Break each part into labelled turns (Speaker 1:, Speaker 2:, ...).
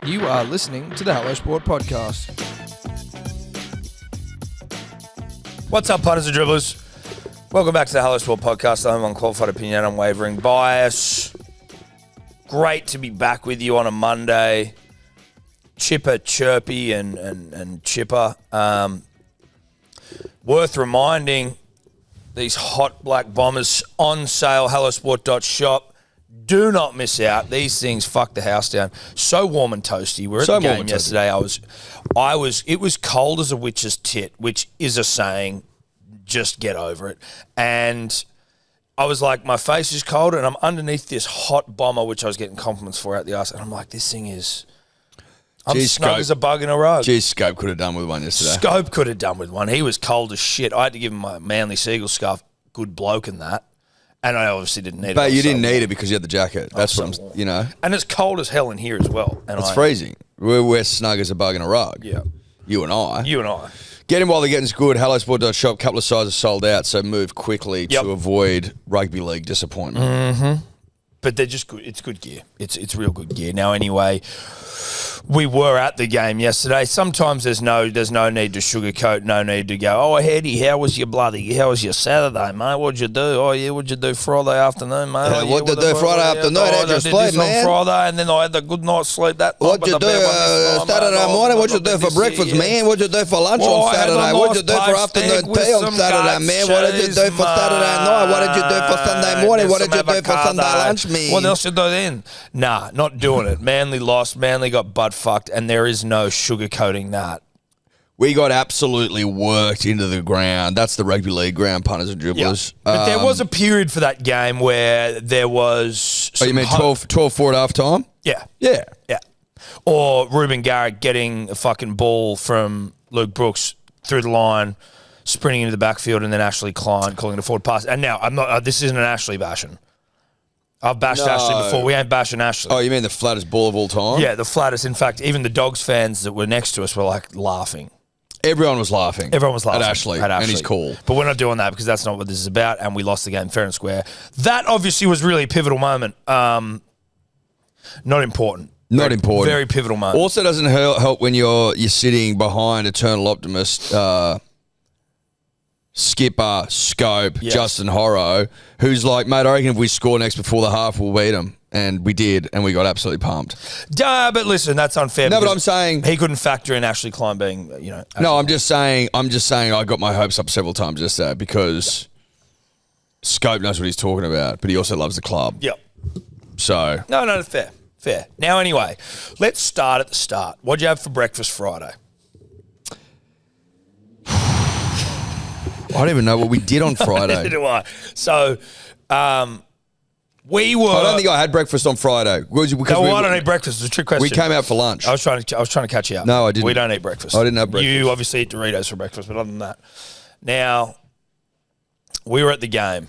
Speaker 1: You are listening to the Hello Sport Podcast.
Speaker 2: What's up, punters and dribblers? Welcome back to the Hello Sport Podcast, the home on qualified opinion, unwavering bias. Great to be back with you on a Monday. Chipper, chirpy, and chipper. Worth reminding, these hot black bombers on sale, hellosport.shop. Do not miss out. These things fuck the house down. So warm and toasty. We were at the game yesterday. It was cold as a witch's tit, which is a saying. Just get over it. And I was like, my face is cold, and I'm underneath this hot bomber, which I was getting compliments for out the arse. And I'm like, this thing is... I'm snug as a bug in a rug.
Speaker 3: Geez, Scope could have done with one yesterday.
Speaker 2: Scope could have done with one. He was cold as shit. I had to give him my Manly Seagull scarf. Good bloke in that. And I obviously didn't need it.
Speaker 3: But you didn't need it because you had the jacket. That's what I'm, you know.
Speaker 2: And it's cold as hell in here as well. And
Speaker 3: it's freezing. We're snug as a bug in a rug.
Speaker 2: Yeah.
Speaker 3: You and I.
Speaker 2: Get
Speaker 3: in while the getting's good. Hellosport.shop. Couple of sizes sold out, so move quickly to avoid rugby league disappointment.
Speaker 2: Mm-hmm. But they're just good. It's good gear. It's real good gear. Now, anyway, we were at the game yesterday. Sometimes there's no need to sugarcoat, no need to go, oh, Hetty, how was your Saturday, mate? What'd you do? Oh, yeah, what'd you do Friday afternoon, mate?
Speaker 3: Oh, what'd you do Friday afternoon? How'd you sleep, man?
Speaker 2: On Friday, and then I had a good night's sleep that night.
Speaker 3: What'd you do Saturday morning? What'd you do for breakfast, man? What'd you do for lunch on Saturday? What'd you do for afternoon tea on Saturday, man? What did you do for Saturday night? What did you do for Sunday morning? What did you do for Sunday lunch, man?
Speaker 2: What else you do then? Nah, not doing it. Manly lost. Manly got butt fucked, and there is no sugarcoating that.
Speaker 3: We got absolutely worked into the ground. That's the rugby league ground, punters and dribblers.
Speaker 2: Yep. But there was a period for that game where there was...
Speaker 3: Oh, you mean 12-4 at half time?
Speaker 2: Yeah.
Speaker 3: Yeah.
Speaker 2: Yeah. Or Ruben Garrett getting a fucking ball from Luke Brooks through the line, sprinting into the backfield, and then Ashley Klein calling it a forward pass. And now, I'm not. This isn't an Ashley bashing. I've bashed Ashley before. We ain't bashing Ashley.
Speaker 3: Oh, you mean the flattest ball of all time?
Speaker 2: Yeah, the flattest. In fact, even the Dogs fans that were next to us were like laughing.
Speaker 3: Everyone was laughing.
Speaker 2: At
Speaker 3: Ashley. And he's cool.
Speaker 2: But we're not doing that because that's not what this is about, and we lost the game fair and square. That obviously was really a pivotal moment. Not important.
Speaker 3: Not important.
Speaker 2: Very pivotal moment.
Speaker 3: Also doesn't help when you're sitting behind eternal optimist skipper, Scope, Justin Horro, who's like, mate, I reckon if we score next before the half, we'll beat them. And we did, and we got absolutely pumped.
Speaker 2: But listen, that's unfair.
Speaker 3: No, but I'm saying...
Speaker 2: he couldn't factor in Ashley Klein being,
Speaker 3: No, I'm just saying I got my hopes up several times yesterday because Scope knows what he's talking about, but he also loves the club.
Speaker 2: Yep.
Speaker 3: So...
Speaker 2: No, fair. Now, anyway, let's start at the start. What'd you have for breakfast Friday?
Speaker 3: I don't even know what we did on Friday.
Speaker 2: Neither do I. So, we were...
Speaker 3: I don't think I had breakfast on Friday.
Speaker 2: I don't eat breakfast. It's a trick question.
Speaker 3: We came out for lunch.
Speaker 2: I was trying to catch you up.
Speaker 3: No, I didn't.
Speaker 2: We don't eat breakfast.
Speaker 3: I didn't have breakfast.
Speaker 2: You obviously eat Doritos for breakfast, but other than that. Now, we were at the game.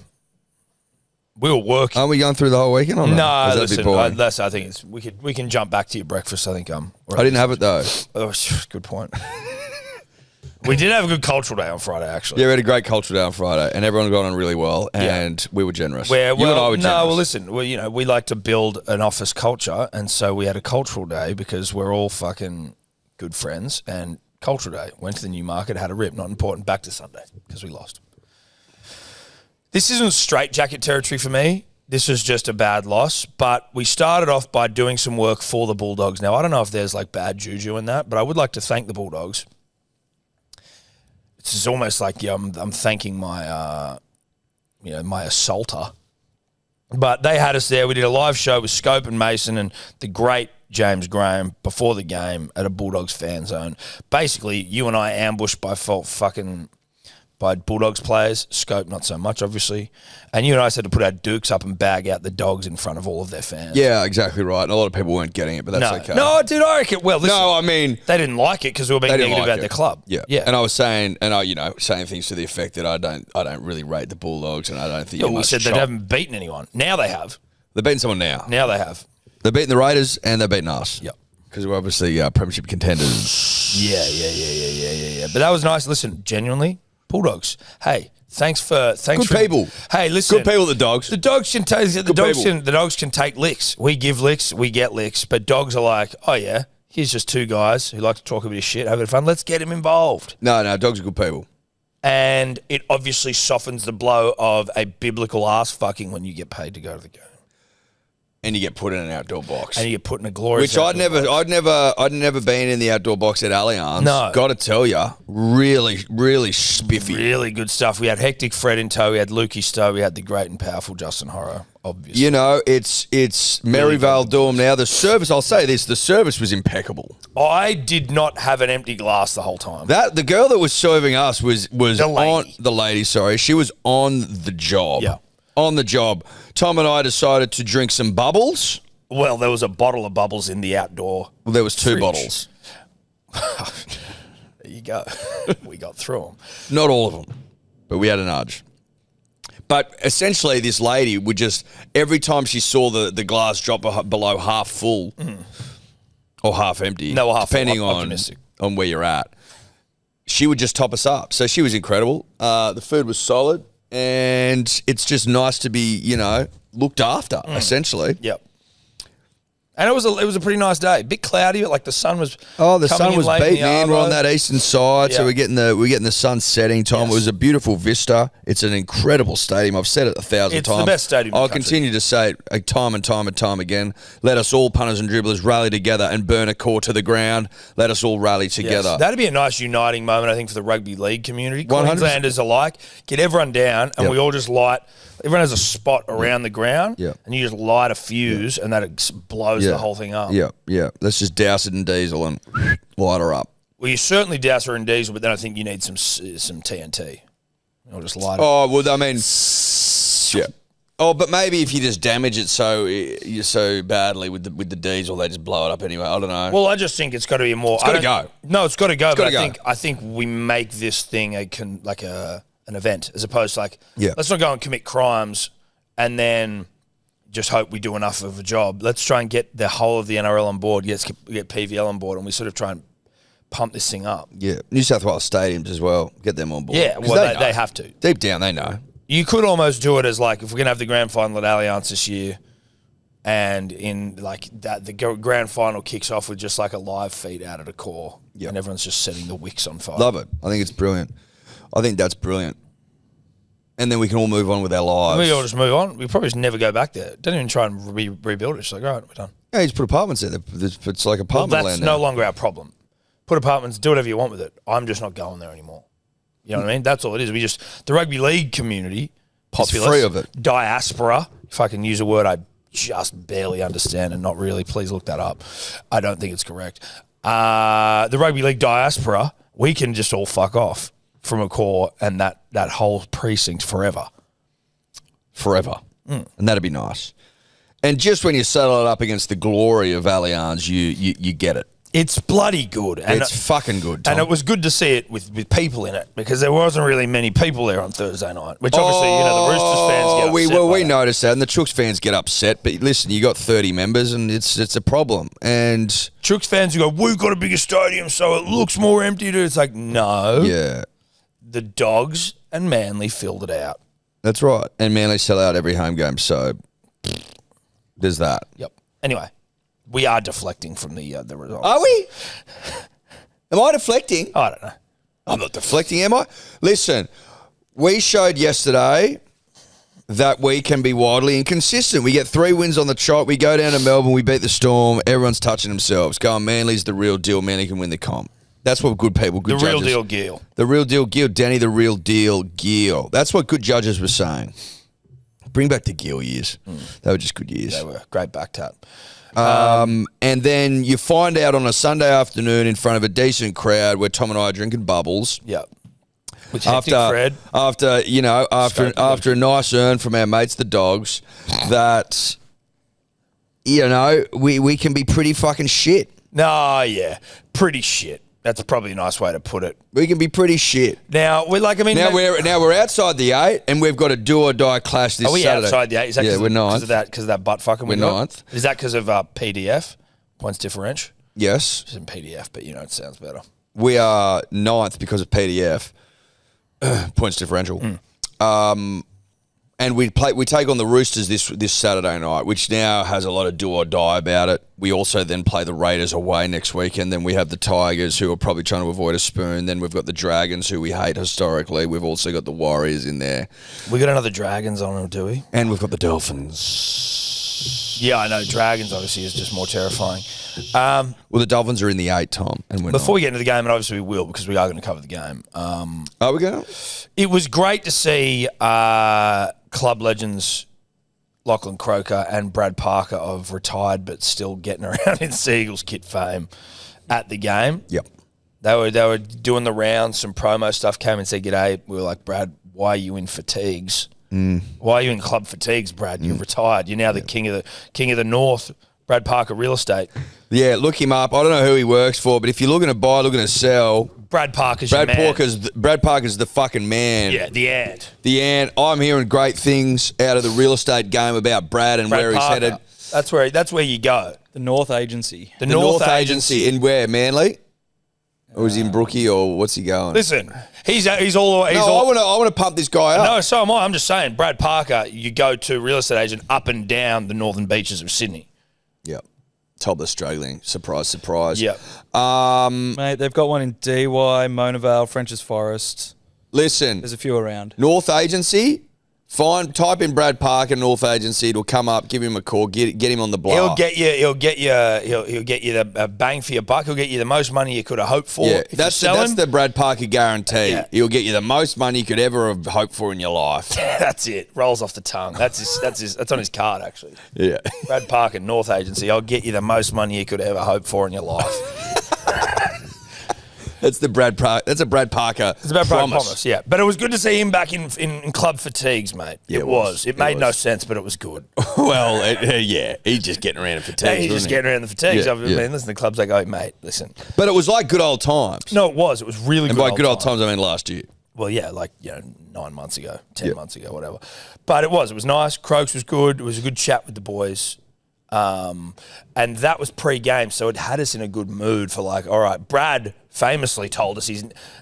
Speaker 2: We were working.
Speaker 3: Aren't we going through the whole weekend?
Speaker 2: No, listen. I think it's we can jump back to your breakfast. I think I
Speaker 3: didn't have it though.
Speaker 2: Oh, good point. We did have a good cultural day on Friday, actually.
Speaker 3: Yeah, we had a great cultural day on Friday, and everyone got on really well, and we were generous. You and I were generous.
Speaker 2: No, well, listen, we like to build an office culture, and so we had a cultural day because we're all fucking good friends, and cultural day. Went to the new market, had a rip, not important, back to Sunday because we lost. This isn't straight jacket territory for me. This is just a bad loss, but we started off by doing some work for the Bulldogs. Now, I don't know if there's like bad juju in that, but I would like to thank the Bulldogs. It's almost like I'm thanking my, my assaulter. But they had us there. We did a live show with Scope and Mason and the great James Graham before the game at a Bulldogs fan zone. Basically, you and I ambushed by Bulldogs players, Scope not so much, obviously. And you and I said to put our dukes up and bag out the Dogs in front of all of their fans.
Speaker 3: Yeah, exactly right. And a lot of people weren't getting it, but that's okay.
Speaker 2: No, dude, I reckon. Well, listen,
Speaker 3: no, I mean,
Speaker 2: they didn't like it because we were being negative about their club.
Speaker 3: Yeah. And I was saying, saying things to the effect that I don't really rate the Bulldogs, and I don't think.
Speaker 2: We said they haven't beaten anyone. Now they have.
Speaker 3: They're beating someone now.
Speaker 2: Now they have.
Speaker 3: They're beating the Raiders and they're beating us.
Speaker 2: Yep.
Speaker 3: Because we're obviously premiership contenders.
Speaker 2: Yeah. But that was nice. Listen, genuinely. Bulldogs. Hey, thanks for
Speaker 3: people.
Speaker 2: Hey, listen.
Speaker 3: Good people, the Dogs.
Speaker 2: The Dogs can take licks. We give licks. We get licks. But Dogs are like, oh yeah, here's just two guys who like to talk a bit of shit, have a bit of fun. Let's get him involved.
Speaker 3: No, dogs are good people.
Speaker 2: And it obviously softens the blow of a biblical ass fucking when you get paid to go to the game.
Speaker 3: And you get put in an outdoor box.
Speaker 2: And you get put in a glorious
Speaker 3: Which I'd never been in the outdoor box at Allianz.
Speaker 2: No.
Speaker 3: Got to tell you, really, really spiffy.
Speaker 2: Really good stuff. We had Hectic Fred in tow. We had Lukey Stowe. We had the great and powerful Justin Horro, obviously.
Speaker 3: You know, it's Maryvale Dorm now. The service, I'll say this, the service was impeccable.
Speaker 2: I did not have an empty glass the whole time.
Speaker 3: The girl that was serving us was
Speaker 2: the lady.
Speaker 3: She was on the job.
Speaker 2: Yeah.
Speaker 3: On the job. Tom and I decided to drink some bubbles.
Speaker 2: Well, there was a bottle of bubbles in the outdoor.
Speaker 3: Well, there was two
Speaker 2: fridge.
Speaker 3: bottles.
Speaker 2: There you go. We got through them.
Speaker 3: Not all of them, but we had a nudge. But essentially, this lady would just, every time she saw the glass drop below half full or half empty, depending on where you're at, she would just top us up. So she was incredible. The food was solid. And it's just nice to be, looked after, essentially.
Speaker 2: Yep. And it was a pretty nice day. A bit cloudy, but like the sun was.
Speaker 3: Oh, the sun was beating in. We're on that eastern side, so
Speaker 2: Yeah.
Speaker 3: we're getting the sun setting time.
Speaker 2: Yes.
Speaker 3: It was a beautiful vista. It's an incredible stadium. I've said it 1,000
Speaker 2: It's
Speaker 3: times.
Speaker 2: the best stadium in the
Speaker 3: I'll
Speaker 2: country.
Speaker 3: continue to say it time and time again. Let us all punters and dribblers rally together and burn a core to the ground. Let us all rally together.
Speaker 2: Yes. That'd be a nice uniting moment, I think, for the rugby league community.
Speaker 3: 100%.
Speaker 2: Queenslanders alike. Get everyone down, and
Speaker 3: Yep.
Speaker 2: we all just light. Everyone has a spot around the ground,
Speaker 3: Yep.
Speaker 2: and you just light a fuse, and that blows the whole thing up.
Speaker 3: Yeah. Let's just douse it in diesel and light her up.
Speaker 2: Well, you certainly douse her in diesel, but then I think you need some TNT. Or just light it.
Speaker 3: Oh, well, I mean, yeah. Oh, but maybe if you just damage it so badly with the diesel, they just blow it up anyway. I don't know.
Speaker 2: Well, I just think it's got to be a more.
Speaker 3: It's got to go.
Speaker 2: No, it's got to go.
Speaker 3: gotta
Speaker 2: But
Speaker 3: go.
Speaker 2: I think we make this thing an event as opposed to let's not go and commit crimes and then just hope we do enough of a job. Let's try and get the whole of the NRL on board. Get PVL on board, and we sort of try and pump this thing up.
Speaker 3: Yeah, New South Wales stadiums as well. Get them on board.
Speaker 2: Yeah,
Speaker 3: 'Cause
Speaker 2: well, they have to.
Speaker 3: Deep down, they know.
Speaker 2: You could almost do it as if we're going to have the grand final at Allianz this year, and in that the grand final kicks off with just a live feed out of the core, and everyone's just setting the wicks on fire.
Speaker 3: Love it. I think it's brilliant. I think that's brilliant. And then we can all move on with our lives.
Speaker 2: We all just move on. We probably just never go back there. Don't even try and rebuild it. It's all right, we're done.
Speaker 3: Yeah, you just put apartments there. It's like apartment
Speaker 2: Well,
Speaker 3: land
Speaker 2: that's
Speaker 3: now.
Speaker 2: no longer our problem. Put apartments, do whatever you want with it. I'm just not going there anymore. You know what I mean? That's all it is. The rugby league community, populace,
Speaker 3: free of it.
Speaker 2: Diaspora, if I can use a word I just barely understand and not really, please look that up. I don't think it's correct. The rugby league diaspora, we can just all fuck off from a core and that whole precinct forever.
Speaker 3: And that'd be nice. And just when you settle it up against the glory of Allianz, you get it.
Speaker 2: It's bloody good. And
Speaker 3: It's fucking good, Tom.
Speaker 2: And it was good to see it with people in it because there wasn't really many people there on Thursday night, which obviously, the Roosters fans get upset
Speaker 3: we
Speaker 2: by
Speaker 3: noticed that, and the Chooks fans get upset. But listen, you got 30 members, and it's a problem. And
Speaker 2: Chooks fans who go, we've got a bigger stadium, so it looks more empty. It's like, no.
Speaker 3: yeah,
Speaker 2: The Dogs and Manly filled it out.
Speaker 3: that's right. And Manly sell out every home game, so there's that.
Speaker 2: Yep. Anyway, we are deflecting from the results.
Speaker 3: Are we? Am I deflecting?
Speaker 2: I don't know.
Speaker 3: I'm not deflecting, am I? Listen, we showed yesterday that we can be wildly inconsistent. We get 3 wins on the trot. We go down to Melbourne. We beat the Storm. Everyone's touching themselves. Going, Manly's the real deal. Manly can win the comp. That's what good people, good
Speaker 2: The real
Speaker 3: judges.
Speaker 2: deal Gill.
Speaker 3: The real deal Gill. Danny, the real deal Gill. That's what good judges were saying. Bring back the Gill years. They were just good years.
Speaker 2: They were. Great back tap.
Speaker 3: And then you find out on a Sunday afternoon in front of a decent crowd where Tom and I are drinking bubbles.
Speaker 2: Yep. With Hectic Fred.
Speaker 3: After a nice earn from our mates, the Dogs, that, we can be pretty fucking shit.
Speaker 2: No, yeah. Pretty shit. That's probably a nice way to put it.
Speaker 3: We can be pretty shit.
Speaker 2: Now, we're
Speaker 3: We're outside the 8, and we've got a do or die clash this Saturday.
Speaker 2: Are we outside the 8? Is that
Speaker 3: we're ninth.
Speaker 2: Because of that butt fucking
Speaker 3: We're ninth.
Speaker 2: Is that because of PDF? Points differential?
Speaker 3: Yes.
Speaker 2: It's in PDF, but it sounds better.
Speaker 3: We are 9th because of PDF. Points differential. And we take on the Roosters this Saturday night, which now has a lot of do or die about it. We also then play the Raiders away next week, and then we have the Tigers, who are probably trying to avoid a spoon. Then we've got the Dragons, who we hate historically. We've also got the Warriors in there.
Speaker 2: We got another Dragons on them, do we?
Speaker 3: And we've got the Dolphins.
Speaker 2: Yeah, I know. Dragons obviously is just more terrifying.
Speaker 3: Well, the Dolphins are in the 8, Tom. And
Speaker 2: before we get into the game, and obviously we will, because we are going to cover the game.
Speaker 3: Are we going to?
Speaker 2: It was great to see club legends Lachlan Croker and Brad Parker of retired but still getting around in Seagulls kit fame at the game.
Speaker 3: Yep.
Speaker 2: They were doing the rounds, some promo stuff, came and said, "G'day." We were like, "Brad, why are you in fatigues? Why are you in club fatigues, Brad? You're retired. You're now the king of the North, Brad Parker Real Estate."
Speaker 3: Yeah, look him up. I don't know who he works for, but if you're looking to buy, looking to sell,
Speaker 2: Brad Parker's your man.
Speaker 3: Brad Parker's the fucking man.
Speaker 2: Yeah, the ant.
Speaker 3: The ant. I'm hearing great things out of the real estate game about Brad and where
Speaker 2: Parker.
Speaker 3: he's headed.
Speaker 2: That's where you go.
Speaker 4: The North Agency.
Speaker 2: The North Agency.
Speaker 3: In where? Manly? Or is he in Brookie, or what's he going?
Speaker 2: Listen, he's all.
Speaker 3: I want to pump this guy up.
Speaker 2: No, so am I. I'm just saying, Brad Parker, you go to real estate agent up and down the northern beaches of Sydney.
Speaker 3: Yep. Top Australian. Surprise, surprise.
Speaker 2: Yep.
Speaker 4: Mate, they've got one in DY, Mona Vale, French's Forest.
Speaker 3: Listen.
Speaker 4: There's a few around.
Speaker 3: North Agency. Type in Brad Parker North Agency. It'll come up. Give him a call. Get him on the blower.
Speaker 2: He'll get you the bang for your buck. He'll get you the most money you could have hoped for.
Speaker 3: Yeah, that's the Brad Parker guarantee.
Speaker 2: Yeah.
Speaker 3: He'll get you the most money you could ever have hoped for in your life.
Speaker 2: That's it. Rolls off the tongue. That's on his card actually.
Speaker 3: Yeah.
Speaker 2: Brad Parker North Agency. I'll get you the most money you could ever hope for in your life.
Speaker 3: That's a Brad Parker. It's about Brad promise.
Speaker 2: Yeah. But it was good to see him back in club fatigues, mate.
Speaker 3: Yeah,
Speaker 2: it was. It made no sense, but it was good.
Speaker 3: Well, yeah, he's just getting around in fatigues.
Speaker 2: Yeah, he's just getting around the fatigues.
Speaker 3: Yeah,
Speaker 2: I mean, listen, the club's like, "Oh, mate, listen."
Speaker 3: But it was like good old times.
Speaker 2: No, it was. It was really
Speaker 3: and
Speaker 2: good.
Speaker 3: And by good old times, I mean last year.
Speaker 2: Well, yeah, 9 months ago, 10 months ago, whatever. But it was nice. Croaks was good. It was a good chat with the boys. And that was pre-game, so it had us in a good mood for all right, Brad famously told us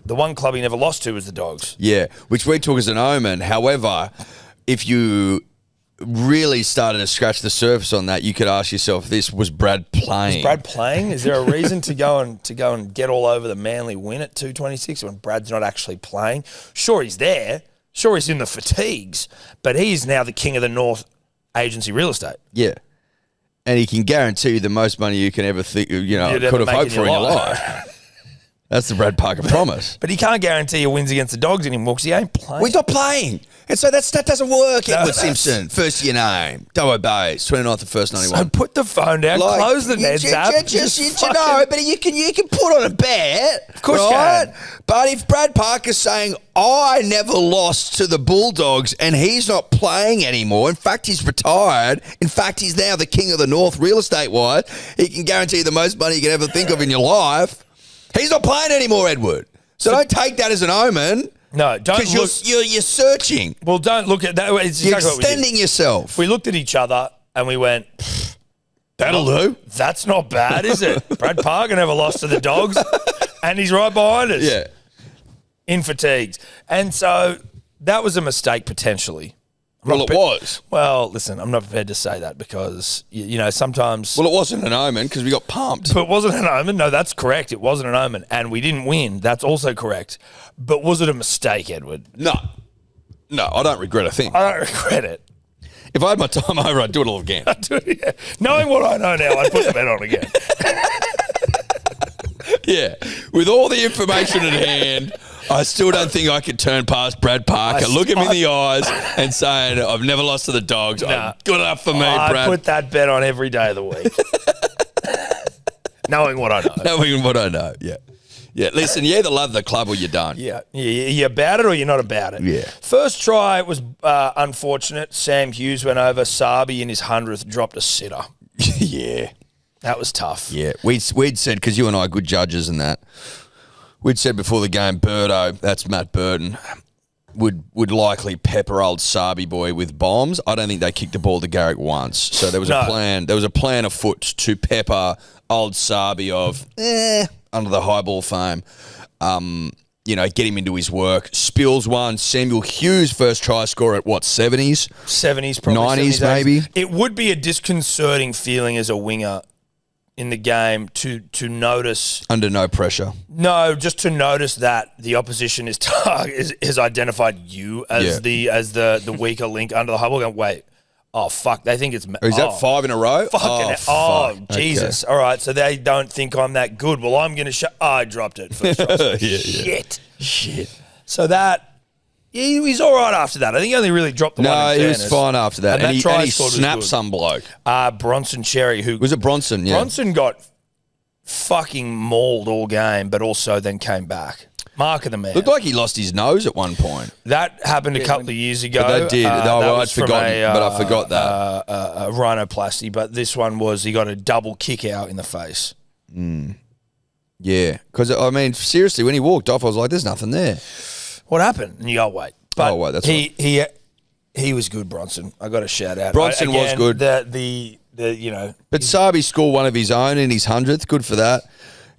Speaker 2: the one club he never lost to was the Dogs.
Speaker 3: Yeah, which we took as an omen. However, if you really started to scratch the surface on that, you could ask yourself, was Brad playing?
Speaker 2: Is Brad playing? Is there a reason to go and get all over the Manly win at 226 when Brad's not actually playing? Sure, he's there. Sure, he's in the fatigues, but he's now the king of the North Agency Real Estate.
Speaker 3: Yeah. And he can guarantee you the most money you can ever think, could have hoped for in your life. That's the Brad Parker promise.
Speaker 2: But he can't guarantee he wins against the Dogs anymore because he ain't playing.
Speaker 3: Well, he's not playing. And so that doesn't work, Edward Simpson. First year name. Double Bays, 29th of first 91.
Speaker 2: So put the phone down, close the Neds app.
Speaker 3: But you can put on a bet.
Speaker 2: Of course you can.
Speaker 3: But if Brad Parker's saying, I never lost to the Bulldogs and he's not playing anymore, in fact, he's retired, in fact, he's now the king of the North real estate-wide, he can guarantee the most money you can ever think of in your life. He's not playing anymore, Edward. So don't take that as an omen.
Speaker 2: No, don't look.
Speaker 3: Because you're searching.
Speaker 2: Well, don't look at that. It's
Speaker 3: you're
Speaker 2: exactly
Speaker 3: extending yourself.
Speaker 2: We looked at each other and we went,
Speaker 3: that'll do.
Speaker 2: That's not bad, is it? Brad Parker never lost to the Dogs and he's right behind us.
Speaker 3: Yeah.
Speaker 2: In fatigues. And so that was a mistake potentially.
Speaker 3: Well, it was.
Speaker 2: Well, listen, I'm not prepared to say that because, sometimes...
Speaker 3: Well, it wasn't an omen because we got pumped.
Speaker 2: But it wasn't an omen. No, that's correct. It wasn't an omen. And we didn't win. That's also correct. But was it a mistake, Edward?
Speaker 3: No, I don't regret a thing.
Speaker 2: I don't regret it.
Speaker 3: If I had my time over, I'd do it all again.
Speaker 2: I'd do it again. Knowing what I know now, I'd put the bet on again.
Speaker 3: Yeah. With all the information at hand... I still don't think I could turn past Brad Parker, look him in the eyes and say, I've never lost to the Dogs.
Speaker 2: Nah.
Speaker 3: Good enough for me, Brad.
Speaker 2: I put that bet on every day of the week. Knowing what I know.
Speaker 3: Knowing what I know, yeah. Yeah, listen, you either love the club or you don't.
Speaker 2: Yeah. You're about it or you're not about it.
Speaker 3: Yeah.
Speaker 2: First try was unfortunate. Sam Hughes went over. Sabi in his 100th dropped a sitter.
Speaker 3: Yeah.
Speaker 2: That was tough.
Speaker 3: Yeah. We'd said, because you and I are good judges in that, we'd said before the game, Birdo, that's Matt Burton, would likely pepper old Sabi boy with bombs. I don't think they kicked the ball to Garrick once. So there was a plan. There was a plan afoot to pepper old Sabi of under the high ball fame. get him into his work. Spills one. Samuel Hughes first try score at what, 70s?
Speaker 2: 70s, probably
Speaker 3: 90s
Speaker 2: 70s,
Speaker 3: maybe.
Speaker 2: It would be a disconcerting feeling as a winger in the game to notice
Speaker 3: Under no pressure.
Speaker 2: No, just to notice that the opposition is has identified you as the weaker link under the hubble. Going, wait, oh fuck, they think it's
Speaker 3: Is that 5 in a row?
Speaker 2: Fuck. Jesus. Okay. All right, so they don't think I'm that good. Well, I'm going to I dropped it. First try. Shit. So that he was all right after that. I think he only really dropped the one.
Speaker 3: No, he was fine after that. And he snapped
Speaker 2: was
Speaker 3: some bloke.
Speaker 2: Bronson Cherry, who
Speaker 3: was it Bronson? Yeah,
Speaker 2: Bronson got fucking mauled all game, but also then came back. Mark of the man.
Speaker 3: Looked like he lost his nose at one point.
Speaker 2: That happened a couple of years ago.
Speaker 3: But that did. I'd forgotten, but I forgot that.
Speaker 2: A rhinoplasty, but this one was he got a double kick out in the face.
Speaker 3: Yeah, because, seriously, when he walked off, I was like, there's nothing there.
Speaker 2: What happened? And you go, wait. But
Speaker 3: that's
Speaker 2: right. He was good, Bronson. I got a shout out.
Speaker 3: Bronson was good.
Speaker 2: But
Speaker 3: Sabi scored one of his own in his 100th. Good for that.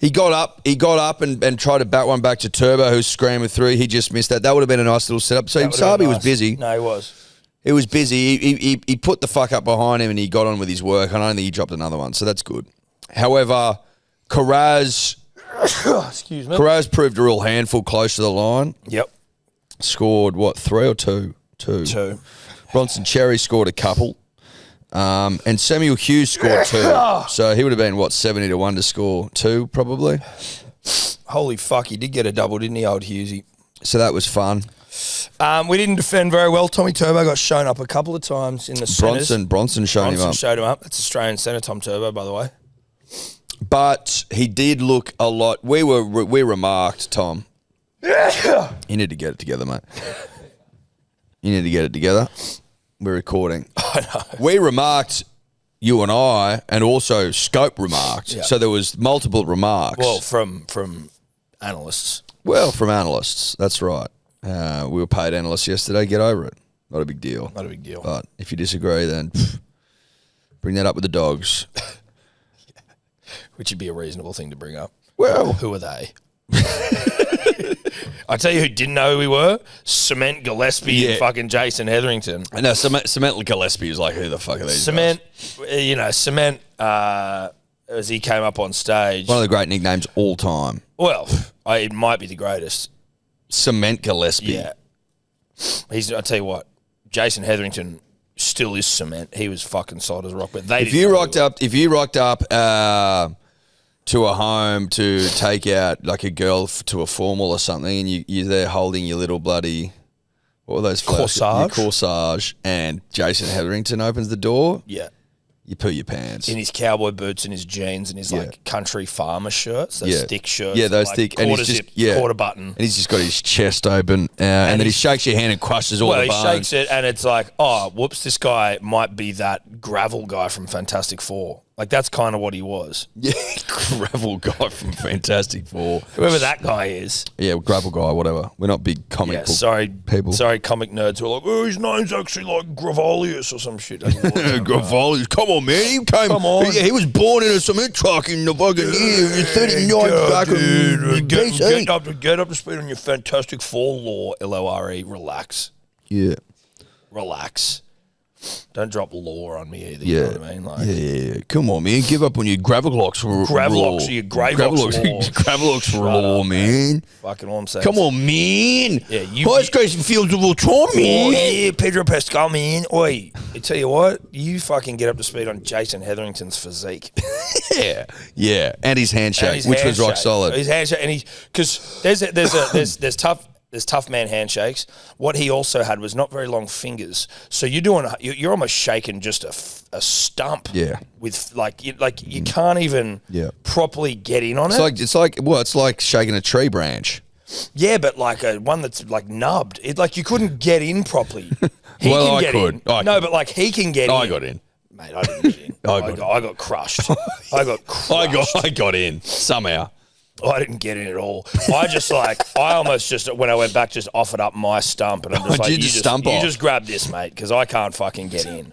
Speaker 3: He got up and tried to bat one back to Turbo, who's screaming through. He just missed that. That would have been a nice little setup. So Sabi was busy.
Speaker 2: No, he was.
Speaker 3: He was busy. He put the fuck up behind him and he got on with his work. I don't think he dropped another one, so that's good. However, Carraz proved a real handful close to the line.
Speaker 2: Yep.
Speaker 3: Scored, 3 or 2? 2. Bronson Cherry scored a couple. And Samuel Hughes scored 2. So he would have been, 70-1 to score 2, probably.
Speaker 2: Holy fuck, he did get a double, didn't he, old Hughesy?
Speaker 3: So that was fun.
Speaker 2: We didn't defend very well. Tommy Turbo got shown up a couple of times in the centres.
Speaker 3: Bronson showed him up.
Speaker 2: That's Australian centre, Tom Turbo, by the way.
Speaker 3: But he did look a lot. We remarked, Tom. You need to get it together, mate. You need to get it together. We're recording.
Speaker 2: I know.
Speaker 3: We remarked, you and I, and also Scope remarked. Yeah. So there was multiple remarks.
Speaker 2: Well, from analysts.
Speaker 3: Well, from analysts. That's right. We were paid analysts yesterday. Get over it. Not a big deal.
Speaker 2: Not a big deal.
Speaker 3: But if you disagree, then bring that up with the dogs.
Speaker 2: Which would be a reasonable thing to bring up.
Speaker 3: Well,
Speaker 2: who are they? I tell you who didn't know who we were: Cement Gillespie and fucking Jason Hetherington.
Speaker 3: No, Cement Gillespie is like, who the fuck are these
Speaker 2: Cement,
Speaker 3: guys?
Speaker 2: Cement, as he came up on stage.
Speaker 3: One of the great nicknames all time.
Speaker 2: Well, it might be the greatest.
Speaker 3: Cement Gillespie.
Speaker 2: Yeah. I tell you what, Jason Hetherington still is cement. He was fucking solid as rock. But if you rocked
Speaker 3: up to a home to take out like a girl to a formal or something, and you're there holding your little bloody, what were those flags? Your corsage, and Jason Hetherington opens the door.
Speaker 2: Yeah.
Speaker 3: You poo your pants.
Speaker 2: In his cowboy boots and his jeans and his like country farmer shirts, those thick shirts.
Speaker 3: Yeah, those thick.
Speaker 2: Quarter zip, quarter button.
Speaker 3: And he's just got his chest open, and then he shakes your hand and crushes all the bones.
Speaker 2: Well, he shakes it, and it's like, oh, whoops, this guy might be that gravel guy from Fantastic Four. Like, that's kind of what he was.
Speaker 3: Yeah, gravel guy from Fantastic Four.
Speaker 2: Whoever that guy is.
Speaker 3: Yeah, gravel guy, whatever. We're not big comic book people.
Speaker 2: Sorry, comic nerds who are like, oh, his name's actually like Gravolius or some shit.
Speaker 3: Gravolius. Come on, man. Come on. He was born in a cement truck in the fucking year. He's 39 back in BC.
Speaker 2: Get up to speed on your Fantastic Four lore, L-O-R-E. Relax.
Speaker 3: Yeah.
Speaker 2: Relax. Don't drop lore on me either, you know what I mean? Like,
Speaker 3: yeah. Come on, man. Give up on your Gravelocks for
Speaker 2: Gravelocks or your
Speaker 3: Gravelocks for law, man.
Speaker 2: Fucking all I'm saying.
Speaker 3: Come on, man.
Speaker 2: Yeah,
Speaker 3: highest grading fields of all time, man.
Speaker 2: Yeah, Pedro Pascal, man. Oi, I tell you what, you fucking get up to speed on Jason Hetherington's physique.
Speaker 3: Yeah. And his handshake, which was rock solid.
Speaker 2: His handshake, and because there's tough man handshakes. What he also had was not very long fingers, so you're almost shaking just a stump.
Speaker 3: Yeah,
Speaker 2: with you can't even properly get in on it.
Speaker 3: It's like shaking a tree branch.
Speaker 2: Yeah, but like one that's like nubbed. You couldn't get in properly. He
Speaker 3: well,
Speaker 2: can get
Speaker 3: I could.
Speaker 2: in.
Speaker 3: No,
Speaker 2: but like he can get in.
Speaker 3: I got in.
Speaker 2: Mate, I didn't get in. I got crushed. I
Speaker 3: got in somehow.
Speaker 2: I didn't get in at all. I almost just, when I went back, just offered up my stump. And I'm just like, you just grab this, mate, because I can't fucking get in.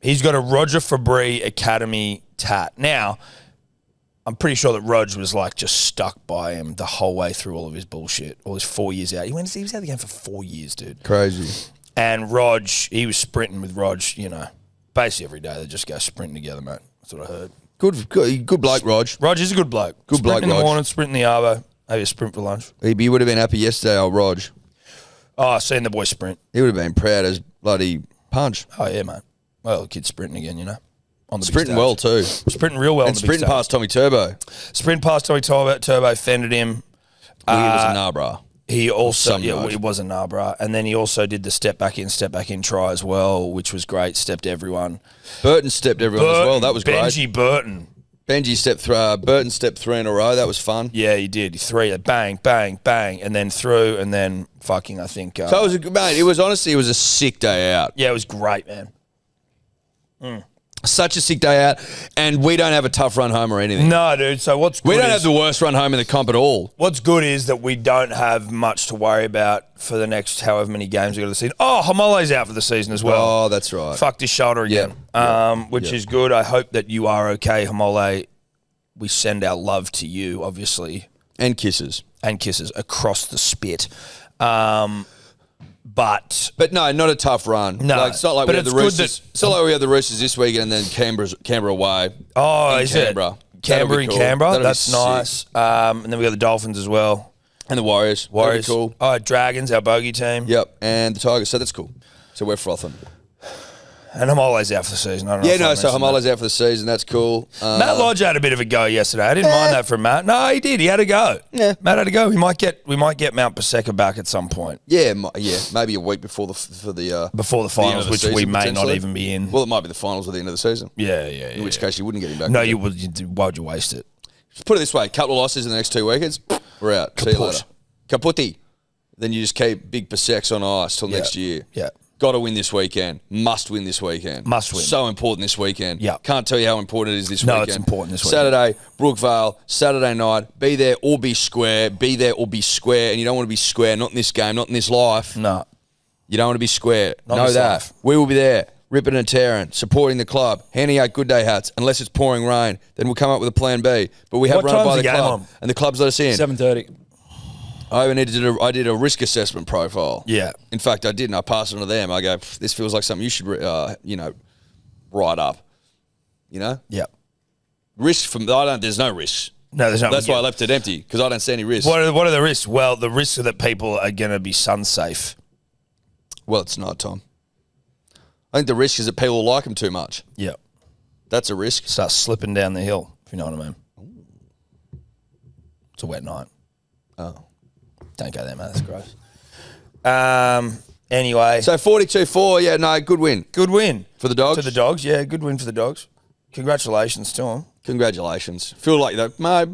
Speaker 2: He's got a Roger Fabry Academy tat. Now, I'm pretty sure that Rog was like just stuck by him the whole way through all of his bullshit, all his 4 years out. He was out of the game for 4 years, dude.
Speaker 3: Crazy.
Speaker 2: And Rog, he was sprinting with Rog, basically every day. They just go sprinting together, mate. That's what I heard.
Speaker 3: Good bloke, Rog.
Speaker 2: Rog is a good bloke.
Speaker 3: Good bloke,
Speaker 2: Sprint in the
Speaker 3: Rog.
Speaker 2: morning, sprint in the arvo, maybe a sprint for lunch.
Speaker 3: He would have been happy yesterday, old Rog.
Speaker 2: Oh, I seen the boy sprint.
Speaker 3: He would have been proud as bloody punch.
Speaker 2: Oh, yeah, mate. Well, the kid's sprinting again, On the
Speaker 3: Sprinting well, too.
Speaker 2: Sprinting real well.
Speaker 3: And sprinting past Tommy Turbo.
Speaker 2: Sprint past Tommy Turbo, fended him.
Speaker 3: He was a Narbra.
Speaker 2: He also, it was a Narbra. And then he also did the step back in try as well, which was great. Stepped everyone.
Speaker 3: Burton stepped everyone as well. That was great.
Speaker 2: Benji Burton.
Speaker 3: Burton stepped 3 in a row. That was fun.
Speaker 2: Yeah, he did. 3, bang, bang, bang, and then through, and then fucking, I think.
Speaker 3: So it was mate. It was a sick day out.
Speaker 2: Yeah, it was great, man.
Speaker 3: Such a sick day out, and we don't have a tough run home or anything.
Speaker 2: No, dude. So what's good
Speaker 3: we don't have the worst run home in the comp at all.
Speaker 2: What's good is that we don't have much to worry about for the next however many games we got to see. Oh, Hamole's out for the season as well.
Speaker 3: Oh, that's right.
Speaker 2: Fucked his shoulder again, which is good. I hope that you are okay, Hamole. We send our love to you, obviously.
Speaker 3: And kisses
Speaker 2: across the spit. But
Speaker 3: no, not a tough run.
Speaker 2: No,
Speaker 3: it's not like we had the Roosters. It's not like we had the Roosters this weekend and then Canberra away.
Speaker 2: Oh, is
Speaker 3: Canberra.
Speaker 2: It? Canberra in
Speaker 3: cool.
Speaker 2: Canberra. That's nice. And then we got the Dolphins as well.
Speaker 3: And the Warriors. That'd be cool.
Speaker 2: Oh, Dragons, our bogey team.
Speaker 3: Yep. And the Tigers. So that's cool. So we're frothing.
Speaker 2: And Hamole's out for the season. I don't know.
Speaker 3: So Hamole's out for the season. That's cool.
Speaker 2: Matt Lodge had a bit of a go yesterday. I didn't mind that from Matt. No, he did. He had a go.
Speaker 3: Yeah.
Speaker 2: Matt had a go. We might get Mount Paseka back at some point.
Speaker 3: Yeah. Maybe a week before the
Speaker 2: finals, which
Speaker 3: season,
Speaker 2: we may not even be in.
Speaker 3: Well, it might be the finals at the end of the season.
Speaker 2: Yeah.
Speaker 3: In which case you wouldn't get him back.
Speaker 2: No, you would. Why would you waste it?
Speaker 3: Just put it this way: a couple of losses in the next 2 weekends, we're out. See you later. Kaputi. Then you just keep big Paseks on ice till next year.
Speaker 2: Yeah.
Speaker 3: Got to win this weekend. Must win this weekend.
Speaker 2: Must win.
Speaker 3: So important this weekend.
Speaker 2: Yeah.
Speaker 3: Can't tell you how important it is this weekend.
Speaker 2: No, it's important this weekend.
Speaker 3: Saturday, Brookvale, Saturday night. Be there or be square. Be there or be square. And you don't want to be square. Not in this game. Not in this life.
Speaker 2: No.
Speaker 3: You don't want to be square.
Speaker 2: Not
Speaker 3: know
Speaker 2: this
Speaker 3: that.
Speaker 2: life.
Speaker 3: We will be there. Ripping and tearing. Supporting the club. Handing out good day hats. Unless it's pouring rain. Then we'll come up with a plan B. But we have
Speaker 2: What
Speaker 3: run it
Speaker 2: time's
Speaker 3: by
Speaker 2: the
Speaker 3: the
Speaker 2: game
Speaker 3: club.
Speaker 2: on?
Speaker 3: And the club's let us in.
Speaker 4: 7:30.
Speaker 3: I did a risk assessment profile.
Speaker 2: Yeah.
Speaker 3: In fact, I did, and I passed it on to them. I go, this feels like something you should, write up.
Speaker 2: Yeah.
Speaker 3: Risk there's no risk.
Speaker 2: No, there's not.
Speaker 3: That's why I left it empty, because I don't see any risk.
Speaker 2: What are the risks? Well, the risks are that people are going to be sun safe.
Speaker 3: Well, it's not, Tom. I think the risk is that people like them too much.
Speaker 2: Yeah.
Speaker 3: That's a risk.
Speaker 2: Start slipping down the hill, if you know what I mean. It's a wet night.
Speaker 3: Oh.
Speaker 2: Don't go there, mate. That's gross. Anyway.
Speaker 3: So 42-4, good win.
Speaker 2: Good win.
Speaker 3: For the Dogs?
Speaker 2: For the Dogs, yeah. Good win for the Dogs. Congratulations to them.
Speaker 3: Congratulations. Feels like they might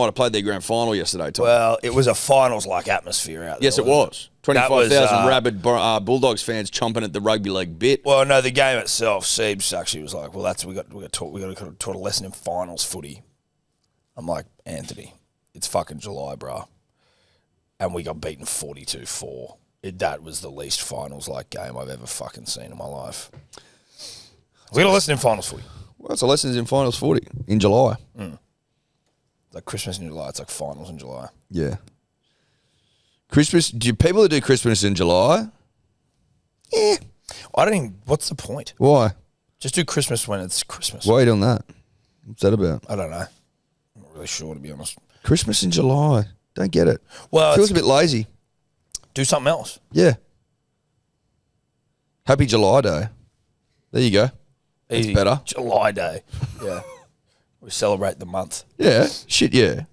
Speaker 3: have played their grand final yesterday, Tom.
Speaker 2: Well, it was a finals-like atmosphere out there.
Speaker 3: Yes, it was. 25,000 rabid Bulldogs fans chomping at the rugby league bit.
Speaker 2: Well, no, the game itself, Siebes actually was like, well, we got taught a lesson in finals footy. I'm like, Anthony, it's fucking July, bro. And we got beaten 42-4. That was the least finals-like game I've ever fucking seen in my life. We got a lesson in finals footy.
Speaker 3: Well, it's a lessons in finals 40 in July.
Speaker 2: Like Christmas in July, it's like finals in July.
Speaker 3: Yeah. Christmas, do people that do Christmas in July?
Speaker 2: Yeah. I don't even, what's the point?
Speaker 3: Why?
Speaker 2: Just do Christmas when it's Christmas.
Speaker 3: Why are you doing that? What's that about?
Speaker 2: I don't know. I'm not really sure, to be honest.
Speaker 3: Christmas in July. Don't get it.
Speaker 2: Well,
Speaker 3: feels a bit lazy.
Speaker 2: Do something else.
Speaker 3: Yeah. Happy July Day. There you go.
Speaker 2: Easy.
Speaker 3: Better.
Speaker 2: July Day. Yeah. We celebrate the month.
Speaker 3: Yeah. Shit, yeah.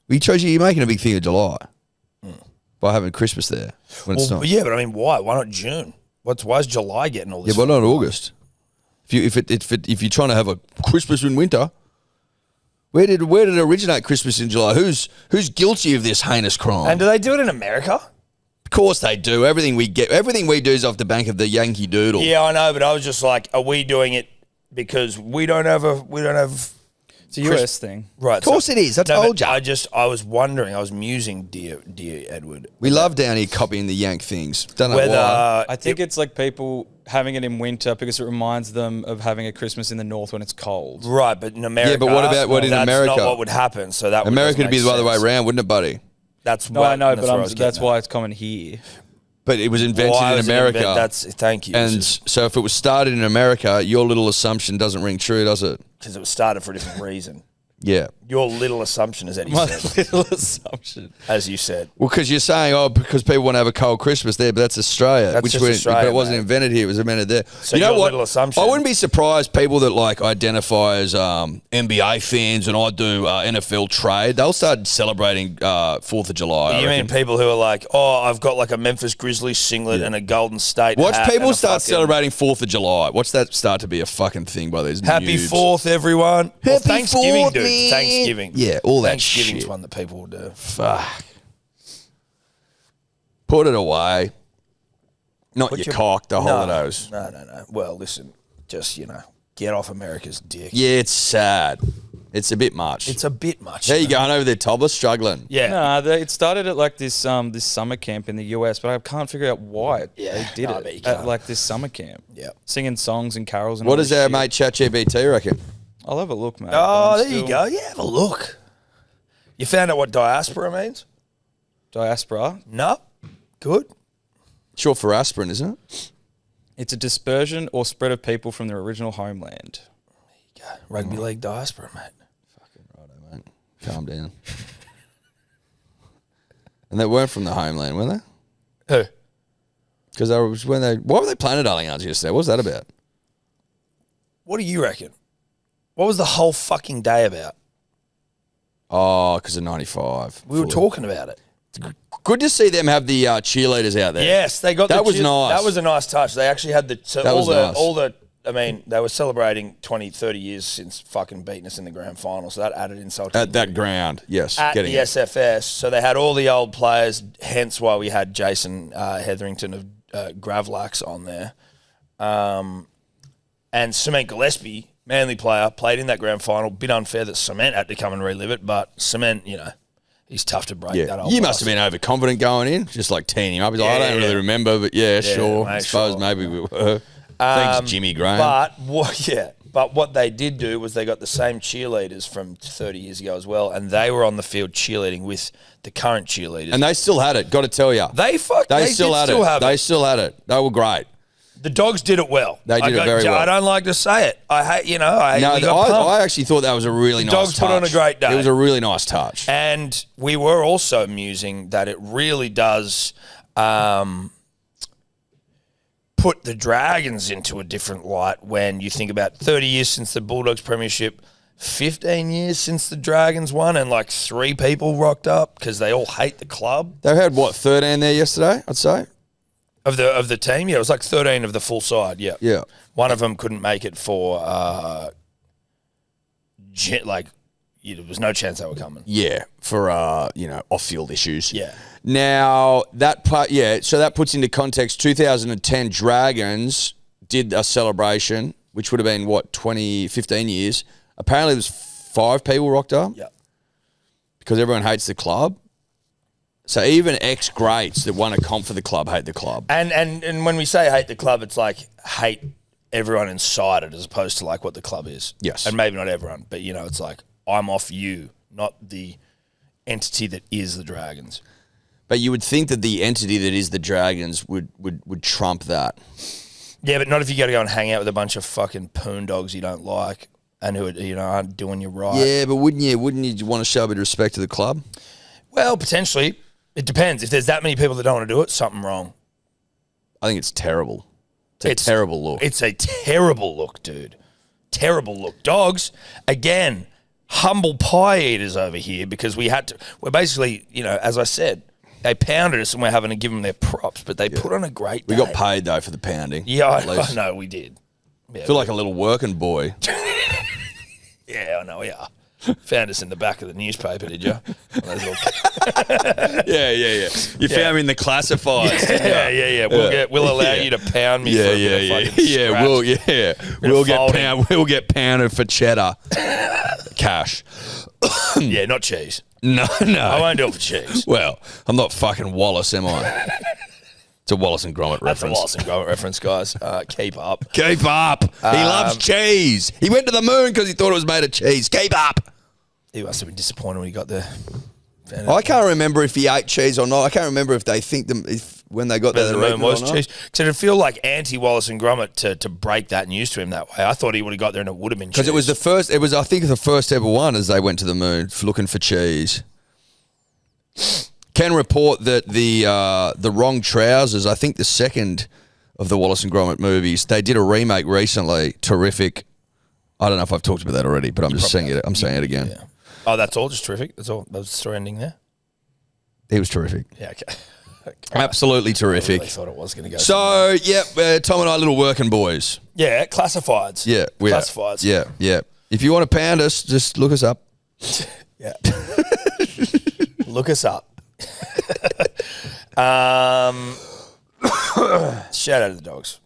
Speaker 3: You're making a big thing of July by having Christmas there when it's not.
Speaker 2: Yeah, but I mean, why? Why not June? Why is July getting all this?
Speaker 3: Yeah, why not August? If you're trying to have a Christmas in winter, where did it originate? Christmas in July? Who's guilty of this heinous crime?
Speaker 2: And do they do it in America?
Speaker 3: Of course they do. Everything we do is off the bank of the Yankee Doodle.
Speaker 2: Yeah, I know, but I was just like, are we doing it because we don't have
Speaker 4: It's a US thing.
Speaker 2: Right.
Speaker 3: Of course it is. I told you.
Speaker 2: I was wondering, I was musing, dear Edward.
Speaker 3: We love down here copying the Yank things. Don't know why.
Speaker 4: I think it's like people having it in winter because it reminds them of having a Christmas in the north when it's cold.
Speaker 2: Right, but in America...
Speaker 3: Yeah, but what about what in America?
Speaker 2: That's not what would happen, so that
Speaker 3: America would be the other way around, wouldn't it, buddy?
Speaker 2: That's
Speaker 4: no, I know, but that's why it's common here.
Speaker 3: But it was invented in America.
Speaker 2: Thank you.
Speaker 3: And so if it was started in America, your little assumption doesn't ring true, does it?
Speaker 2: Because it was started for a different reason.
Speaker 3: Yeah.
Speaker 2: Your little assumption, as Eddie
Speaker 4: My
Speaker 2: said.
Speaker 4: little assumption.
Speaker 2: As you said.
Speaker 3: Well, because you're saying, because people want to have a cold Christmas there, but that's Australia.
Speaker 2: That's just Australia,
Speaker 3: but it wasn't invented here, it was invented there.
Speaker 2: So
Speaker 3: you know
Speaker 2: your
Speaker 3: what?
Speaker 2: little assumption.
Speaker 3: I wouldn't be surprised people that like identify as NBA fans and I do NFL trade, they'll start celebrating 4th of July.
Speaker 2: You mean people who are like, I've got like a Memphis Grizzlies singlet and a Golden State
Speaker 3: Watch
Speaker 2: hat
Speaker 3: people
Speaker 2: and
Speaker 3: start celebrating 4th of July. Watch that start to be a fucking thing by these
Speaker 2: Happy
Speaker 3: noobs.
Speaker 2: 4th, everyone. Well,
Speaker 3: Happy
Speaker 2: Thanksgiving,
Speaker 3: 4th,
Speaker 2: dude.
Speaker 3: man.
Speaker 2: Thanksgiving.
Speaker 3: Yeah, all that
Speaker 2: Thanksgiving's
Speaker 3: shit.
Speaker 2: one that people will do.
Speaker 3: Fuck. Put it away. Not your cock, the holidays.
Speaker 2: No. Well, listen, just, get off America's dick.
Speaker 3: Yeah, it's sad. It's a bit much.
Speaker 2: It's a bit much.
Speaker 3: There you going over there, toddler, struggling.
Speaker 2: Yeah.
Speaker 4: No, it started at like this summer camp in the US, but I can't figure out why they did it at like this summer camp.
Speaker 2: Yeah.
Speaker 4: Singing songs and carols and
Speaker 3: What
Speaker 4: all
Speaker 3: does
Speaker 4: this
Speaker 3: our
Speaker 4: shit.
Speaker 3: mate ChatGPT reckon?
Speaker 4: I'll have a look, mate.
Speaker 2: Oh, there you go. Yeah, have a look. You found out what diaspora means?
Speaker 4: Diaspora?
Speaker 2: No. Good.
Speaker 3: Short for aspirin, isn't it?
Speaker 4: It's a dispersion or spread of people from their original homeland.
Speaker 2: There you go. Rugby league diaspora, mate.
Speaker 3: Fucking righto, mate. Calm down. And they weren't from the homeland, were they?
Speaker 2: Who?
Speaker 3: Because why were they playing at Allianz yesterday? What was that about?
Speaker 2: What do you reckon? What was the whole fucking day about?
Speaker 3: Oh, because of 95.
Speaker 2: We were talking about it.
Speaker 3: Good to see them have the cheerleaders out there.
Speaker 2: Yes, they got
Speaker 3: that. Was nice.
Speaker 2: That was a nice touch. They actually had they were celebrating 20, 30 years since fucking beating us in the grand final, so that added insult.
Speaker 3: At that ground, yes.
Speaker 2: At the SFS, so they had all the old players, hence why we had Jason Hetherington of Gravlax on there. And Cement Gillespie, Manly player, played in that grand final. Bit unfair that Cement had to come and relive it, but Cement, he's tough to break that old
Speaker 3: You must have been overconfident going in, just like teeing him up. He's like, I don't really remember, but sure.
Speaker 2: Mate,
Speaker 3: I suppose maybe we were. Thanks, Jimmy Graham.
Speaker 2: But what they did do was they got the same cheerleaders from 30 years ago as well, and they were on the field cheerleading with the current cheerleaders.
Speaker 3: And they still had it, got to tell you.
Speaker 2: They still had it.
Speaker 3: They still had it. They were great.
Speaker 2: The Dogs did it well.
Speaker 3: They did it very well.
Speaker 2: I don't like to say it. I hate,
Speaker 3: I actually thought that was a really nice touch.
Speaker 2: Dogs put on a great day.
Speaker 3: It was a really nice touch.
Speaker 2: And we were also musing that it really does put the Dragons into a different light when you think about 30 years since the Bulldogs premiership, 15 years since the Dragons won, and like 3 people rocked up because they all hate the club.
Speaker 3: They had, 13 there yesterday, I'd say?
Speaker 2: Of the team, yeah, it was like 13 of the full side, yeah.
Speaker 3: Yeah.
Speaker 2: One of them couldn't make it for, there was no chance they were coming.
Speaker 3: Yeah, for, off-field issues.
Speaker 2: Yeah.
Speaker 3: Now, so that puts into context 2010 Dragons did a celebration, which would have been, 15 years. Apparently, there was 5 people rocked up.
Speaker 2: Yeah.
Speaker 3: Because everyone hates the club. So even ex-greats that won a comp for the club hate the club.
Speaker 2: And when we say hate the club, it's like hate everyone inside it as opposed to like what the club is.
Speaker 3: Yes.
Speaker 2: And maybe not everyone, but it's like I'm off you, not the entity that is the Dragons.
Speaker 3: But you would think that the entity that is the Dragons would trump that.
Speaker 2: Yeah, but not if you got to go and hang out with a bunch of fucking poon dogs you don't like and who aren't doing you right.
Speaker 3: Yeah, but wouldn't you want to show a bit of respect to the club?
Speaker 2: Well, potentially. It depends. If there's that many people that don't want to do it, something wrong.
Speaker 3: I think it's terrible. It's a terrible look.
Speaker 2: It's a terrible look, dude. Terrible look. Dogs, again, humble pie eaters over here because we're basically, as I said, they pounded us and we're having to give them their props, but they put on a great day.
Speaker 3: We got paid, though, for the pounding.
Speaker 2: Yeah, I know, we did. Yeah,
Speaker 3: feel like a little working boy.
Speaker 2: Yeah, I know we are. Found us in the back of the newspaper, did you?
Speaker 3: yeah. You found me in the classifieds.
Speaker 2: Yeah. We'll allow you to pound me.
Speaker 3: We'll get pounded for cheddar. Cash.
Speaker 2: Yeah, not cheese.
Speaker 3: No.
Speaker 2: I won't do it for cheese.
Speaker 3: Well, I'm not fucking Wallace, am I? It's a Wallace and Gromit reference.
Speaker 2: That's a Wallace and Gromit reference, guys. Keep up.
Speaker 3: Keep up. He loves cheese. He went to the moon because he thought it was made of cheese. Keep up.
Speaker 2: He must have been disappointed when he got there.
Speaker 3: I can't remember if he ate cheese or not. I can't remember if they think when they got there,
Speaker 2: the moon was cheese. Because it'd feel like anti-Wallace and Gromit to break that news to him that way. I thought he would have got there and it would have been cheese.
Speaker 3: Because it was the first. It was, I think, the first ever one as they went to the moon looking for cheese. Can report that the Wrong Trousers, I think the second of the Wallace and Gromit movies, they did a remake recently. Terrific. I don't know if I've talked about that already, but I'm saying it again.
Speaker 2: Yeah. Oh, that's all? Just terrific? That's all? That was the story ending there?
Speaker 3: He was terrific.
Speaker 2: Yeah, okay.
Speaker 3: Absolutely terrific.
Speaker 2: I really thought it was going to go
Speaker 3: So, Tom and I, little working boys.
Speaker 2: Yeah, classifieds.
Speaker 3: Yeah, we are.
Speaker 2: Classifieds.
Speaker 3: Yeah. If you want to pound us, just look us up.
Speaker 2: Yeah. Look us up. Shout out to the dogs.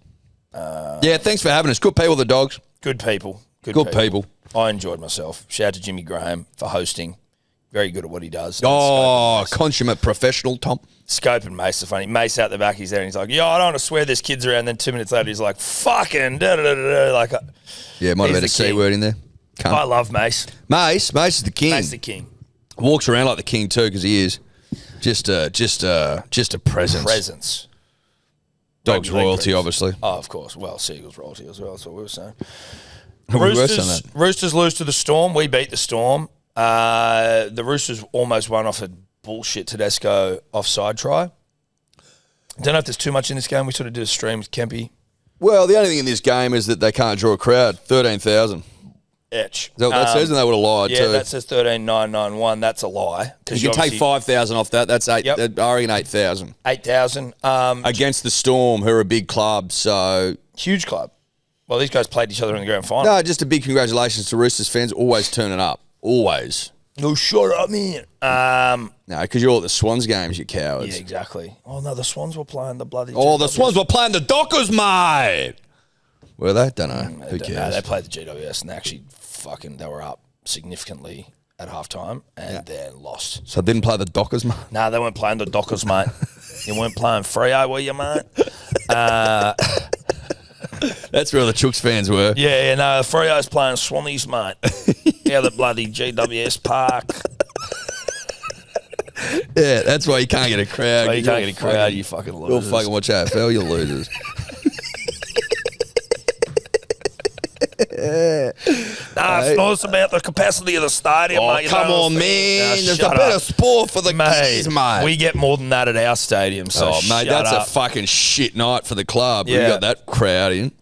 Speaker 3: Thanks for having us. Good people, the dogs.
Speaker 2: Good people.
Speaker 3: Good people.
Speaker 2: I enjoyed myself. Shout out to Jimmy Graham for hosting. Very good at what he does.
Speaker 3: Oh, consummate professional, Tom.
Speaker 2: Scope and Mace are funny. Mace out the back, he's there and he's like, I don't want to swear there's kids around. Then 2 minutes later, he's like, fucking da-da-da-da-da. Like,
Speaker 3: might have had a C word in there. Cunt.
Speaker 2: I love Mace.
Speaker 3: Mace is the king.
Speaker 2: Mace the king.
Speaker 3: Walks around like the king too, because he is just a presence.
Speaker 2: Presence.
Speaker 3: Dogs royalty, obviously.
Speaker 2: Oh, of course. Well, Seagulls royalty as well. That's what we were saying. Roosters lose to the Storm. We beat the Storm. The Roosters almost won off a bullshit Tedesco offside try. Don't know if there's too much in this game. We sort of did a stream with Kempy.
Speaker 3: Well, the only thing in this game is that they can't draw a crowd. 13,000.
Speaker 2: Etch.
Speaker 3: Is that what that says? And they would have lied too.
Speaker 2: Yeah, that says 13,991. That's a lie.
Speaker 3: You can take 5,000 off that. That's 8. Yep. I reckon 8,000.
Speaker 2: 8,000.
Speaker 3: Against the Storm, who are a big club, so...
Speaker 2: Huge club. Well, these guys played each other in the grand final.
Speaker 3: No, just a big congratulations to Roosters fans. Always turning up. Always.
Speaker 2: No, shut up, man.
Speaker 3: No, because you're all at the Swans games, you cowards.
Speaker 2: Yeah, exactly. Oh, no, the Swans were playing the bloody...
Speaker 3: Oh, the Swans were playing the Dockers, mate. Were they? Don't know. Who cares?
Speaker 2: No, they played the GWS and they actually they were up significantly at halftime and then lost.
Speaker 3: So they didn't play the Dockers, mate?
Speaker 2: No, they weren't playing the Dockers, mate. You weren't playing Freo, were you, mate?
Speaker 3: That's where the Chooks fans were.
Speaker 2: Yeah, no, Freo's playing Swannies, mate. Out the bloody GWS park.
Speaker 3: Yeah, that's why you can't get a crowd.
Speaker 2: You can't get a crowd, you fucking losers.
Speaker 3: You'll fucking watch AFL, you losers.
Speaker 2: It's about the capacity of the stadium, mate.
Speaker 3: Come on, man. There's a better sport for the kids, mate.
Speaker 2: We get more than that at our stadium, so
Speaker 3: mate, that's a fucking shit night for the club. Yeah. We got that crowd in.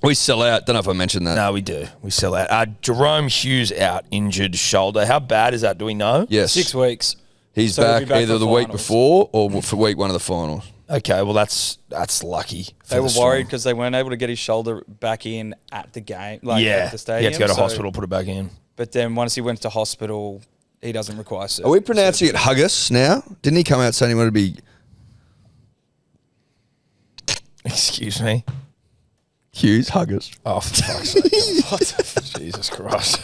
Speaker 3: We sell out. Don't know if I mentioned that.
Speaker 2: No, we do. We sell out. Jerome Hughes out, injured shoulder. How bad is that? Do we know?
Speaker 3: Yes.
Speaker 4: 6 weeks.
Speaker 3: He's back either the week before or for week 1 of the finals.
Speaker 2: Okay, well that's lucky.
Speaker 4: They were worried because they weren't able to get his shoulder back in at the game, at the stadium.
Speaker 2: He had to go to hospital, put it back in.
Speaker 4: But then once he went to hospital, he doesn't require surgery.
Speaker 3: Are we pronouncing it Huggus now? Didn't he come out saying he wanted to be...
Speaker 2: Excuse me?
Speaker 3: Hughes, Huggus.
Speaker 2: Oh, for fuck's sake. What? Jesus Christ.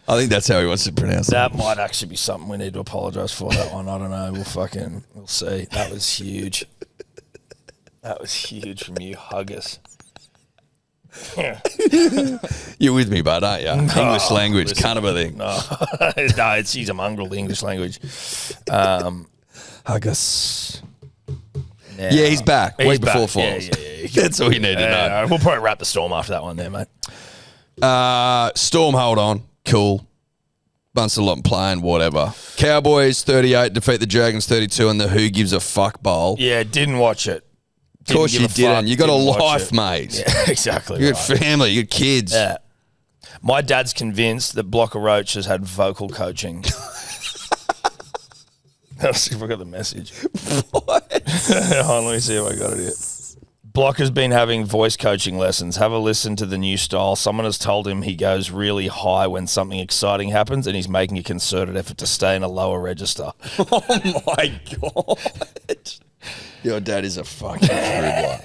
Speaker 3: I think that's how he wants to pronounce it.
Speaker 2: That might actually be something we need to apologise for, that one. I don't know. We'll see. That was huge. That was huge from you, Huggus.
Speaker 3: You're with me, bud, aren't you? No, English language, kind of a thing.
Speaker 2: No, she's a mongrel, the English language.
Speaker 3: Huggus. Yeah, he's back. Week before finals. Yeah. That's all you need to know.
Speaker 2: We'll probably wrap the Storm after that one there, mate.
Speaker 3: Storm, hold on. Cool. Bunch of lot playing, whatever. Cowboys 38 defeat the Dragons 32 and the Who Gives a Fuck Bowl.
Speaker 2: Yeah, didn't watch it.
Speaker 3: Of course you didn't. You got a life, mate.
Speaker 2: Yeah, exactly.
Speaker 3: You got family. You got kids.
Speaker 2: Yeah. My dad's convinced that Blocker Roach has had vocal coaching. Let's see if I got the message.
Speaker 3: What?
Speaker 2: Hold on, let me see if I got it here. Block has been having voice coaching lessons. Have a listen to the new style. Someone has told him he goes really high when something exciting happens, and he's making a concerted effort to stay in a lower register.
Speaker 3: Oh, my God. Your dad is a fucking dribbler.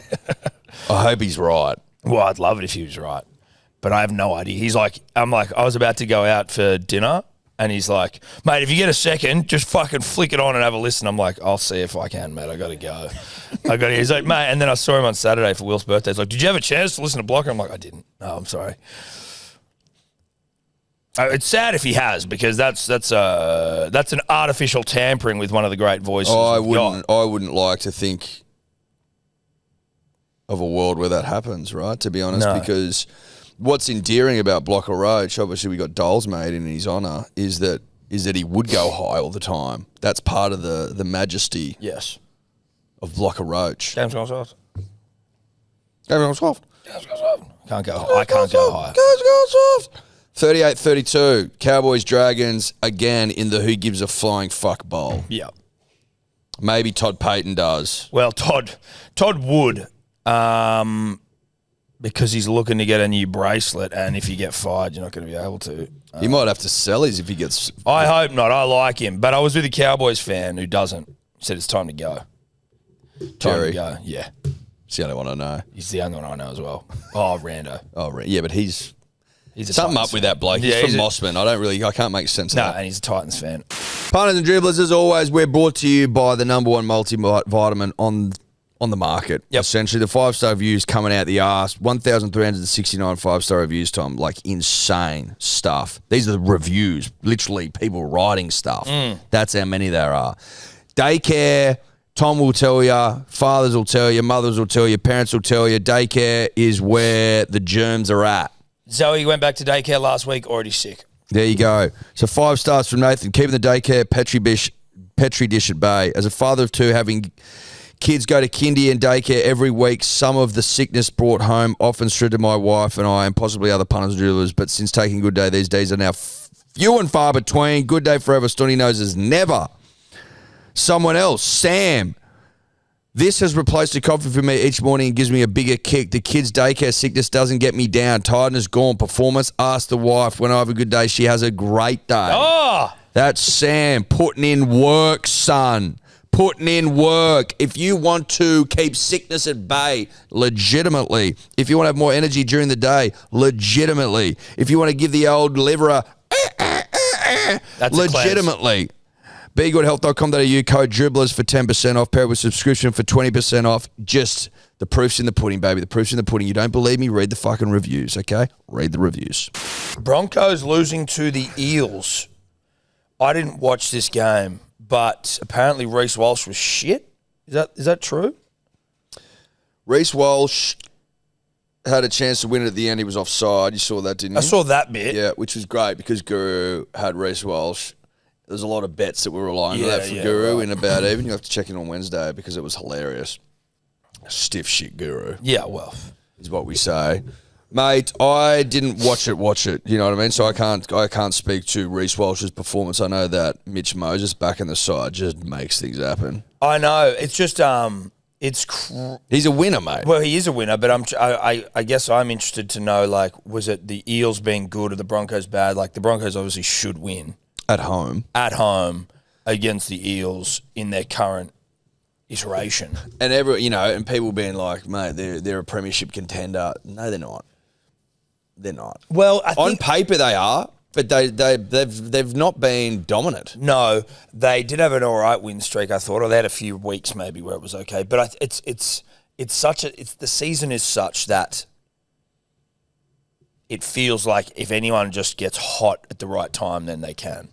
Speaker 3: I hope he's right.
Speaker 2: Well, I'd love it if he was right, but I have no idea. He's like, I was about to go out for dinner, and he's like, mate, if you get a second, just fucking flick it on and have a listen. I'm like, I'll see if I can, mate. I got to go. He's like, mate, and then I saw him on Saturday for Will's birthday. He's like, did you have a chance to listen to Blocker? I'm like, I didn't. No, I'm sorry. It's sad if he has, because that's an artificial tampering with one of the great voices.
Speaker 3: I wouldn't like to think of a world where that happens, right? To be honest, because what's endearing about Blocker Roach, obviously we got Doles made in his honour, is that he would go high all the time. That's part of the majesty.
Speaker 2: Yes. Of
Speaker 3: Blocker Roach.
Speaker 2: Game's gone soft.
Speaker 3: Game's gone soft.
Speaker 2: I can't go high.
Speaker 3: Game's gone soft. 38-32. Cowboys Dragons again in the who gives a flying fuck bowl.
Speaker 2: Yeah.
Speaker 3: Maybe Todd Payton does.
Speaker 2: Well, Todd would. Because he's looking to get a new bracelet, and if you get fired, you're not going to be able to.
Speaker 3: He might have to sell his if he gets...
Speaker 2: I hope not. I like him. But I was with a Cowboys fan who doesn't. He said it's time to go. Time to go, yeah.
Speaker 3: He's the only one I know.
Speaker 2: He's the only one I know as well. Oh, Rando.
Speaker 3: Oh, yeah, but he's
Speaker 2: a
Speaker 3: something
Speaker 2: Titans
Speaker 3: up with
Speaker 2: fan.
Speaker 3: that bloke. He's from Mossman. I can't make sense of that.
Speaker 2: No, and he's a Titans fan.
Speaker 3: Punters and dribblers, as always, we're brought to you by the number one multivitamin on the market.
Speaker 2: Yep.
Speaker 3: Essentially, the 5-star reviews coming out the arse. 1,369 5-star reviews, Tom. Like, insane stuff. These are the reviews. Literally, people writing stuff. That's how many there are. Daycare, Tom will tell you. Fathers will tell you. Mothers will tell you. Parents will tell you. Daycare is where the germs are at.
Speaker 2: Zoe went back to daycare last week, already sick.
Speaker 3: There you go. So 5 stars from Nathan. Keeping the daycare petri dish at bay. As a father of 2, having kids go to kindy and daycare every week, some of the sickness brought home often straight to my wife and I, and possibly other punters and dribblers. But since taking Good Day, these days are now few and far between. Good Day forever. Stoney knows is never. Someone else, Sam. This has replaced a coffee for me each morning and gives me a bigger kick. The kids' daycare sickness doesn't get me down. Tiredness gone. Performance, ask the wife. When I have a good day, she has a great day.
Speaker 2: Oh!
Speaker 3: That's Sam putting in work, son. Putting in work. If you want to keep sickness at bay, legitimately. If you want to have more energy during the day, legitimately. If you want to give the old liver a
Speaker 2: That's
Speaker 3: legitimately. BeGoodHealth.com.au, code dribblers for 10% off. Pair with subscription for 20% off. Just the proof's in the pudding, baby. The proof's in the pudding. You don't believe me? Read the fucking reviews, okay? Read the reviews.
Speaker 2: Broncos losing to the Eels. I didn't watch this game, but apparently Reece Walsh was shit. Is that true?
Speaker 3: Reece Walsh had a chance to win it at the end. He was offside. You saw that, didn't you?
Speaker 2: I saw that bit.
Speaker 3: Yeah, which was great because Guru had Reece Walsh. There's a lot of bets that were relying on that for Guru in about even. You have to check in on Wednesday because it was hilarious. Stiff shit Guru.
Speaker 2: Yeah, well.
Speaker 3: Is what we say. Mate, I didn't watch it. You know what I mean? So I can't speak to Reece Walsh's performance. I know that Mitch Moses back in the side just makes things happen.
Speaker 2: I know. It's just
Speaker 3: he's a winner, mate.
Speaker 2: Well, he is a winner, but I guess I'm interested to know, like, was it the Eels being good or the Broncos bad? Like, the Broncos obviously should win. At home against the Eels in their current iteration.
Speaker 3: And and people being like, mate, they're a premiership contender. No, they're not. They're not.
Speaker 2: Well,
Speaker 3: on paper they are, but they've not been dominant.
Speaker 2: No, they did have an all right win streak, I thought, or they had a few weeks maybe where it was okay. But the season is such that it feels like if anyone just gets hot at the right time, then they can.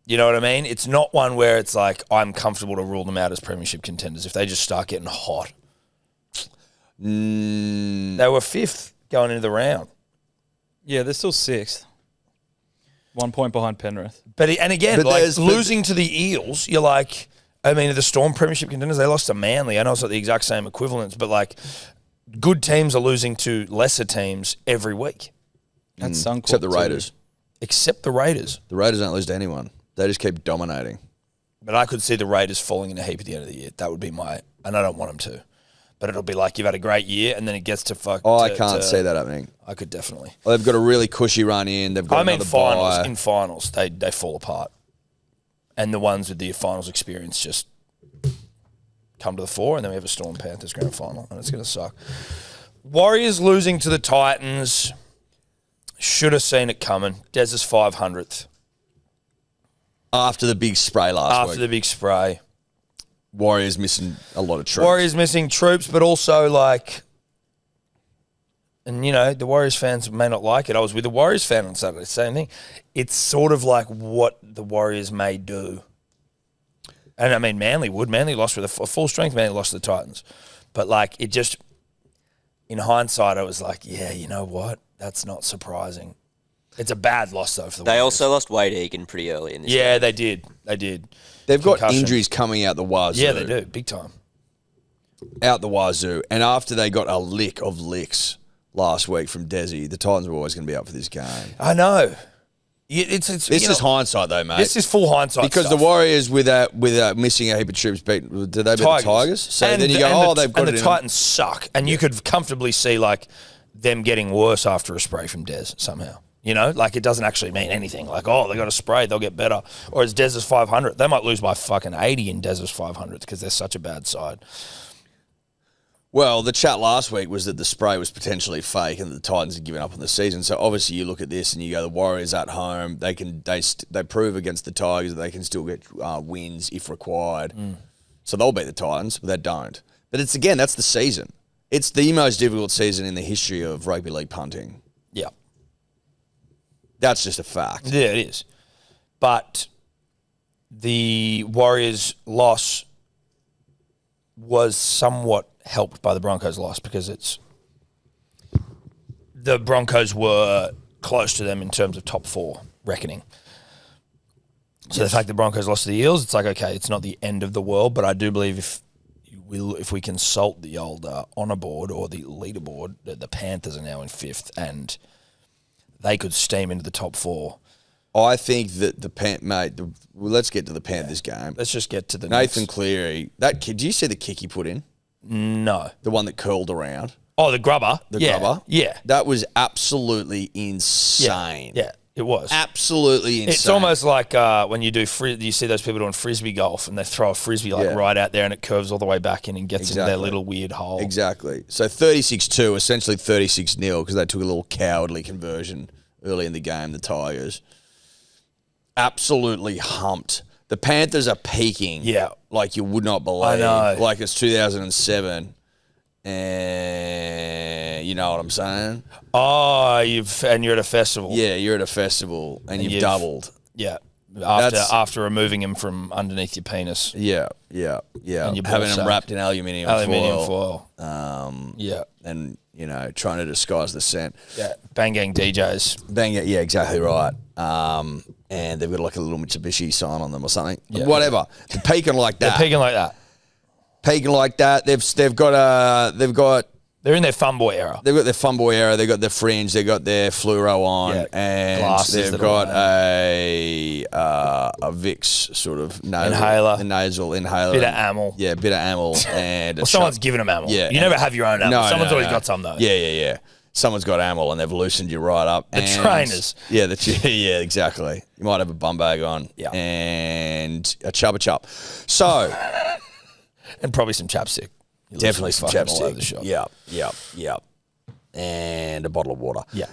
Speaker 2: You know what I mean? It's not one where it's like, I'm comfortable to rule them out as premiership contenders if they just start getting hot. They were 5th going into the round.
Speaker 4: Yeah, they're still 6th. 1 point behind Penrith.
Speaker 2: But losing to the Eels, you're like, I mean, the Storm premiership contenders, they lost to Manly. I know it's not the exact same equivalence, but like, good teams are losing to lesser teams every week.
Speaker 4: That's
Speaker 3: except the Raiders.
Speaker 2: Except the Raiders.
Speaker 3: The Raiders don't lose to anyone. They just keep dominating.
Speaker 2: But I could see the Raiders falling in a heap at the end of the year. That would be and I don't want them to. but it'll be like you've had a great year, and then it gets to fuck.
Speaker 3: Oh, I can't see that happening.
Speaker 2: I could definitely.
Speaker 3: Well, they've got a really cushy run in. They've got another
Speaker 2: finals.
Speaker 3: bye.
Speaker 2: In finals, they fall apart, and the ones with the finals experience just come to the fore, and then we have a Storm Panthers grand final, and it's going to suck. Warriors losing to the Titans. Should have seen it coming. Dez's 500th.
Speaker 3: After the big spray last week.
Speaker 2: After the big spray.
Speaker 3: Warriors missing a lot of troops.
Speaker 2: Warriors missing troops, but also like, and you know, the Warriors fans may not like it. I was with a Warriors fan on Saturday, same thing. It's sort of like what the Warriors may do. And I mean, Manly would. Manly lost with a full strength. Manly lost to the Titans. But like, it just, in hindsight, I was like, yeah, you know what? That's not surprising. It's a bad loss, though, for the Warriors.
Speaker 5: They also lost Wade Egan pretty early in this
Speaker 2: game.
Speaker 5: game.
Speaker 2: They did. They did.
Speaker 3: They've got injuries coming out the wazoo.
Speaker 2: Yeah, they do. Big time.
Speaker 3: Out the wazoo. And after they got a lick of licks last week from Desi, the Titans were always going to be up for this game.
Speaker 2: I know. This
Speaker 3: is hindsight, though, mate.
Speaker 2: This is full hindsight
Speaker 3: because
Speaker 2: stuff.
Speaker 3: The Warriors, without missing a heap of troops, did they beat the Tigers? So
Speaker 2: and
Speaker 3: then you go, they've got it.
Speaker 2: And the Titans suck. And you could comfortably see, like, them getting worse after a spray from Dez somehow. You know, like it doesn't actually mean anything. Like, oh, they got a spray, they'll get better. Or it's Dez's 500. They might lose by fucking 80 in Dez's 500 because they're such a bad side.
Speaker 3: Well, the chat last week was that the spray was potentially fake and that the Titans had given up on the season. So obviously you look at this and you go, the Warriors at home, they prove against the Tigers that they can still get wins if required. So they'll beat the Titans, but they don't. But it's, again, that's the season. It's the most difficult season in the history of rugby league punting.
Speaker 2: Yeah.
Speaker 3: That's just a fact.
Speaker 2: Yeah, it is. But the Warriors' loss was somewhat helped by the Broncos' loss because the Broncos were close to them in terms of top four reckoning. So the fact the Broncos lost to the Eels, it's like, okay, it's not the end of the world, but I do believe if we consult the old honour board or the leaderboard, the Panthers are now in fifth and they could steam into the top four.
Speaker 3: I think that let's get to the Panthers game.
Speaker 2: Let's just get to the
Speaker 3: Nathan Cleary. That kid, do you see the kick he put in?
Speaker 2: No.
Speaker 3: The one that curled around.
Speaker 2: Oh, the grubber.
Speaker 3: Grubber.
Speaker 2: Yeah.
Speaker 3: That was absolutely insane.
Speaker 2: Yeah, it was.
Speaker 3: Absolutely insane.
Speaker 2: It's almost like when you see those people doing frisbee golf and they throw a frisbee right out there and it curves all the way back in and gets into their little weird hole.
Speaker 3: Exactly. So 36-2, essentially 36-0 because they took a little cowardly conversion early in the game, the Tigers. Absolutely humped. The Panthers are peaking like you would not believe.
Speaker 2: I know.
Speaker 3: Like it's 2007. And you know what I'm saying?
Speaker 2: Oh, you're at a festival.
Speaker 3: Yeah, you're at a festival and you've doubled.
Speaker 2: Yeah. After removing him from underneath your penis.
Speaker 3: Yeah.
Speaker 2: And
Speaker 3: having him wrapped in aluminium foil.
Speaker 2: Yeah.
Speaker 3: And, trying to disguise the scent.
Speaker 2: Yeah. Bang Gang DJs.
Speaker 3: Yeah, exactly right. And they've got like a little Mitsubishi sign on them or something.
Speaker 2: Yeah.
Speaker 3: Whatever. They're peaking like that.
Speaker 2: They're peaking like that.
Speaker 3: They're
Speaker 2: in their fun boy era.
Speaker 3: They've got their fun boy era. They've got their fringe. They've got their fluoro on, and
Speaker 2: glasses
Speaker 3: they've got a Vicks sort of
Speaker 2: inhaler,
Speaker 3: a nasal inhaler,
Speaker 2: bit of amyl.
Speaker 3: Yeah, bit of amyl, and
Speaker 2: someone's given them amyl.
Speaker 3: Yeah,
Speaker 2: you never have your own amyl.
Speaker 3: No,
Speaker 2: Someone's always got some though.
Speaker 3: Yeah. Someone's got amyl and they've loosened you right up.
Speaker 2: The trainers.
Speaker 3: Yeah, yeah, exactly. You might have a bum bag on.
Speaker 2: Yeah.
Speaker 3: And a chubba chup. So.
Speaker 2: And probably some chapstick.
Speaker 3: Definitely some chapstick.
Speaker 2: Yeah.
Speaker 3: And a bottle of water.
Speaker 2: Yeah.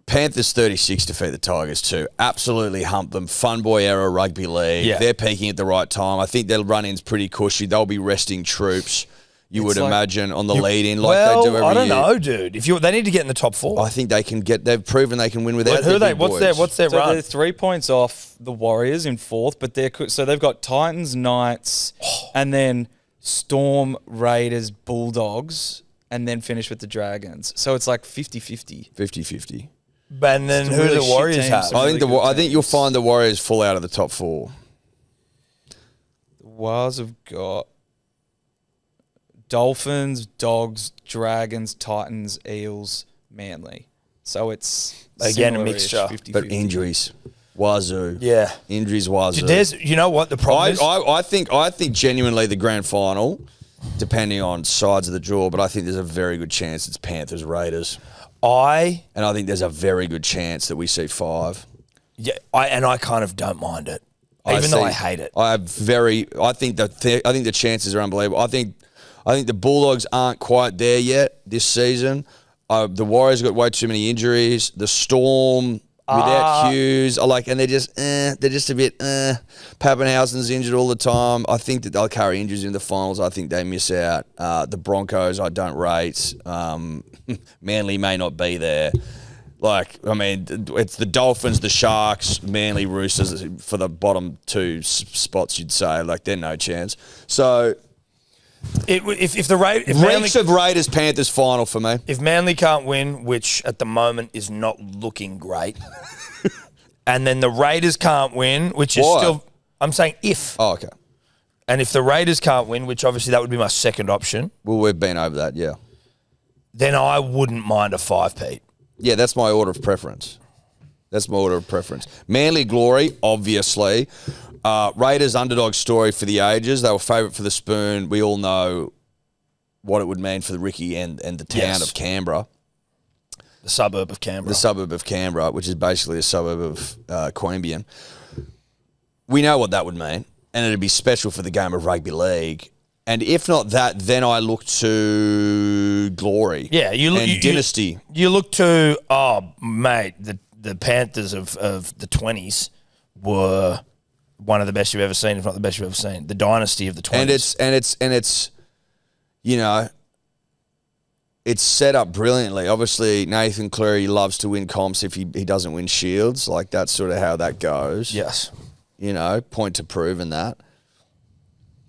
Speaker 3: Panthers 36 defeat the Tigers too. Absolutely humped them. Fun boy era rugby league. Yeah. They're peaking at the right time. I think their run-in's pretty cushy. They'll be resting troops. You would imagine on the lead-in like they do every year.
Speaker 2: I don't know, dude. They need to get in the top four.
Speaker 3: I think they can get. They've proven they can win without.
Speaker 2: Who are they? What's their run?
Speaker 4: They're 3 points off the Warriors in fourth, but they've got Titans, Knights, and then Storm, Raiders, Bulldogs, and then finish with the Dragons. So it's like 50-50.
Speaker 3: 50-50.
Speaker 2: And then who do the Warriors have?
Speaker 3: I think you'll find the Warriors fall out of the top four.
Speaker 4: The Wars have got Dolphins, Dogs, Dragons, Titans, Eels, Manly. So it's
Speaker 2: again a mixture,
Speaker 4: 50-50.
Speaker 3: But injuries, wazoo.
Speaker 2: Yeah,
Speaker 3: injuries, wazoo.
Speaker 2: You know what the problem is?
Speaker 3: I think genuinely the grand final depending on sides of the draw, but I think there's a very good chance it's Panthers Raiders.
Speaker 2: I
Speaker 3: think there's a very good chance that we see 5.
Speaker 2: Yeah, I kind of don't mind it, even though I hate it.
Speaker 3: I think the chances are unbelievable. I think the Bulldogs aren't quite there yet this season. The Warriors got way too many injuries. The Storm without Hughes, and they're just a bit. Pappenhausen's injured all the time. I think that they'll carry injuries in the finals. I think they miss out. The Broncos, I don't rate. Manly may not be there. It's the Dolphins, the Sharks, Manly, Roosters for the bottom 2 spots. You'd say they're no chance. So.
Speaker 2: If Manly,
Speaker 3: reeks of Raiders Panthers final for me.
Speaker 2: If Manly can't win, which at the moment is not looking great, and then the Raiders can't win, which is still, I'm saying if.
Speaker 3: Oh, okay.
Speaker 2: And if the Raiders can't win, which obviously that would be my second option.
Speaker 3: Well, we've been over that, yeah.
Speaker 2: Then I wouldn't mind a 5-peat.
Speaker 3: Yeah, that's my order of preference. Manly Glory, obviously. Raiders underdog story for the ages. They were favourite for the spoon. We all know what it would mean for the Ricky and the town of Canberra.
Speaker 2: The suburb of Canberra.
Speaker 3: Which is basically a suburb of Queanbeyan. We know what that would mean, and it'd be special for the game of rugby league. And if not that, then I look to Glory.
Speaker 2: Yeah,
Speaker 3: Dynasty.
Speaker 2: You look to, mate, the Panthers of the 20s were one of the best you've ever seen, if not the best you've ever seen. The dynasty of the 20s.
Speaker 3: And it's it's set up brilliantly. Obviously, Nathan Cleary loves to win comps if he doesn't win shields. That's sort of how that goes.
Speaker 2: Yes.
Speaker 3: Point to prove in that.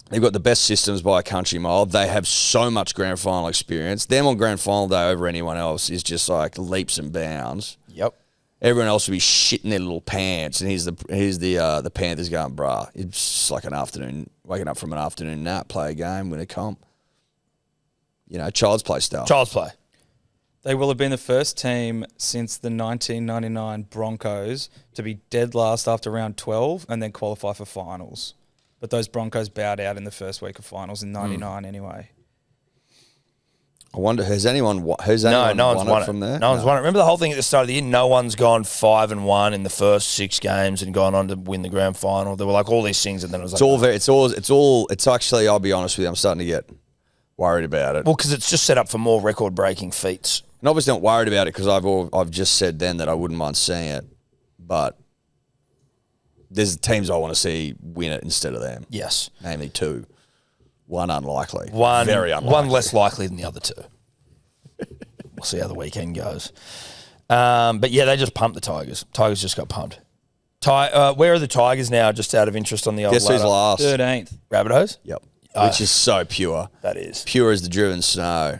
Speaker 3: They've got the best systems by a country mile. They have so much grand final experience. Them on grand final day over anyone else is just leaps and bounds.
Speaker 2: Yep.
Speaker 3: Everyone else would be shitting their little pants, and here's the Panthers going, bruh. It's just like an afternoon, waking up from an afternoon nap, play a game, win a comp. Child's play style.
Speaker 2: Child's play.
Speaker 4: They will have been the first team since the 1999 Broncos to be dead last after round 12 and then qualify for finals. But those Broncos bowed out in the first week of finals in 99 anyway.
Speaker 3: I wonder, has anyone won it from there?
Speaker 2: No one's won it. Remember the whole thing at the start of the year? No one's gone 5-1 in the first 6 games and gone on to win the grand final. There were all these things, and then it was
Speaker 3: it's actually, I'll be honest with you, I'm starting to get worried about it.
Speaker 2: Well, because it's just set up for more record-breaking feats.
Speaker 3: And obviously not worried about it because I've just said then that I wouldn't mind seeing it, but there's teams I want to see win it instead of them.
Speaker 2: Yes.
Speaker 3: Namely 2. One unlikely.
Speaker 2: Very unlikely. One less likely than the other 2. We'll see how the weekend goes. But yeah, they just pumped the Tigers. Tigers just got pumped. Where are the Tigers now, just out of interest on the old
Speaker 3: Guess who's last?
Speaker 4: 13th.
Speaker 2: Rabbitohs?
Speaker 3: Yep. Which is so pure.
Speaker 2: That is.
Speaker 3: Pure as the driven snow.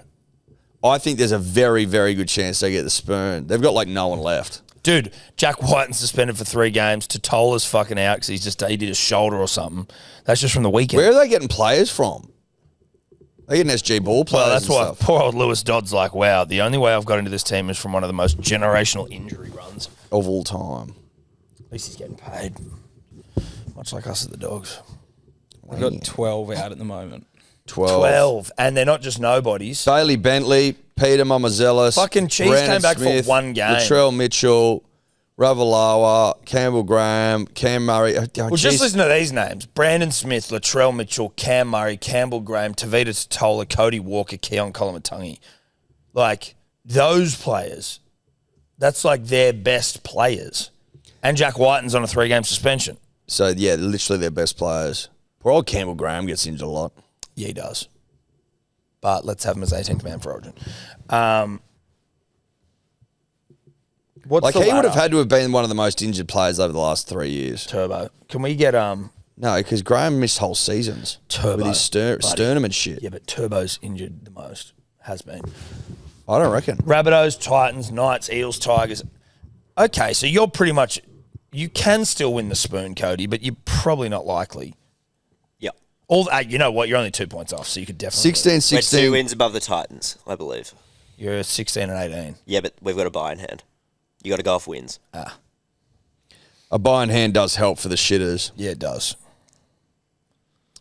Speaker 3: I think there's a very, very good chance they get the spoon. They've got no one left.
Speaker 2: Dude, Jack Whiten suspended for 3 games. Totola's fucking out because he did a shoulder or something. That's just from the weekend.
Speaker 3: Where are they getting players from? They're getting SG ball players.
Speaker 2: Well, that's why poor old Lewis Dodd's wow, the only way I've got into this team is from one of the most generational injury runs
Speaker 3: of all time.
Speaker 2: At least he's getting paid. Much like us at the Dogs.
Speaker 4: We've got 12 out at the moment.
Speaker 3: 12.
Speaker 2: And they're not just nobodies.
Speaker 3: Bailey Bentley, Peter Mamazelis.
Speaker 2: Fucking Cheese came back for 1 game.
Speaker 3: Latrell Mitchell, Ravalawa, Campbell Graham, Cam Murray.
Speaker 2: Just listen to these names. Brandon Smith, Latrell Mitchell, Cam Murray, Campbell Graham, Tavita Totola, Cody Walker, Keon Kolomatangi. Those players, that's their best players. And Jack Whiten's on a 3-game suspension.
Speaker 3: So, yeah, literally their best players. Poor old Campbell Graham gets injured a lot.
Speaker 2: Yeah, he does. But let's have him as 18th man for Origin.
Speaker 3: He would have had to have been one of the most injured players over the last 3 years.
Speaker 2: Turbo. Can we get
Speaker 3: No, because Graham missed whole seasons.
Speaker 2: Turbo
Speaker 3: with his sternum and shit.
Speaker 2: Yeah, but Turbo's injured the most. Has been.
Speaker 3: I don't reckon.
Speaker 2: Rabbitohs, Titans, Knights, Eels, Tigers. Okay, so you're pretty much... You can still win the spoon, Cody, but you're probably not likely. You know what? You're only 2 points off, so you could definitely...
Speaker 3: 16.
Speaker 5: We're 2 wins above the Titans, I believe.
Speaker 2: You're 16 and 18.
Speaker 5: Yeah, but we've got a bye in hand. You got to go off wins.
Speaker 3: A bye in hand does help for the shitters.
Speaker 2: Yeah, it does.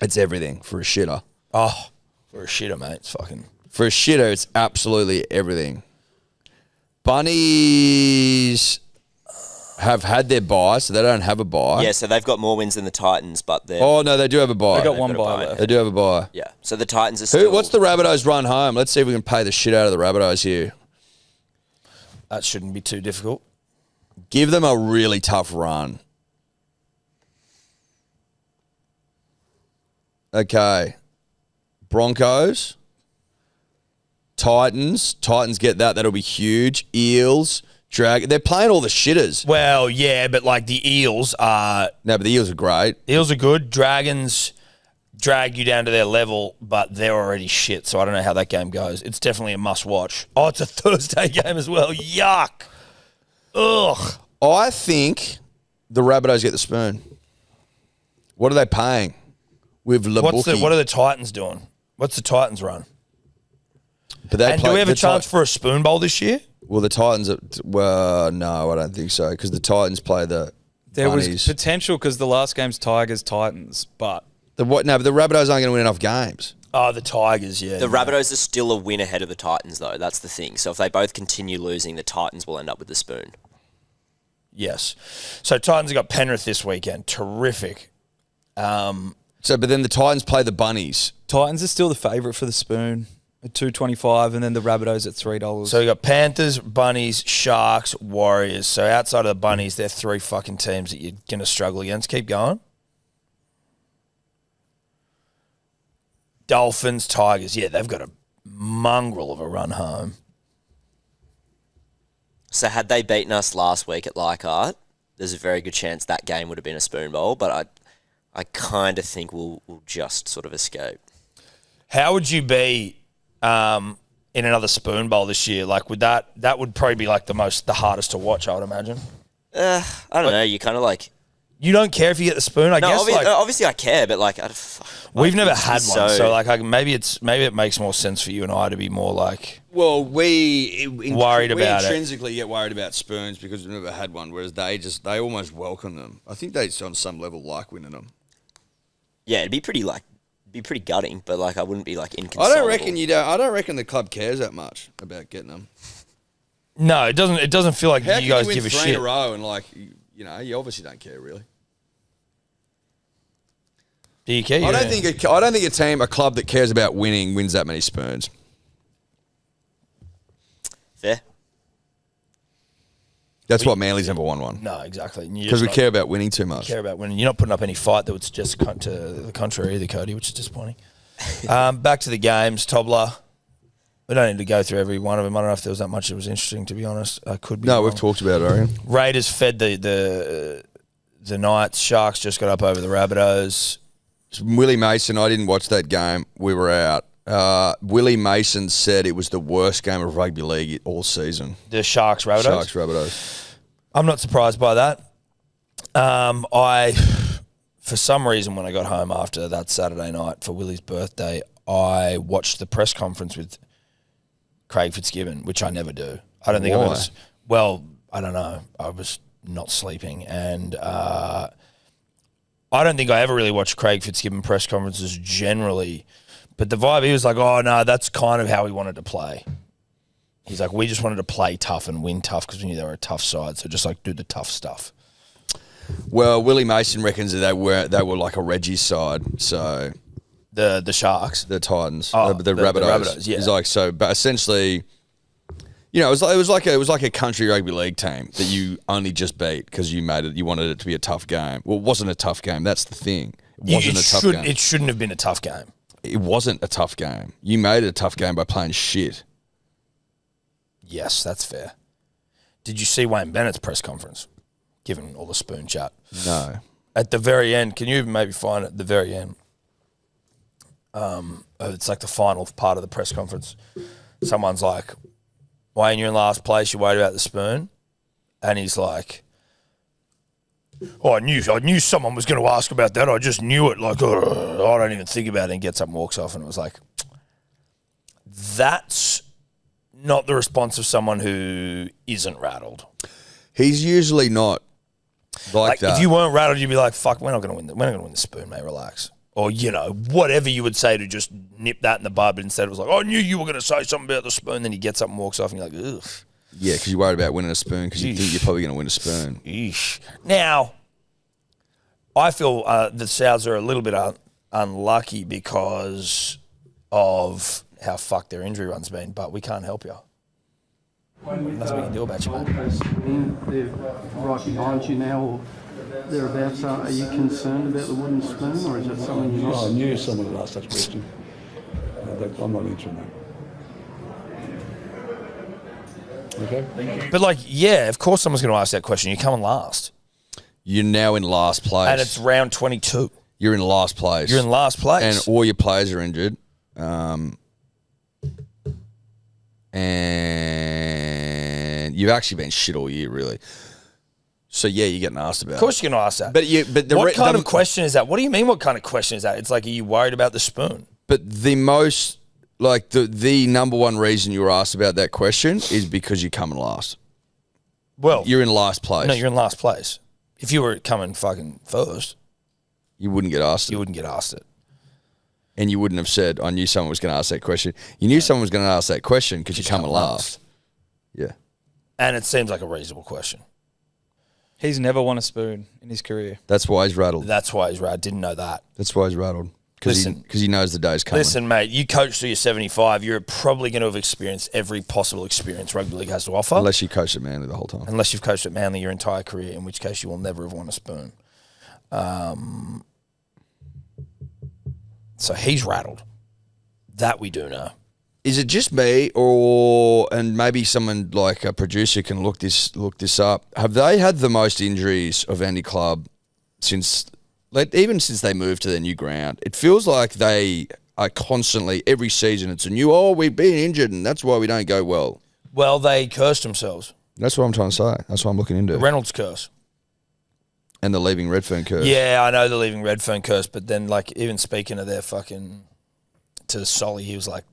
Speaker 3: It's everything for a shitter.
Speaker 2: Oh, For a shitter, mate, it's fucking...
Speaker 3: For a shitter, it's absolutely everything. Bunnies have had their bye, so they don't have a bye.
Speaker 5: Yeah, so they've got more wins than the Titans, but they're...
Speaker 3: Oh, no, they do have a bye.
Speaker 4: They got one
Speaker 5: got a
Speaker 4: bye
Speaker 5: bye.
Speaker 4: left.
Speaker 3: They do have a bye.
Speaker 5: Yeah, so the Titans are still...
Speaker 3: What's the Rabbitohs run home? Let's see if we can pay the shit out of the Rabbitohs here.
Speaker 2: That shouldn't be too difficult.
Speaker 3: Give them a really tough run. Okay. Broncos. Titans. Titans get that. That'll be huge. Eels. They're playing all the shitters.
Speaker 2: Well, yeah, but like the Eels are...
Speaker 3: No, but the Eels are great.
Speaker 2: Eels are good. Dragons drag you down to their level, but they're already shit, so I don't know how that game goes. It's definitely a must-watch. Oh, it's a Thursday game as well. Yuck. Ugh.
Speaker 3: I think the Rabbitohs get the spoon. What are they paying? With Labuki.
Speaker 2: What are the Titans doing? What's the Titans run?
Speaker 3: But they
Speaker 2: Do we have a chance for a spoon bowl this year?
Speaker 3: Well, the Titans... no, I don't think so, because the Titans play the
Speaker 4: There
Speaker 3: Bunnies.
Speaker 4: was potential because the last game's Tigers-Titans, but...
Speaker 3: But the Rabbitohs aren't going to win enough games.
Speaker 2: Oh, the Tigers, yeah.
Speaker 5: The Rabbitohs are still a win ahead of the Titans, though. That's the thing. So if they both continue losing, the Titans will end up with the spoon.
Speaker 2: Yes. So Titans have got Penrith this weekend. Terrific.
Speaker 3: But then the Titans play the Bunnies.
Speaker 4: Titans are still the favourite for the spoon at $2.25, and then the Rabbitohs at $3.
Speaker 2: So you got Panthers, Bunnies, Sharks, Warriors. So outside of the Bunnies, they're three fucking teams that you're going to struggle against. Keep going. Dolphins, Tigers. Yeah, they've got a mongrel of a run home.
Speaker 5: So had they beaten us last week at Leichhardt, there's a very good chance that game would have been a spoon bowl, but I kind of think we'll just sort of escape.
Speaker 2: How would you be in another spoon bowl this year? Like, would that would probably be like the hardest to watch, I would imagine.
Speaker 5: I don't know. You kind of like...
Speaker 2: You don't care if you get the spoon, I guess.
Speaker 5: Obviously I care, but like...
Speaker 2: We've never had one, so like maybe it makes more sense for you and I to be more like...
Speaker 3: Well, we
Speaker 2: intrinsically
Speaker 3: get worried about spoons because we've never had one, whereas they almost welcome them. I think they, on some level, like winning them.
Speaker 5: Yeah, it'd be pretty gutting, but like I wouldn't be like inconsolable.
Speaker 3: I don't reckon the club cares that much about getting them.
Speaker 2: No, it doesn't. It doesn't feel like
Speaker 3: How
Speaker 2: you guys
Speaker 3: can you win
Speaker 2: give a
Speaker 3: three
Speaker 2: shit.
Speaker 3: in a row and like you obviously don't care really.
Speaker 2: Do you care?
Speaker 3: I don't think a club that cares about winning wins that many spoons.
Speaker 5: Fair.
Speaker 3: That's what Manly's number one.
Speaker 2: No, exactly.
Speaker 3: Because we care about winning too much.
Speaker 2: Care about winning. You're not putting up any fight that was just to the contrary either, Cody, which is disappointing. Back to the games, Tobler. We don't need to go through every one of them. I don't know if there was that much that was interesting, to be honest. I could be wrong.
Speaker 3: We've talked about it, I reckon.
Speaker 2: Raiders fed the Knights. Sharks just got up over the Rabbitohs.
Speaker 3: Willie Mason, I didn't watch that game. We were out. Willie Mason said it was the worst game of rugby league all season.
Speaker 2: The Sharks, Rabbitohs?
Speaker 3: Sharks, Rabbitohs.
Speaker 2: I'm not surprised by that. For some reason, when I got home after that Saturday night for Willie's birthday, I watched the press conference with Craig Fitzgibbon, which I never do. I don't think I was. Well, I don't know. I was not sleeping, and I don't think I ever really watched Craig Fitzgibbon press conferences generally. But the vibe, he was like, oh, no, that's kind of how we wanted to play. He's like, we just wanted to play tough and win tough because we knew they were a tough side. So just like do the tough stuff.
Speaker 3: Well, Willie Mason reckons that they were like a Reggie's side. So
Speaker 2: the Sharks,
Speaker 3: the Titans,
Speaker 2: the
Speaker 3: Rabbitohs.
Speaker 2: Yeah.
Speaker 3: He's like, so, but essentially, it was like a country rugby league team that you only just beat because you wanted it to be a tough game. Well, it wasn't a tough game. That's the thing. It wasn't a tough game.
Speaker 2: It shouldn't have been a tough game.
Speaker 3: It wasn't a tough game. You made it a tough game by playing shit.
Speaker 2: Yes, that's fair. Did you see Wayne Bennett's press conference, given all the spoon chat?
Speaker 3: No.
Speaker 2: At the very end, can you maybe find it at the very end? It's like the final part of the press conference. Someone's like, Wayne, you're in last place, you're worried about the spoon? And he's like, oh, I knew someone was going to ask about that. I just knew it. Like, I don't even think about it, and gets up and walks off. And it was like, that's not the response of someone who isn't rattled.
Speaker 3: He's usually not like that.
Speaker 2: If you weren't rattled, you'd be like, fuck, we're not going to win. We're not going to win the spoon, mate. Relax. Or, whatever you would say to just nip that in the bud, but instead it was like, I knew you were going to say something about the spoon. Then he gets up and walks off and you're like, ugh.
Speaker 3: Yeah, because you're worried about winning a spoon because you think you're probably going to win a spoon.
Speaker 2: Eesh. Now, I feel the Souths are a little bit unlucky because of how fucked their injury run's been, but we can't help you. Nothing we can do about you, mate.
Speaker 6: They're right behind you now, or thereabouts. Are you concerned about the wooden spoon, or is it something you're not?
Speaker 7: I knew someone would ask that question. I'm not answering that. Okay?
Speaker 2: But, of course someone's going to ask that question. You're coming last.
Speaker 3: You're now in last place.
Speaker 2: And it's round 22.
Speaker 3: You're in last place.
Speaker 2: You're in last place.
Speaker 3: And all your players are injured. And you've actually been shit all year, really. So, yeah, you're getting asked about it.
Speaker 2: Of course you're going to ask that.
Speaker 3: What
Speaker 2: kind of question is that? What do you mean what kind of question is that? It's like, are you worried about the spoon?
Speaker 3: But the most, the number one reason you were asked about that question is because you're coming last.
Speaker 2: Well,
Speaker 3: you're in last place.
Speaker 2: No, you're in last place. If you were coming fucking first,
Speaker 3: you wouldn't get asked it.
Speaker 2: You wouldn't get asked it.
Speaker 3: And you wouldn't have said, I knew someone was going to ask that question. You knew someone was going to ask that question because you're coming last. Yeah.
Speaker 2: And it seems like a reasonable question.
Speaker 4: He's never won a spoon in his career.
Speaker 3: That's why he's rattled.
Speaker 2: That's why he's rattled. Didn't know that.
Speaker 3: That's why he's rattled. Because he knows the day's coming.
Speaker 2: Listen, mate, you coach till you're 75. You're probably going to have experienced every possible experience rugby league has to offer.
Speaker 3: Unless you coached at Manly the whole time.
Speaker 2: Unless you've coached at Manly your entire career, in which case you will never have won a spoon. So he's rattled. That we do know.
Speaker 3: Is it just me, and maybe someone like a producer can look this up? Have they had the most injuries of any club even since they moved to their new ground? It feels like they are constantly, every season, it's a new, we've been injured and that's why we don't go well.
Speaker 2: Well, they cursed themselves.
Speaker 3: That's what I'm trying to say. That's what I'm looking into.
Speaker 2: The Reynolds curse.
Speaker 3: And the leaving Redfern curse.
Speaker 2: Yeah, I know the leaving Redfern curse, but then even speaking of their to Solly, he was like,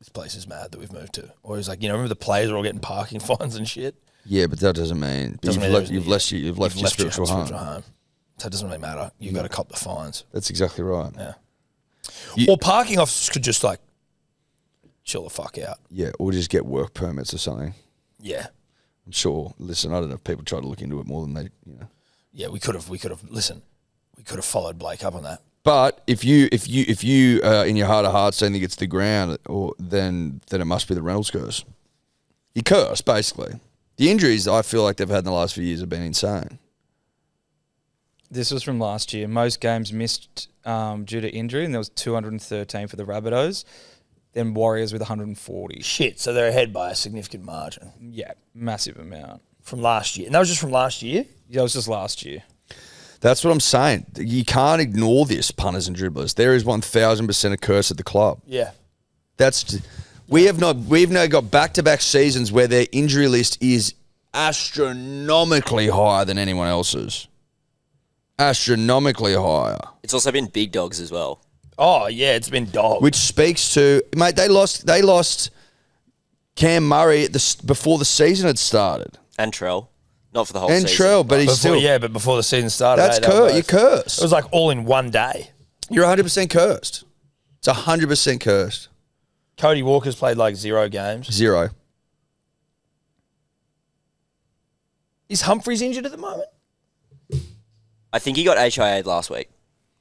Speaker 2: this place is mad that we've moved to. Or he's like, remember the players are all getting parking fines and shit?
Speaker 3: Yeah, but that doesn't mean you've left your spiritual home.
Speaker 2: So it doesn't really matter. You've got to cop the fines.
Speaker 3: That's exactly right.
Speaker 2: Yeah. Or parking officers could just chill the fuck out.
Speaker 3: Yeah, or just get work permits or something.
Speaker 2: Yeah.
Speaker 3: I'm sure. Listen, I don't know if people try to look into it more than they,
Speaker 2: Yeah, we could have followed Blake up on that.
Speaker 3: But if you in your heart of hearts don't think it's the ground, then it must be the Reynolds curse. You curse, basically. The injuries I feel like they've had in the last few years have been insane.
Speaker 4: This was from last year. Most games missed due to injury, and there was 213 for the Rabbitohs. Then Warriors with 140.
Speaker 2: Shit, so they're ahead by a significant margin.
Speaker 4: Yeah, massive amount.
Speaker 2: From last year. And that was just from last year?
Speaker 4: Yeah, it was just last year.
Speaker 3: That's what I'm saying. You can't ignore this, punters and dribblers. There is 1,000% a curse at the club.
Speaker 2: Yeah.
Speaker 3: We've now got back-to-back seasons where their injury list is astronomically higher than anyone else's. Astronomically higher.
Speaker 5: It's also been big dogs as well.
Speaker 2: Oh yeah, it's been dogs.
Speaker 3: Which speaks to, mate, they lost Cam Murray before the season had started.
Speaker 5: And Trell. Not for the whole season.
Speaker 3: And Trell, but he's still...
Speaker 2: Yeah, but before the season started.
Speaker 3: That's you're cursed.
Speaker 2: It was like all in one day.
Speaker 3: You're 100% cursed. It's 100% cursed.
Speaker 2: Cody Walker's played 0 games.
Speaker 3: 0.
Speaker 2: Is Humphreys injured at the moment?
Speaker 5: I think he got HIA'd last week.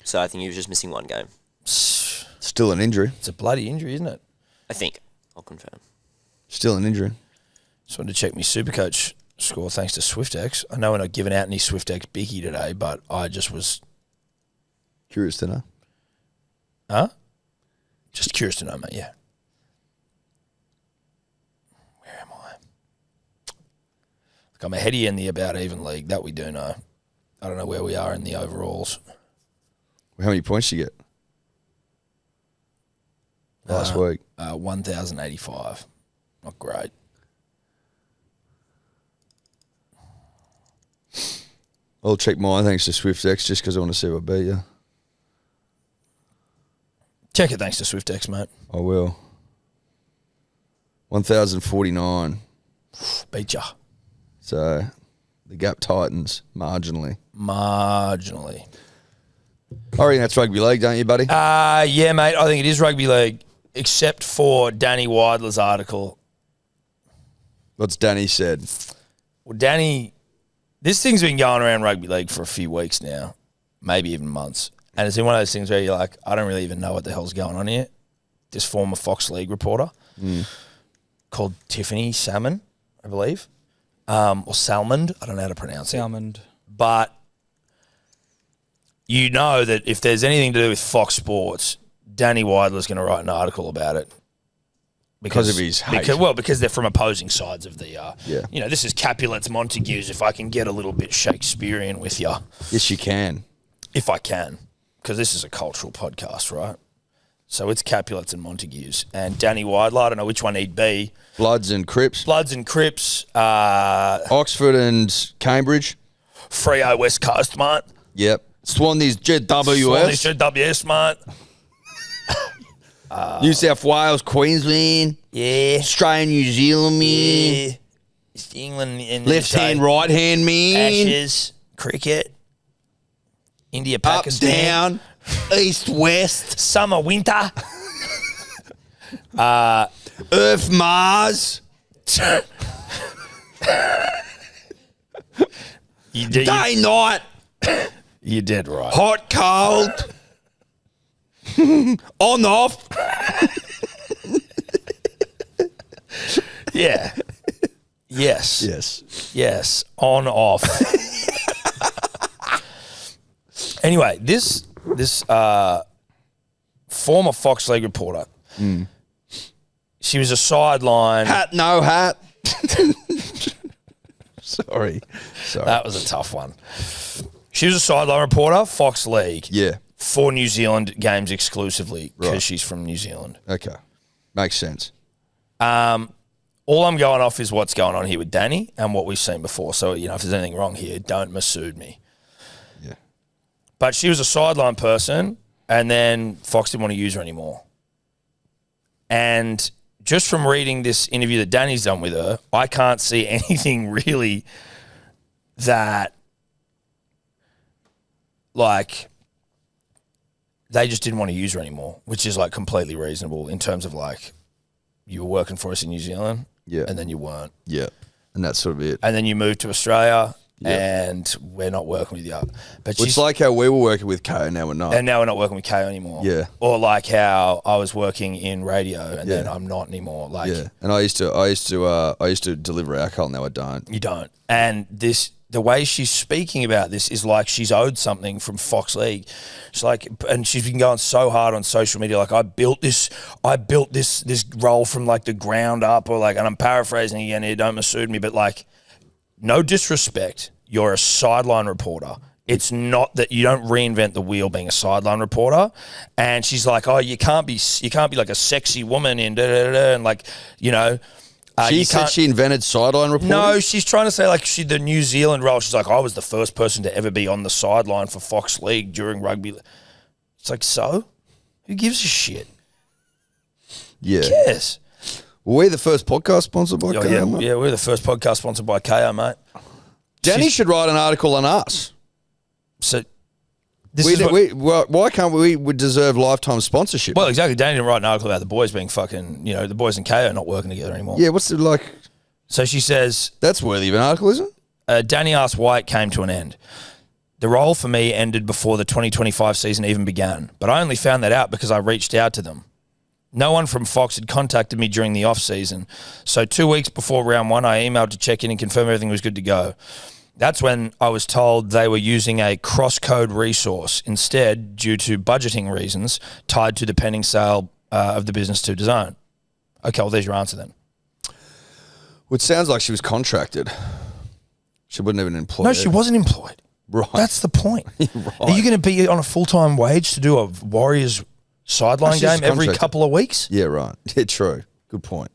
Speaker 5: So I think he was just missing one game.
Speaker 3: Still an injury.
Speaker 2: It's a bloody injury, isn't it?
Speaker 5: I think. I'll confirm.
Speaker 3: Still an injury.
Speaker 2: Just wanted to check my Supercoach score thanks to SwiftX. I know we're not giving out any SwiftX Bicky today, but I just was...
Speaker 3: Curious to know.
Speaker 2: Huh? Just curious to know, mate, yeah. Where am I? Look, I'm ahead of you in the about even league. That we do know. I don't know where we are in the overalls.
Speaker 3: How many points did you get last week?
Speaker 2: 1,085. Not great.
Speaker 3: I'll check mine thanks to SwiftX just because I want to see what beat you.
Speaker 2: Check it thanks to SwiftX, mate.
Speaker 3: I will. 1,049.
Speaker 2: Beat ya.
Speaker 3: So the gap tightens marginally.
Speaker 2: Marginally.
Speaker 3: I reckon that's rugby league, don't you, buddy?
Speaker 2: Yeah, mate. I think it is rugby league, except for Danny Weidler's article.
Speaker 3: What's Danny said?
Speaker 2: Well, Danny, this thing's been going around rugby league for a few weeks now, maybe even months. And it's in one of those things where you're like, I don't really even know what the hell's going on here. This former Fox League reporter called Tiffany Salmond, I believe, or Salmond. I don't know how to pronounce it.
Speaker 4: Salmond.
Speaker 2: But you know that if there's anything to do with Fox Sports, Danny Weidler's going to write an article about it.
Speaker 3: Because of his hate.
Speaker 2: Because they're from opposing sides of the, this is Capulets, Montagues, if I can get a little bit Shakespearean with you.
Speaker 3: Yes, you can.
Speaker 2: If I can. Because this is a cultural podcast, right? So it's Capulets and Montagues. And Danny Weidler, I don't know which one he'd be.
Speaker 3: Bloods and Crips.
Speaker 2: Oxford
Speaker 3: and Cambridge.
Speaker 2: Freo West Coast, mate.
Speaker 3: Yep. Swanleys
Speaker 2: GWS, mate.
Speaker 3: New South Wales, Queensland.
Speaker 2: Yeah.
Speaker 3: Australia, New Zealand, man.
Speaker 2: Yeah. East England. And
Speaker 3: left hand, right hand, man.
Speaker 2: Ashes. Cricket. India, Pakistan.
Speaker 3: Up, down. East, west.
Speaker 2: Summer, winter.
Speaker 3: Earth, Mars. Day, night.
Speaker 2: You're dead right.
Speaker 3: Hot, cold. On, off.
Speaker 2: Yeah. Yes.
Speaker 3: Yes.
Speaker 2: Yes. On, off. Anyway, this former Fox League reporter, she was a sideline.
Speaker 3: Hat, no hat. Sorry.
Speaker 2: That was a tough one. She was a sideline reporter, Fox League.
Speaker 3: Yeah.
Speaker 2: For New Zealand games exclusively because she's from New Zealand.
Speaker 3: Okay. Makes sense.
Speaker 2: All I'm going off is what's going on here with Danny and what we've seen before. So, if there's anything wrong here, don't Masood me.
Speaker 3: Yeah.
Speaker 2: But she was a sideline person and then Fox didn't want to use her anymore. And just from reading this interview that Danny's done with her, I can't see anything really that, they just didn't want to use her anymore, which is completely reasonable in terms of you were working for us in New Zealand, and then you weren't,
Speaker 3: and that's sort of it.
Speaker 2: And then you moved to Australia, and we're not working with you. But
Speaker 3: it's like how we were working with KO, now we're not,
Speaker 2: and now we're not working with KO anymore.
Speaker 3: Yeah, or
Speaker 2: like how I was working in radio, and then I'm not anymore.
Speaker 3: And I used to deliver alcohol. Now I don't.
Speaker 2: You don't, and the way she's speaking about this is like she's owed something from Fox League. She's and she's been going so hard on social media. I built this role from the ground up, and I'm paraphrasing again here, don't Masood me, but no disrespect, you're a sideline reporter. It's not that you don't reinvent the wheel being a sideline reporter. And she's like, oh, you can't be like a sexy woman in and
Speaker 3: she said she invented sideline reporting?
Speaker 2: No, she's trying to say the New Zealand role. She's I was the first person to ever be on the sideline for Fox League during rugby. It's so? Who gives a shit?
Speaker 3: Yeah.
Speaker 2: Who cares?
Speaker 3: Well, we're the first podcast sponsored by KO, mate.
Speaker 2: Yeah, we're the first podcast sponsored by KO, mate.
Speaker 3: Danny should write an article on us.
Speaker 2: So
Speaker 3: why can't we deserve lifetime sponsorship?
Speaker 2: Well, exactly. Danny didn't write an article about the boys being fucking, the boys and KO not working together anymore.
Speaker 3: Yeah, what's it like?
Speaker 2: So she says...
Speaker 3: That's worthy of an article, isn't
Speaker 2: it? Danny asked why it came to an end. The role for me ended before the 2025 season even began, but I only found that out because I reached out to them. No one from Fox had contacted me during the off-season, so 2 weeks before round one, I emailed to check in and confirm everything was good to go. That's when I was told they were using a cross-code resource instead due to budgeting reasons tied to the pending sale of the business to DAZN. Okay, well, there's your answer then.
Speaker 3: Well, it sounds like she was contracted. She wasn't even employed.
Speaker 2: No, she wasn't employed.
Speaker 3: Right.
Speaker 2: That's the point.
Speaker 3: Right.
Speaker 2: Are you going to be on a full-time wage to do a Warriors sideline game every couple of weeks?
Speaker 3: Yeah, right. Yeah, true. Good point.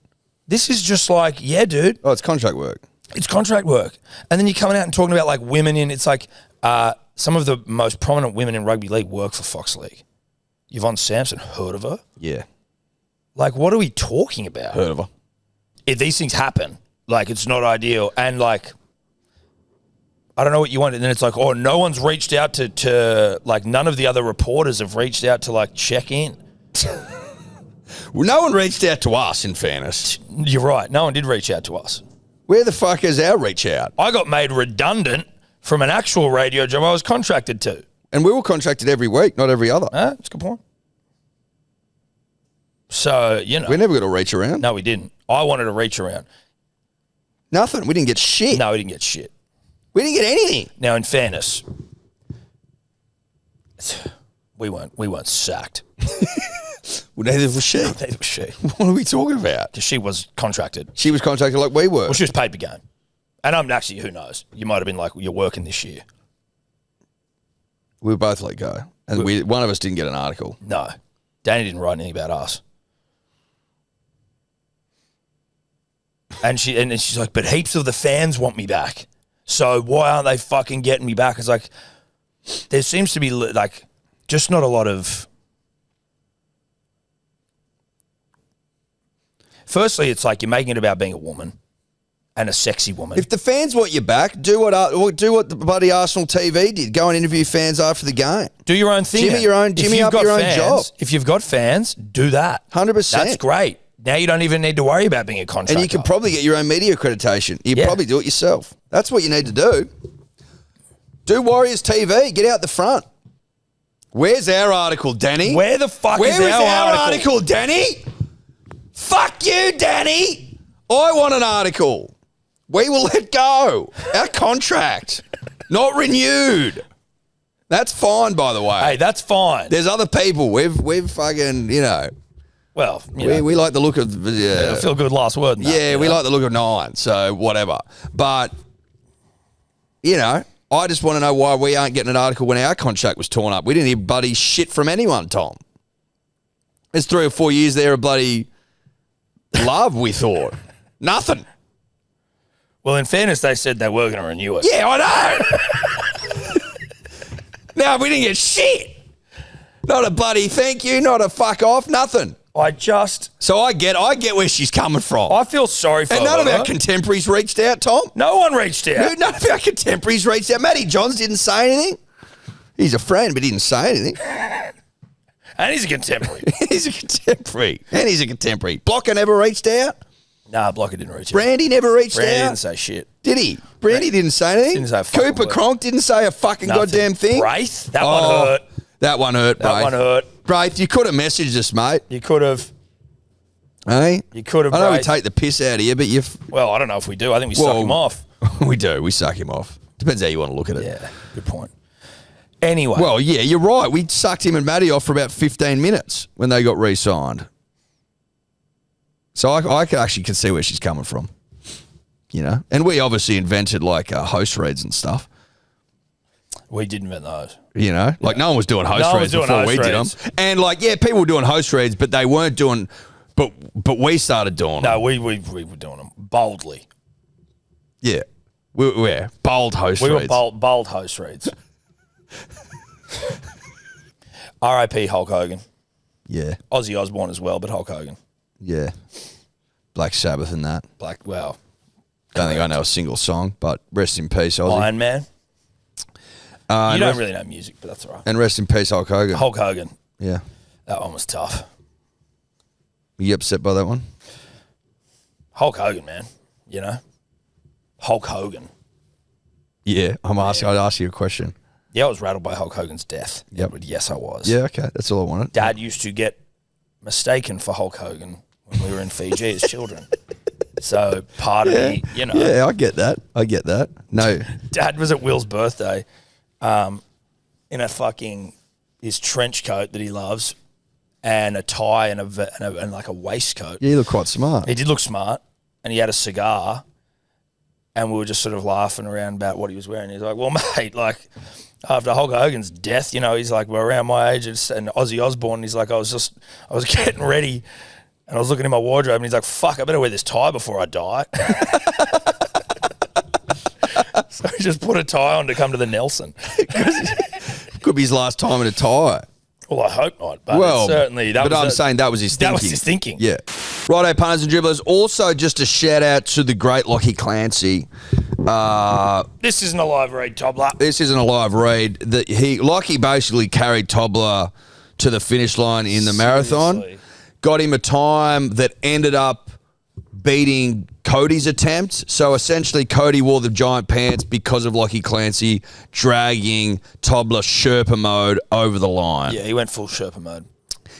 Speaker 2: This is just dude.
Speaker 3: Oh, it's contract work.
Speaker 2: It's contract work. And then you're coming out and talking about women in, it's some of the most prominent women in rugby league work for Fox League. Yvonne Sampson, heard of her?
Speaker 3: Yeah.
Speaker 2: What are we talking about?
Speaker 3: Heard of her.
Speaker 2: If these things happen, it's not ideal. And I don't know what you want. And then it's like, oh, no one's reached out to like, none of the other reporters have reached out to, like, check in.
Speaker 3: Well, no one reached out to us, in fairness.
Speaker 2: You're right. No one did reach out to us.
Speaker 3: Where the fuck is our reach out?
Speaker 2: I got made redundant from an actual radio job I was contracted to.
Speaker 3: And we were contracted every week, not every other.
Speaker 2: That's a good point. So, you know.
Speaker 3: We never got to reach around.
Speaker 2: No, we didn't. I wanted to reach around.
Speaker 3: Nothing. We didn't get shit.
Speaker 2: No, we didn't get shit.
Speaker 3: We didn't get anything.
Speaker 2: Now, in fairness, we weren't sacked.
Speaker 3: Well, neither was she.
Speaker 2: Neither was she.
Speaker 3: What are we talking about?
Speaker 2: Because she was contracted.
Speaker 3: She was contracted like we were.
Speaker 2: Well, she was paid per game. And I'm actually, who knows? You might have been like, you're working this year.
Speaker 3: We were both let go. And one of us didn't get an article.
Speaker 2: No. Danny didn't write anything about us. And she's like, but heaps of the fans want me back. So why aren't they fucking getting me back? It's like, there seems to be like, just not a lot of. Firstly, it's like you're making it about being a woman and a sexy woman.
Speaker 3: If the fans want you back, do what the bloody Arsenal TV did. Go and interview fans after the game.
Speaker 2: Do your own thing.
Speaker 3: Jimmy up your own job.
Speaker 2: If you've got fans, do that.
Speaker 3: 100%.
Speaker 2: That's great. Now you don't even need to worry about being a contractor.
Speaker 3: And you can probably get your own media accreditation. You probably do it yourself. That's what you need to do. Do Warriors TV. Get out the front. Where's our article, Danny?
Speaker 2: Where the fuck
Speaker 3: Where
Speaker 2: is
Speaker 3: our
Speaker 2: article?
Speaker 3: article, Danny? Fuck you, Danny. I want an article. We will let go. Our contract. Not renewed. That's fine, by the way.
Speaker 2: Hey, that's fine.
Speaker 3: There's other people. We've fucking, you know.
Speaker 2: Well,
Speaker 3: we like the look of...
Speaker 2: feel good last word.
Speaker 3: We like the look of 9, so whatever. But, you know, I just want to know why we aren't getting an article when our contract was torn up. We didn't hear bloody shit from anyone, Tom. There's 3 or 4 years there of bloody love, we thought. Nothing.
Speaker 2: Well, in fairness, they said they were going to renew it.
Speaker 3: Yeah, I know. No, we didn't get shit. Not a bloody thank you, not a fuck off, nothing. So I get where she's coming from.
Speaker 2: I feel sorry for her.
Speaker 3: And none of our contemporaries reached out, Tom.
Speaker 2: No one reached out.
Speaker 3: None of our contemporaries reached out. Matty Johns didn't say anything. He's a friend, but he didn't say anything.
Speaker 2: And he's a contemporary.
Speaker 3: He's a contemporary. Blocker never reached out.
Speaker 2: Nah, Blocker didn't reach out.
Speaker 3: Brandy never reached out.
Speaker 2: Brandy didn't say shit.
Speaker 3: Did he? Brandy didn't say anything.
Speaker 2: Didn't say a fucking
Speaker 3: Cooper
Speaker 2: word.
Speaker 3: Cronk didn't say a fucking goddamn thing.
Speaker 2: Braith? That one hurt.
Speaker 3: That one hurt, Braith.
Speaker 2: That one hurt.
Speaker 3: Braith, you could have messaged us, mate.
Speaker 2: You could have.
Speaker 3: Hey?
Speaker 2: You could have.
Speaker 3: I know we
Speaker 2: Braith.
Speaker 3: take the piss out of you, but you've...
Speaker 2: Well, I don't know if we do. I think we suck him off.
Speaker 3: We do. We suck him off. Depends how you want to look at it.
Speaker 2: Yeah, good point. Anyway.
Speaker 3: Well, yeah, you're right. We sucked him and Matty off for about 15 minutes when they got re-signed. So I actually can see where she's coming from. You know? And we obviously invented, like, host reads and stuff.
Speaker 2: We did invent those.
Speaker 3: You know? Like, no one was doing host reads before we did them. And, like, yeah, people were doing host reads, but they weren't doing... But we started doing them.
Speaker 2: No, we were doing them boldly.
Speaker 3: Yeah. We're bold host reads.
Speaker 2: We were bold host reads. R.I.P. Hulk Hogan.
Speaker 3: Yeah.
Speaker 2: Ozzy Osbourne as well, but Hulk Hogan.
Speaker 3: Yeah. Black Sabbath and that.
Speaker 2: Well.
Speaker 3: Don't think I know a single song, but rest in peace, Ozzy.
Speaker 2: Iron Man. You don't really know music, but that's all right.
Speaker 3: And rest in peace, Hulk Hogan.
Speaker 2: Hulk Hogan.
Speaker 3: Yeah.
Speaker 2: That one was tough.
Speaker 3: Were you upset by that one?
Speaker 2: Hulk Hogan, man. You know? Hulk Hogan.
Speaker 3: Yeah. I'd ask you a question.
Speaker 2: Yeah, I was rattled by Hulk Hogan's death.
Speaker 3: Yep.
Speaker 2: Yes, I was.
Speaker 3: Yeah, okay. That's all I wanted.
Speaker 2: Dad used to get mistaken for Hulk Hogan when we were in Fiji as children. So part of me, you know.
Speaker 3: Yeah, I get that. No.
Speaker 2: Dad was at Will's birthday in a fucking his trench coat that he loves and a tie and like a waistcoat.
Speaker 3: Yeah, you look quite smart.
Speaker 2: He did look smart and he had a cigar and we were just sort of laughing around about what he was wearing. He's like, well, mate, like after Hulk Hogan's death, you know, he's like, we're around my age and Ozzy Osbourne. He's like, I was getting ready and I was looking in my wardrobe and he's like, fuck, I better wear this tie before I die. So he just put a tie on to come to the Nelson.
Speaker 3: Could be his last time in a tie.
Speaker 2: Well, I hope not, but certainly that was
Speaker 3: I'm saying that was his thinking.
Speaker 2: That was his thinking.
Speaker 3: Yeah. Righto, punters and dribblers. Also, just a shout out to the great Lockie Clancy.
Speaker 2: This isn't a live read, Tobler.
Speaker 3: This isn't a live read. Lockie basically carried Tobler to the finish line in the marathon. Got him a time that ended up beating Cody's attempt. So essentially, Cody wore the giant pants because of Lockie Clancy dragging Tobler Sherpa mode over the line.
Speaker 2: Yeah, he went full Sherpa mode.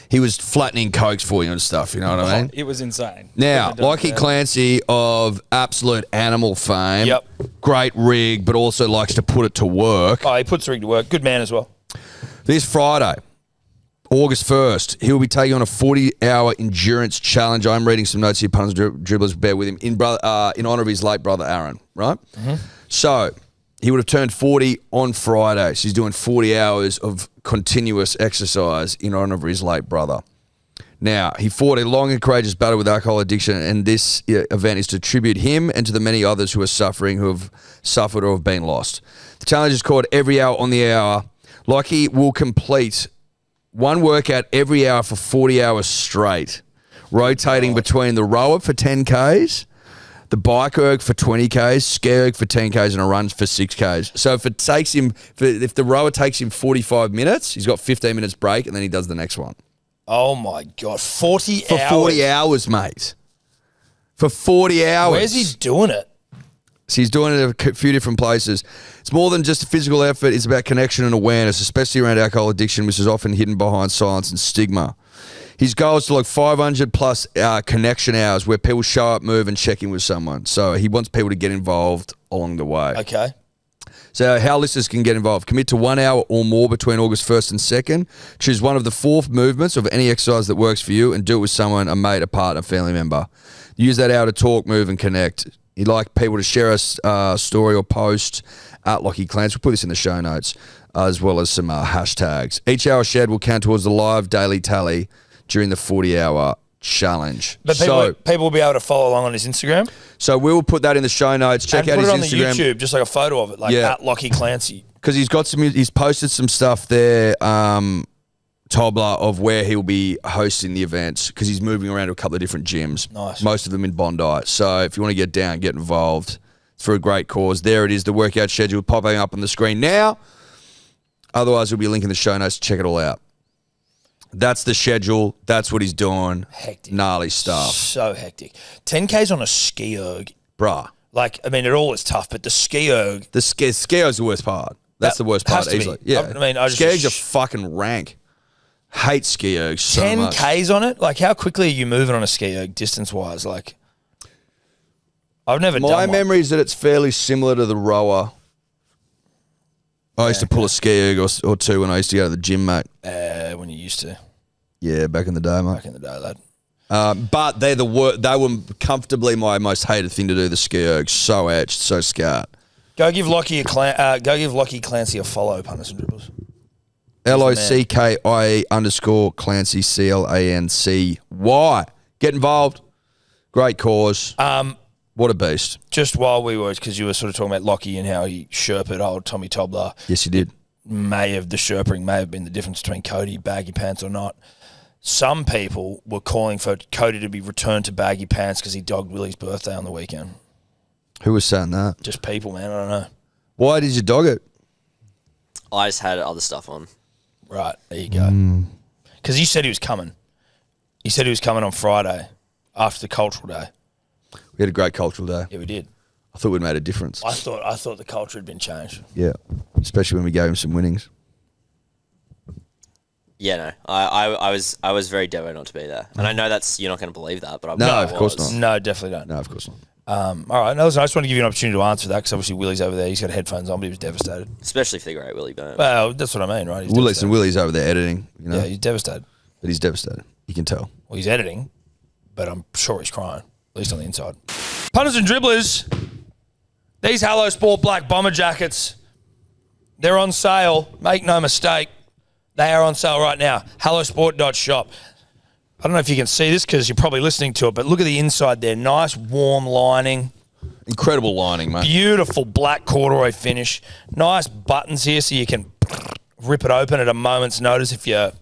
Speaker 3: He was flattening cokes for you and stuff, you know what I mean?
Speaker 4: It was insane.
Speaker 3: Now, Lockie Clancy of absolute animal fame, great rig, but also likes to put it to work.
Speaker 2: Oh, he puts the rig to work. Good man as well.
Speaker 3: This Friday, August 1st, he'll be taking on a 40-hour endurance challenge. I'm reading some notes here, punters and dribblers, bear with him, in honour of his late brother, Aaron, right? Mm-hmm. So, he would have turned 40 on Friday. So he's doing 40 hours of continuous exercise in honour of his late brother. Now, he fought a long and courageous battle with alcohol addiction, and this event is to tribute him and to the many others who are suffering, who have suffered or have been lost. The challenge is called Every Hour on the Hour. Lockie will complete one workout every hour for 40 hours straight, rotating between the rower for 10 Ks, the bike erg for 20 Ks, ski erg for 10 Ks, and a run for 6 Ks. So if the rower takes him 45 minutes, he's got 15 minutes break, and then he does the next one.
Speaker 2: Oh my God, 40 hours?
Speaker 3: For 40 hours, mate. For 40 hours.
Speaker 2: Where's he doing it?
Speaker 3: So he's doing it at a few different places. It's more than just a physical effort. It's about connection and awareness, especially around alcohol addiction, which is often hidden behind silence and stigma. His goal is to log 500 plus connection hours where people show up, move, and check in with someone. So he wants people to get involved along the way.
Speaker 2: Okay.
Speaker 3: So how listeners can get involved. Commit to 1 hour or more between August 1st and 2nd. Choose one of the 4 movements of any exercise that works for you and do it with someone, a mate, a partner, a family member. Use that hour to talk, move, and connect. You'd like people to share a story or post at Lockie Clancy. We'll put this in the show notes, as well as some hashtags. Each hour shared will count towards the live daily tally during the 40-hour challenge.
Speaker 2: But people will be able to follow along on his Instagram?
Speaker 3: So we'll put that in the show notes. Check out his Instagram.
Speaker 2: And put it on the YouTube, just like a photo of it, like at Lockie Clancy.
Speaker 3: Because he's posted some stuff there, Tobler, of where he'll be hosting the events, because he's moving around to a couple of different gyms.
Speaker 2: Nice.
Speaker 3: Most of them in Bondi. So if you want to get down, get involved. It's for a great cause. There it is, the workout schedule popping up on the screen now. Otherwise, there'll be a link in the show notes to check it all out. That's the schedule. That's what he's doing.
Speaker 2: Hectic.
Speaker 3: Gnarly stuff.
Speaker 2: So hectic. 10Ks on a ski erg.
Speaker 3: Bruh.
Speaker 2: Like, I mean, it all is tough, but the ski erg.
Speaker 3: The ski erg's the worst part. That's the worst part, easily. Yeah.
Speaker 2: I mean,
Speaker 3: ski ergs are fucking rank. Hate ski ergs so
Speaker 2: 10
Speaker 3: much.
Speaker 2: 10Ks on it? Like, how quickly are you moving on a ski erg distance-wise? Like, I've never done
Speaker 3: My
Speaker 2: one.
Speaker 3: memory is that it's fairly similar to the rower. I used to pull a ski erg or two when I used to go to the gym, mate.
Speaker 2: When you used to.
Speaker 3: Yeah, back in the day, mate.
Speaker 2: Back in the day, lad.
Speaker 3: But they were comfortably my most hated thing to do, the ski erg. So edged, so scarred.
Speaker 2: Go give Lockie Clancy a follow, punters and dribblers.
Speaker 3: LOCKIE_Clancy CLANCY. Get involved. Great cause. What a beast.
Speaker 2: Just while because you were sort of talking about Lockie and how he Sherpa'd old Tommy Tobler.
Speaker 3: Yes, he did.
Speaker 2: The Sherpering may have been the difference between Cody, baggy pants or not. Some people were calling for Cody to be returned to baggy pants because he dogged Willie's birthday on the weekend.
Speaker 3: Who was saying that?
Speaker 2: Just people, man. I don't know.
Speaker 3: Why did you dog it?
Speaker 5: I just had other stuff on.
Speaker 2: Right, there you go. Because he said he was coming. He said he was coming on Friday after the cultural day.
Speaker 3: We had a great cultural day.
Speaker 2: Yeah, we did.
Speaker 3: I thought we'd made a difference.
Speaker 2: I thought the culture had been changed.
Speaker 3: Yeah, especially when we gave him some winnings.
Speaker 5: Yeah, no, I was very devo not to be there, and I know you're not going to believe that, but
Speaker 3: of course not.
Speaker 2: No, definitely don't.
Speaker 3: No, of course not.
Speaker 2: All right, no, listen, I just want to give you an opportunity to answer that because obviously Willie's over there. He's got headphones on, but he was devastated.
Speaker 5: Especially for the great Willie Byrne.
Speaker 2: Well, that's what I mean, right?
Speaker 3: Willie's over there editing. You know?
Speaker 2: Yeah, he's devastated.
Speaker 3: But he's devastated. You can tell.
Speaker 2: Well, he's editing, but I'm sure he's crying, at least on the inside. Punters and dribblers, these Hello Sport black bomber jackets, they're on sale. Make no mistake, they are on sale right now. hellosport.shop. I don't know if you can see this because you're probably listening to it, but look at the inside there. Nice, warm lining.
Speaker 3: Incredible lining, mate.
Speaker 2: Beautiful black corduroy finish. Nice buttons here so you can rip it open at a moment's notice if you're,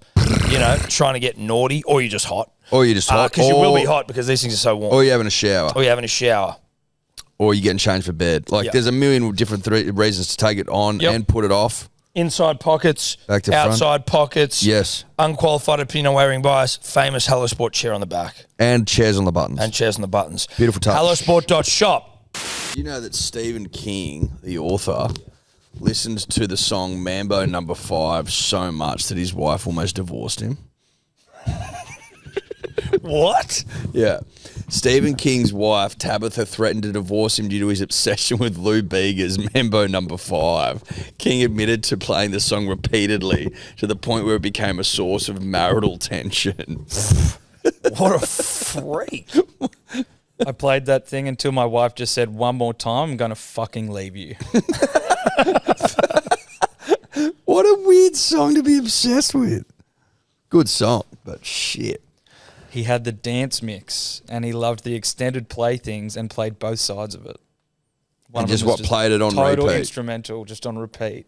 Speaker 2: trying to get naughty or you're just hot.
Speaker 3: Or you're just hot.
Speaker 2: Because you will be hot because these things are so warm.
Speaker 3: Or you're having a shower.
Speaker 2: Or you're having a shower.
Speaker 3: Or you're getting changed for bed. Like, there's a million different reasons to take it on and put it off.
Speaker 2: Inside pockets,
Speaker 3: back to
Speaker 2: outside
Speaker 3: front.
Speaker 2: Pockets.
Speaker 3: Yes.
Speaker 2: Unqualified opinion on wearing bias. Famous Hello Sport chair on the back.
Speaker 3: And chairs on the buttons.
Speaker 2: Beautiful
Speaker 3: Beautiful touch.
Speaker 2: HelloSport.shop.
Speaker 3: You know that Stephen King, the author, listened to the song Mambo No. 5 so much that his wife almost divorced him.
Speaker 2: What?
Speaker 3: Yeah. Stephen King's wife, Tabitha, threatened to divorce him due to his obsession with Lou Bega's Mambo No. 5. King admitted to playing the song repeatedly to the point where it became a source of marital tension.
Speaker 2: What a freak.
Speaker 4: I played that thing until my wife just said, one more time, I'm going to fucking leave you.
Speaker 3: What a weird song to be obsessed with. Good song, but shit.
Speaker 4: He had the dance mix and he loved the extended play things and played both sides of it.
Speaker 3: And just what played it on
Speaker 4: total
Speaker 3: repeat.
Speaker 4: Instrumental, just on repeat.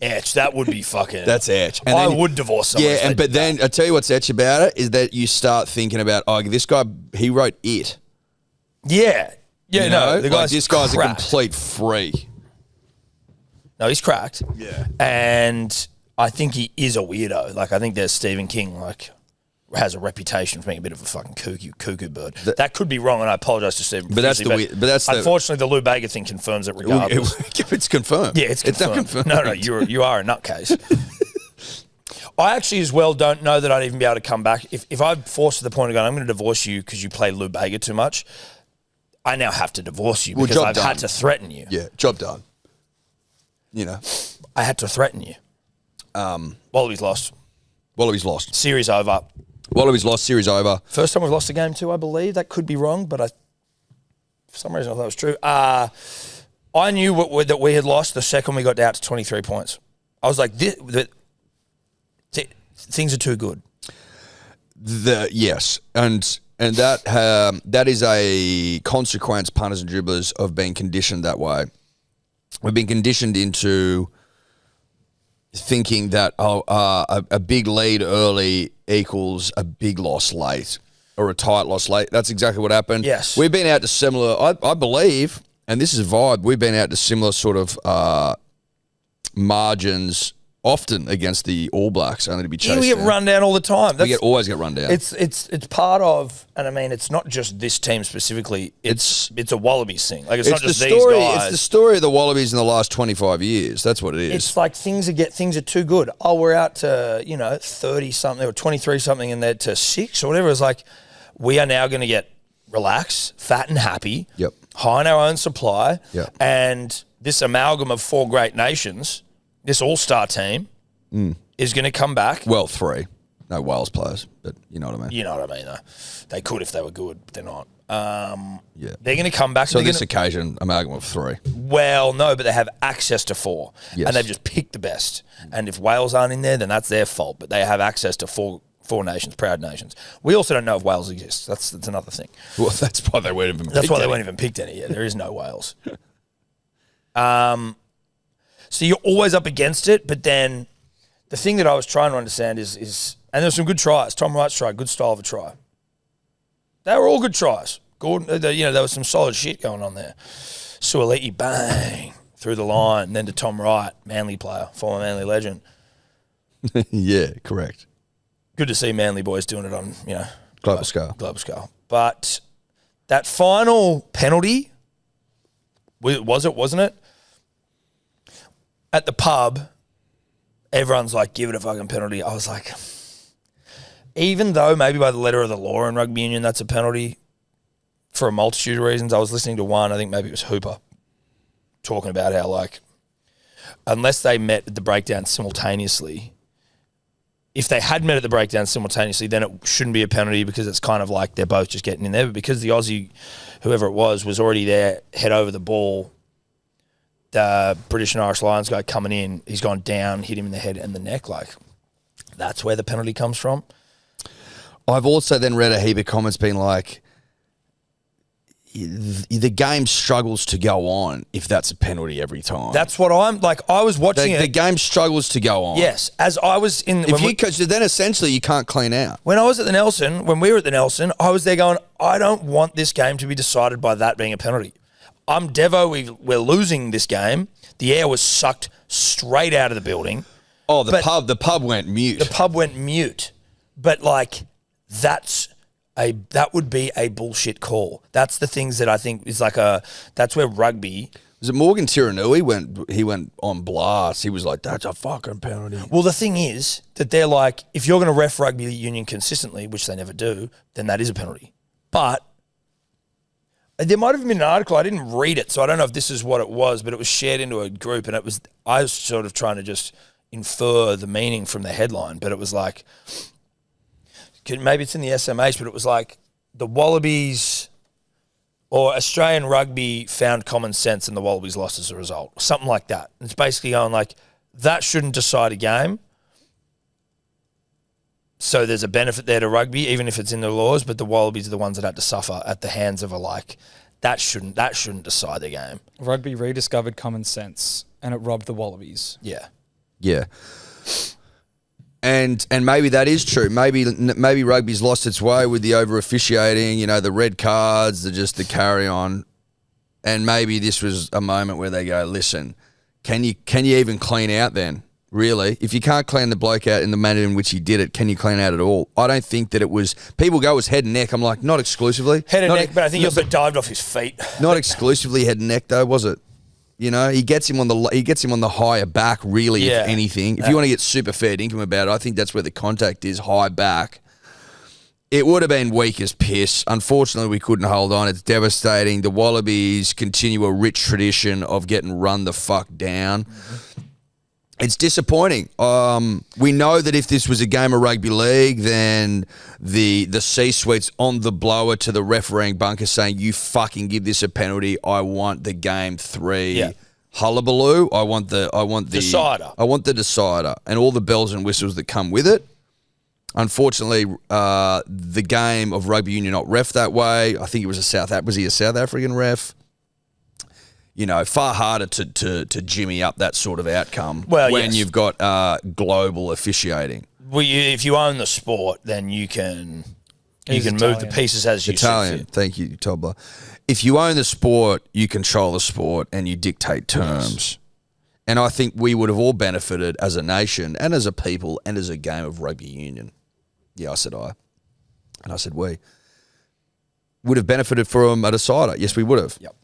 Speaker 2: Etch, that would be fucking...
Speaker 3: That's etch. And
Speaker 2: I
Speaker 3: then,
Speaker 2: would divorce someone.
Speaker 3: Yeah, but then I tell you what's etch about it is that you start thinking about, oh, this guy, he wrote it.
Speaker 2: Yeah. Yeah,
Speaker 3: You
Speaker 2: no,
Speaker 3: know?
Speaker 2: the guy's
Speaker 3: this guy's
Speaker 2: cracked.
Speaker 3: a complete freak.
Speaker 2: No, he's cracked.
Speaker 3: Yeah.
Speaker 2: And I think he is a weirdo. Like, I think there's Stephen King, like, has a reputation for being a bit of a fucking cuckoo bird. That could be wrong, and I apologise to Stephen.
Speaker 3: But that's the weird. But that's
Speaker 2: unfortunately, the Lou Bega thing confirms it regardless.
Speaker 3: It's confirmed.
Speaker 2: Yeah, it's confirmed.
Speaker 3: Not confirmed.
Speaker 2: No, you are a nutcase. I actually as well don't know that I'd even be able to come back. If I'm forced to the point of going, I'm going to divorce you because you play Lou Bega too much, I now have to divorce you because I've had to threaten you.
Speaker 3: Yeah, job done. You know.
Speaker 2: I had to threaten you. Wallabies lost.
Speaker 3: Wallabies lost.
Speaker 2: Series over.
Speaker 3: Wallabies lost, series over.
Speaker 2: First time we've lost a game too, I believe. That could be wrong, but for some reason I thought it was true. I knew that we had lost the second we got down to 23 points. I was like, things are too good.
Speaker 3: Yes, and that is a consequence, punters and dribblers, of being conditioned that way. We've been conditioned into thinking that a big lead early equals a big loss late or a tight loss late. That's exactly what happened.
Speaker 2: Yes.
Speaker 3: We've been out to similar, I believe, and this is vibe, we've been out to similar sort of margins often against the All Blacks, only to be chased
Speaker 2: We get
Speaker 3: down.
Speaker 2: run down all the time.
Speaker 3: We always get run down.
Speaker 2: It's part of, and I mean, it's not just this team specifically. It's a Wallabies thing. Like it's not just these guys.
Speaker 3: It's the story of the Wallabies in the last 25 years. That's what it is.
Speaker 2: It's like things are too good. Oh, we're out to 30 something or 23 something, and they're to 6 or whatever. It's like we are now going to get relaxed, fat and happy.
Speaker 3: Yep.
Speaker 2: High in our own supply.
Speaker 3: Yep.
Speaker 2: And this amalgam of 4 great nations, this all-star team, is going to come back.
Speaker 3: Well, 3. No Wales players, but you know what I mean.
Speaker 2: You know what I mean, though. They could if they were good, but they're not.
Speaker 3: Yeah.
Speaker 2: They're going to come back.
Speaker 3: So this occasion, amalgam of 3.
Speaker 2: Well, no, but they have access to 4.
Speaker 3: Yes.
Speaker 2: And they've just picked the best. And if Wales aren't in there, then that's their fault. But they have access to 4 nations, proud nations. We also don't know if Wales exists. That's another thing.
Speaker 3: Well, that's why they weren't even picked.
Speaker 2: That's why they weren't even picked any. Yeah, there is no Wales. So you're always up against it, but then the thing that I was trying to understand is and there's some good tries. Tom Wright's try, good style of a try. They were all good tries. Gordon, there was some solid shit going on there. Suoliti, bang, through the line, and then to Tom Wright, Manly player, former Manly legend.
Speaker 3: Yeah, correct.
Speaker 2: Good to see Manly boys doing it on,
Speaker 3: Global scale.
Speaker 2: Global scale. But that final penalty, wasn't it? At the pub, everyone's like, give it a fucking penalty. I was like, even though maybe by the letter of the law in rugby union that's a penalty for a multitude of reasons, I was listening to one, I think maybe it was Hooper, talking about how, like, unless they met at the breakdown simultaneously, if they had met at the breakdown simultaneously, then it shouldn't be a penalty because it's kind of like they're both just getting in there. But because the Aussie, whoever it was already there, head over the ball, the British and Irish Lions guy coming in, he's gone down, hit him in the head and the neck. Like, that's where the penalty comes from.
Speaker 3: I've also then read a heap of comments being like, the game struggles to go on if that's a penalty every time.
Speaker 2: That's what I'm like. I was watching it.
Speaker 3: The game struggles to go on.
Speaker 2: Yes, as I was in.
Speaker 3: Because then essentially you can't clean out.
Speaker 2: When I was at the Nelson, when we were at the Nelson, I was there going, I don't want this game to be decided by that being a penalty. I'm Devo. We're losing this game. The air was sucked straight out of the building.
Speaker 3: Oh, the pub went mute.
Speaker 2: The pub went mute. But like, that would be a bullshit call. That's the things that I think is like that's where rugby.
Speaker 3: Was it Morgan Tiranui he went on blast? He was like, that's a fucking penalty.
Speaker 2: Well, the thing is that they're like, if you're going to ref rugby union consistently, which they never do, then that is a penalty. But there might have been an article, I didn't read it, so I don't know if this is what it was, but it was shared into a group, and I was sort of trying to just infer the meaning from the headline, but it was like, maybe it's in the SMH, but it was like the Wallabies or Australian rugby found common sense and the Wallabies lost as a result. Something like that. It's basically going like, that shouldn't decide a game. So there's a benefit there to rugby, even if it's in the laws, but the Wallabies are the ones that had to suffer at the hands of that shouldn't decide the game.
Speaker 4: Rugby rediscovered common sense and it robbed the Wallabies.
Speaker 2: Yeah.
Speaker 3: Yeah. And maybe that is true. Maybe rugby's lost its way with the over officiating, the red cards, the carry on. And maybe this was a moment where they go, listen, can you even clean out then? Really? If you can't clean the bloke out in the manner in which he did it, can you clean out at all? I don't think that it was. People go, it was head and neck. I'm like, not exclusively.
Speaker 2: Head and neck, but I think he also dived off his feet.
Speaker 3: Not exclusively head and neck though, was it? He gets him on the higher back, really, if anything. If you want to get super fair dinkum about it, I think that's where the contact is, high back. It would have been weak as piss. Unfortunately, we couldn't hold on. It's devastating. The Wallabies continue a rich tradition of getting run the fuck down. Mm-hmm. It's disappointing. We know that if this was a game of rugby league, then the C-suite's on the blower to the refereeing bunker saying, you fucking give this a penalty. I want the game 3. Yeah. Hullabaloo. I want the
Speaker 2: decider.
Speaker 3: I want the decider and all the bells and whistles that come with it. Unfortunately, the game of rugby union not ref that way. I think it was was he a South African ref? Far harder to jimmy up that sort of outcome when you've got global officiating.
Speaker 2: Well, if you own the sport, then you can move the pieces as you see fit.
Speaker 3: Thank you, Tobler. If you own the sport, you control the sport and you dictate terms. Yes. And I think we would have all benefited as a nation and as a people and as a game of rugby union. Yeah, I said I. And I said we. Would have benefited from a decider. Yes, we would have.
Speaker 2: Yep.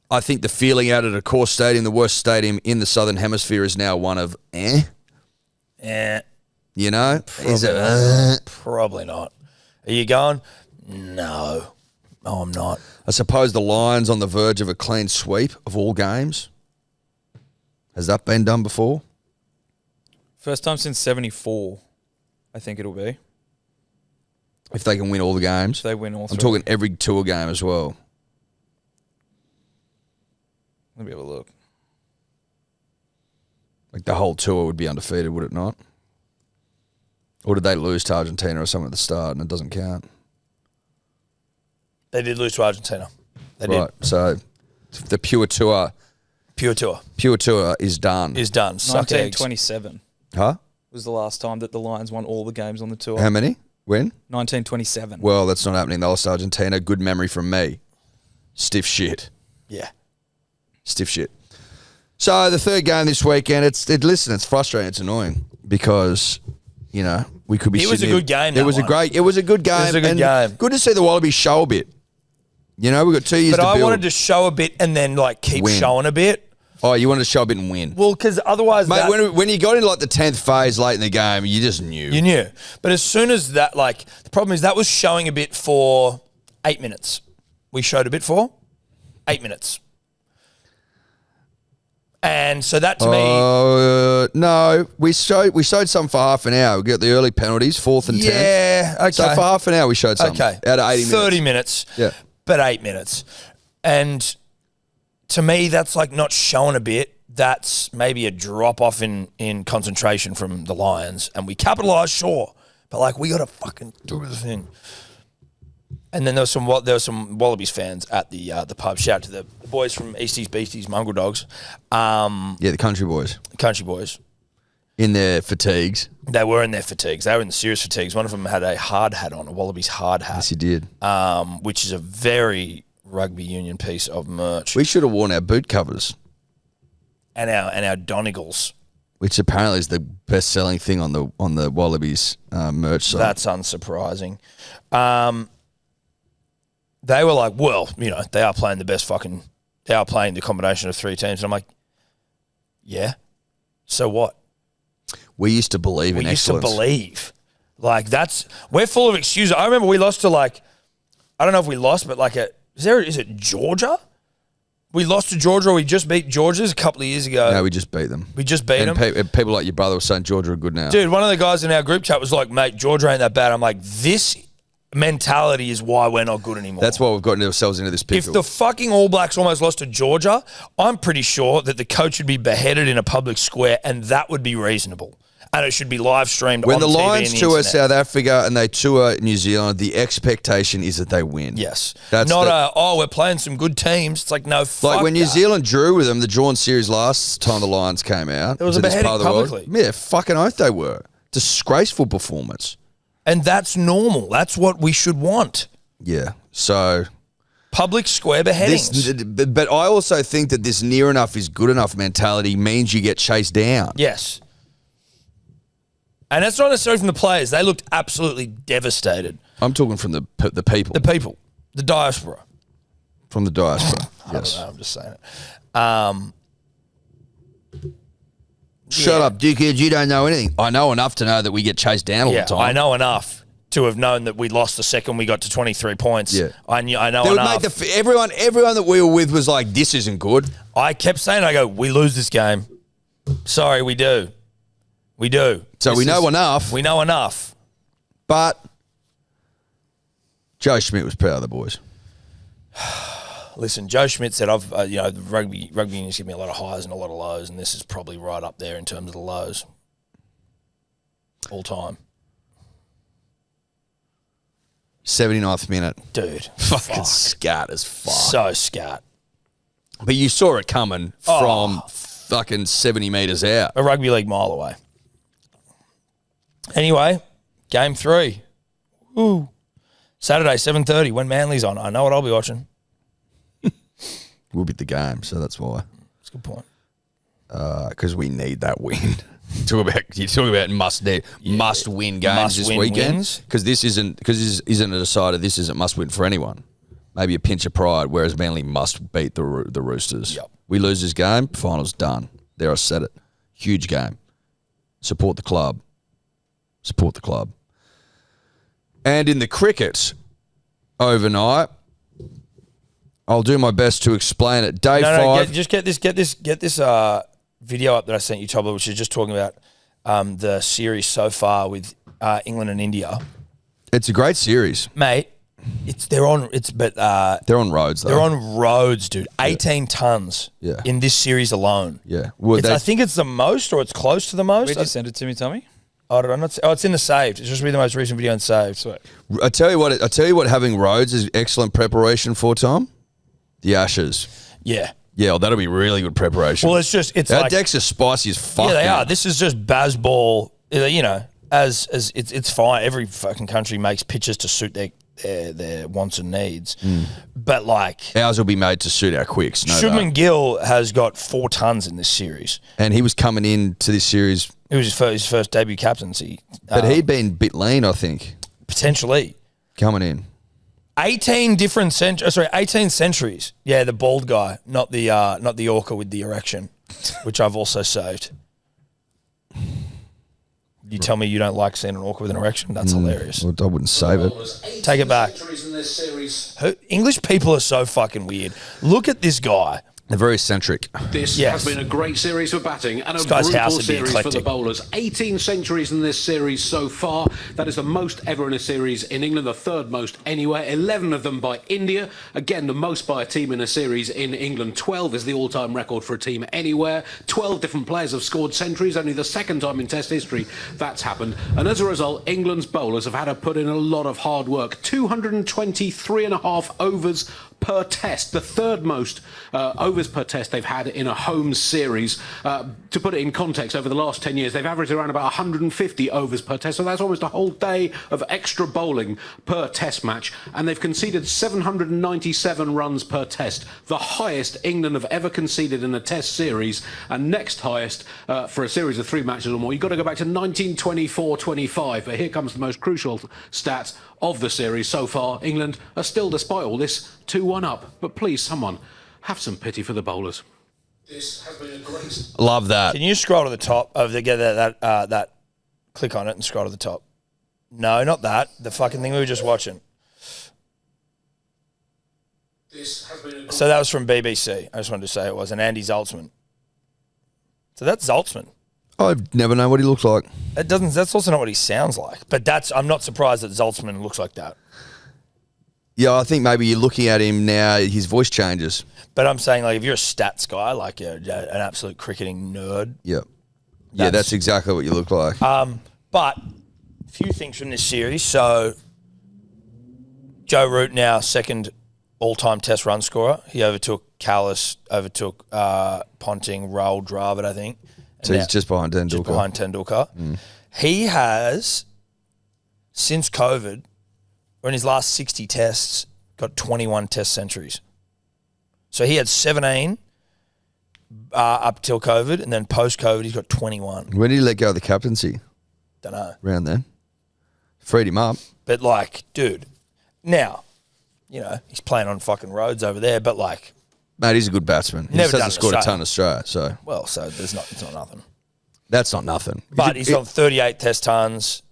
Speaker 3: I think the feeling out at a core stadium, the worst stadium in the Southern Hemisphere, is now one of
Speaker 2: Probably not. Are you going? No, I'm not.
Speaker 3: I suppose the Lions on the verge of a clean sweep of all games. Has that been done before?
Speaker 4: First time since 74, I think it'll be.
Speaker 3: If they can win all the games.
Speaker 4: If they win all 3.
Speaker 3: I'm talking every tour game as well.
Speaker 4: Let me have a look.
Speaker 3: Like the whole tour would be undefeated, would it not? Or did they lose to Argentina or something at the start and it doesn't count?
Speaker 2: They did lose to Argentina. They did.
Speaker 3: So the pure tour is done.
Speaker 4: 1927.
Speaker 3: Huh?
Speaker 4: Was the last time that the Lions won all the games on the tour.
Speaker 3: How many? When?
Speaker 4: 1927.
Speaker 3: Well, that's not happening. They lost to Argentina. Good memory from me. Stiff shit.
Speaker 2: Yeah.
Speaker 3: Stiff shit. So the third game this weekend, it's frustrating, it's annoying because, we could be.
Speaker 2: It was a good game.
Speaker 3: It was a good game.
Speaker 2: It was a good game.
Speaker 3: Good to see the Wallabies show a bit. We've got 2 years to build.
Speaker 2: But I wanted to show a bit and then keep showing a bit.
Speaker 3: Oh, you wanted to show a bit and win.
Speaker 2: Well, because otherwise,
Speaker 3: mate, when you got into the 10th phase late in the game, you just knew.
Speaker 2: You knew. But as soon as that, the problem is that was showing a bit for 8 minutes. We showed a bit for 8 minutes. And so that to me...
Speaker 3: no, we showed some for half an hour. We got the early penalties, 4th and 10th.
Speaker 2: Yeah, okay.
Speaker 3: So for half an hour we showed some.
Speaker 2: Okay.
Speaker 3: Out of 80 minutes.
Speaker 2: 30 minutes.
Speaker 3: Yeah.
Speaker 2: But 8 minutes. And to me, that's not showing a bit. That's maybe a drop-off in concentration from the Lions. And we capitalised, sure. But we got to fucking do the thing. And then there was some Wallabies fans at the pub. Shout out to the boys from Easties Beasties, Mongrel Dogs.
Speaker 3: The country boys.
Speaker 2: Country boys.
Speaker 3: In their fatigues.
Speaker 2: They were in their fatigues. They were in the serious fatigues. One of them had a hard hat on, a Wallabies hard hat.
Speaker 3: Yes, he did.
Speaker 2: Which is a very rugby union piece of merch.
Speaker 3: We should have worn our boot covers.
Speaker 2: And our Donegals.
Speaker 3: Which apparently is the best-selling thing on the Wallabies merch site.
Speaker 2: That's unsurprising. They were like, well, they are playing they are playing the combination of three teams. And I'm like, yeah, so what?
Speaker 3: We used to believe in excellence.
Speaker 2: Like, we're full of excuses. I remember we lost to I don't know if we lost, but is it Georgia? We lost to Georgia, or we just beat Georgia a couple of years ago.
Speaker 3: No, we just beat them.
Speaker 2: We just beat them.
Speaker 3: People like your brother were saying Georgia are good now.
Speaker 2: Dude, one of the guys in our group chat was like, mate, Georgia ain't that bad. I'm like, this mentality is why we're not good anymore.
Speaker 3: That's why we've gotten ourselves into this pickle.
Speaker 2: If the fucking All Blacks almost lost to Georgia, I'm pretty sure that the coach would be beheaded in a public square, and that would be reasonable. And it should be live streamed on TV.
Speaker 3: When the Lions tour
Speaker 2: internet.
Speaker 3: South Africa and they tour New Zealand, the expectation is that they win.
Speaker 2: Yes.
Speaker 3: That's
Speaker 2: we're playing some good teams. It's like, no, fuck
Speaker 3: like when New
Speaker 2: that.
Speaker 3: Zealand drew with them, the drawn series last time the Lions came out.
Speaker 2: It was a beheading publicly.
Speaker 3: Yeah, fucking oath they were. Disgraceful performance.
Speaker 2: And that's normal. That's what we should want.
Speaker 3: Yeah. So
Speaker 2: public square beheadings.
Speaker 3: But I also think that this near enough is good enough mentality means you get chased down.
Speaker 2: Yes. And that's not necessarily from the players. They looked absolutely devastated.
Speaker 3: I'm talking from the people.
Speaker 2: The people. The diaspora.
Speaker 3: From the diaspora. Yes.
Speaker 2: I don't know, I'm just saying it.
Speaker 3: Shut up, dickhead. You don't know anything. I know enough to know that we get chased down all the time.
Speaker 2: I know enough to have known that we lost the second we got to 23 points.
Speaker 3: Yeah.
Speaker 2: I know enough.
Speaker 3: Everyone that we were with was like, this isn't good.
Speaker 2: I kept saying, we lose this game. Sorry, we do. We do.
Speaker 3: So we know enough.
Speaker 2: We know enough.
Speaker 3: But Joe Schmidt was proud of the boys.
Speaker 2: Listen, Joe Schmidt said, the rugby unions give me a lot of highs and a lot of lows, and this is probably right up there in terms of the lows. All time.
Speaker 3: 79th minute.
Speaker 2: Dude.
Speaker 3: Fucking scat as fuck.
Speaker 2: So scat.
Speaker 3: But you saw it coming from fucking 70 metres out.
Speaker 2: A rugby league mile away. Anyway, game 3. Ooh. Saturday, 7:30, when Manly's on. I know what I'll be watching.
Speaker 3: We'll beat the game, so that's why.
Speaker 2: That's a good point.
Speaker 3: Because we need that win. You talk about must-win games this weekend. Because this isn't a decider. This isn't must-win for anyone. Maybe a pinch of pride, whereas Manly must beat the Roosters.
Speaker 2: Yep.
Speaker 3: We lose this game, final's done. There, I said it. Huge game. Support the club. Support the club. And in the cricket overnight, I'll do my best to explain it. Day 5.
Speaker 2: Get this video up that I sent you, Tobler, which is just talking about the series so far with England and India.
Speaker 3: It's a great series,
Speaker 2: mate. They're on
Speaker 3: roads though.
Speaker 2: They're on roads, dude. 18 tons in this series alone.
Speaker 3: Yeah. Well,
Speaker 2: I think it's the most, or it's close to the most.
Speaker 4: Where'd you send it to me, Tommy?
Speaker 2: I don't know. It's in the saved. It's just be the most recent video in saved. Sweet.
Speaker 3: I tell you what having roads is excellent preparation for, Tom. The Ashes.
Speaker 2: Yeah.
Speaker 3: Yeah, well, that'll be really good preparation.
Speaker 2: Well, it's
Speaker 3: our decks are spicy as fuck.
Speaker 2: Yeah, they
Speaker 3: now.
Speaker 2: are. This is just Bazball. As it's fine. Every fucking country makes pitches to suit their wants and needs. But
Speaker 3: ours will be made to suit our quicks. No
Speaker 2: Shubman Gill has got 4 tons in this series,
Speaker 3: and he was coming into this series.
Speaker 2: It was his first debut captaincy,
Speaker 3: but he'd been a bit lean, I think.
Speaker 2: Potentially
Speaker 3: coming in.
Speaker 2: 18 centuries. Yeah, the bald guy, not the orca with the erection, which I've also saved. You tell me you don't like seeing an orca with an erection? That's hilarious.
Speaker 3: Well, I wouldn't save it.
Speaker 2: Take it back. English people are so fucking weird. Look at this guy.
Speaker 3: They're very eccentric.
Speaker 8: This has been a great series for batting and a brutal series for the bowlers. 18 centuries in this series so far. That is the most ever in a series in England, the third most anywhere. 11 of them by India. Again, the most by a team in a series in England. 12 is the all-time record for a team anywhere. 12 different players have scored centuries. Only the second time in Test history that's happened. And as a result, England's bowlers have had to put in a lot of hard work. 223.5 overs per test, the third most overs per test they've had in a home series. To put it in context, over the last 10 years, they've averaged around about 150 overs per test, so that's almost a whole day of extra bowling per test match, and they've conceded 797 runs per test, the highest England have ever conceded in a test series, and next highest for a series of 3 matches or more. You've got to go back to 1924-25, but here comes the most crucial stat of the series so far. England are still, despite all this, 2-1 up. But please, someone, have some pity for the bowlers. This has been a great...
Speaker 3: Love that.
Speaker 2: Can you scroll to the top of the that click on it and scroll to the top? No, not that. The fucking thing we were just watching.
Speaker 8: This has been a great...
Speaker 2: So that was from BBC. I just wanted to say it was, and Andy Zaltzman. So that's Zaltzman.
Speaker 3: I've never known what he looks like.
Speaker 2: It doesn't. That's also not what he sounds like. But I'm not surprised that Zaltzman looks like that.
Speaker 3: Yeah, I think maybe you're looking at him now, his voice changes.
Speaker 2: But I'm saying, like, if you're a stats guy, like you're an absolute cricketing nerd.
Speaker 3: Yeah. Yeah, that's exactly what you look like.
Speaker 2: But a few things from this series. So Joe Root now second all-time Test run scorer. He overtook Callis, overtook Ponting, Raul Dravid, I think.
Speaker 3: So he's just behind Tendulkar.
Speaker 2: Just behind Tendulkar. He has, since COVID, or in his last 60 tests, got 21 test centuries. So he had 17 up till COVID, and then post-COVID, he's got 21.
Speaker 3: When did he let go of the captaincy?
Speaker 2: Don't know.
Speaker 3: Around then. Freed him up.
Speaker 2: But, like, dude, now, you know, he's playing on fucking roads over there, but, like...
Speaker 3: Mate, he's a good batsman. He just hasn't scored a ton of Australia, so...
Speaker 2: Well, so it's not nothing.
Speaker 3: That's not nothing.
Speaker 2: But he's got 38 test tons.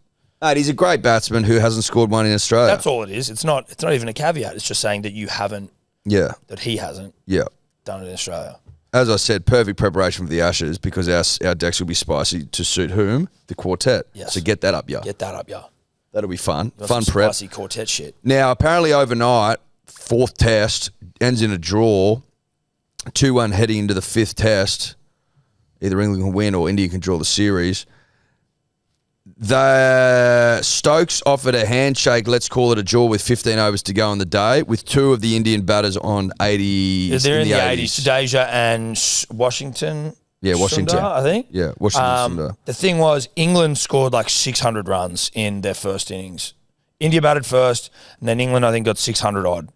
Speaker 3: Mate, he's a great batsman who hasn't scored one in Australia.
Speaker 2: That's all it is. It's not even a caveat. It's just saying that you haven't...
Speaker 3: Yeah.
Speaker 2: That he hasn't done it in Australia.
Speaker 3: As I said, perfect preparation for the Ashes because our decks will be spicy to suit whom? The quartet.
Speaker 2: Yes.
Speaker 3: So get that up, yeah.
Speaker 2: Get that up, yeah.
Speaker 3: That'll be fun.
Speaker 2: Got
Speaker 3: Fun
Speaker 2: some
Speaker 3: prep.
Speaker 2: Spicy quartet shit.
Speaker 3: Now, apparently overnight, 4th test ends in a draw. 2-1 heading into the 5th test. Either England can win or India can draw the series. The Stokes offered a handshake, let's call it a draw, with 15 overs to go in the day, with 2 of the Indian batters on 80s.
Speaker 2: They're in the 80s. Jadeja and Washington.
Speaker 3: Yeah, Washington.
Speaker 2: Sundar, I think.
Speaker 3: Yeah, Washington. Sundar.
Speaker 2: The thing was, England scored like 600 runs in their first innings. India batted first, and then England, I think, got 600 odd.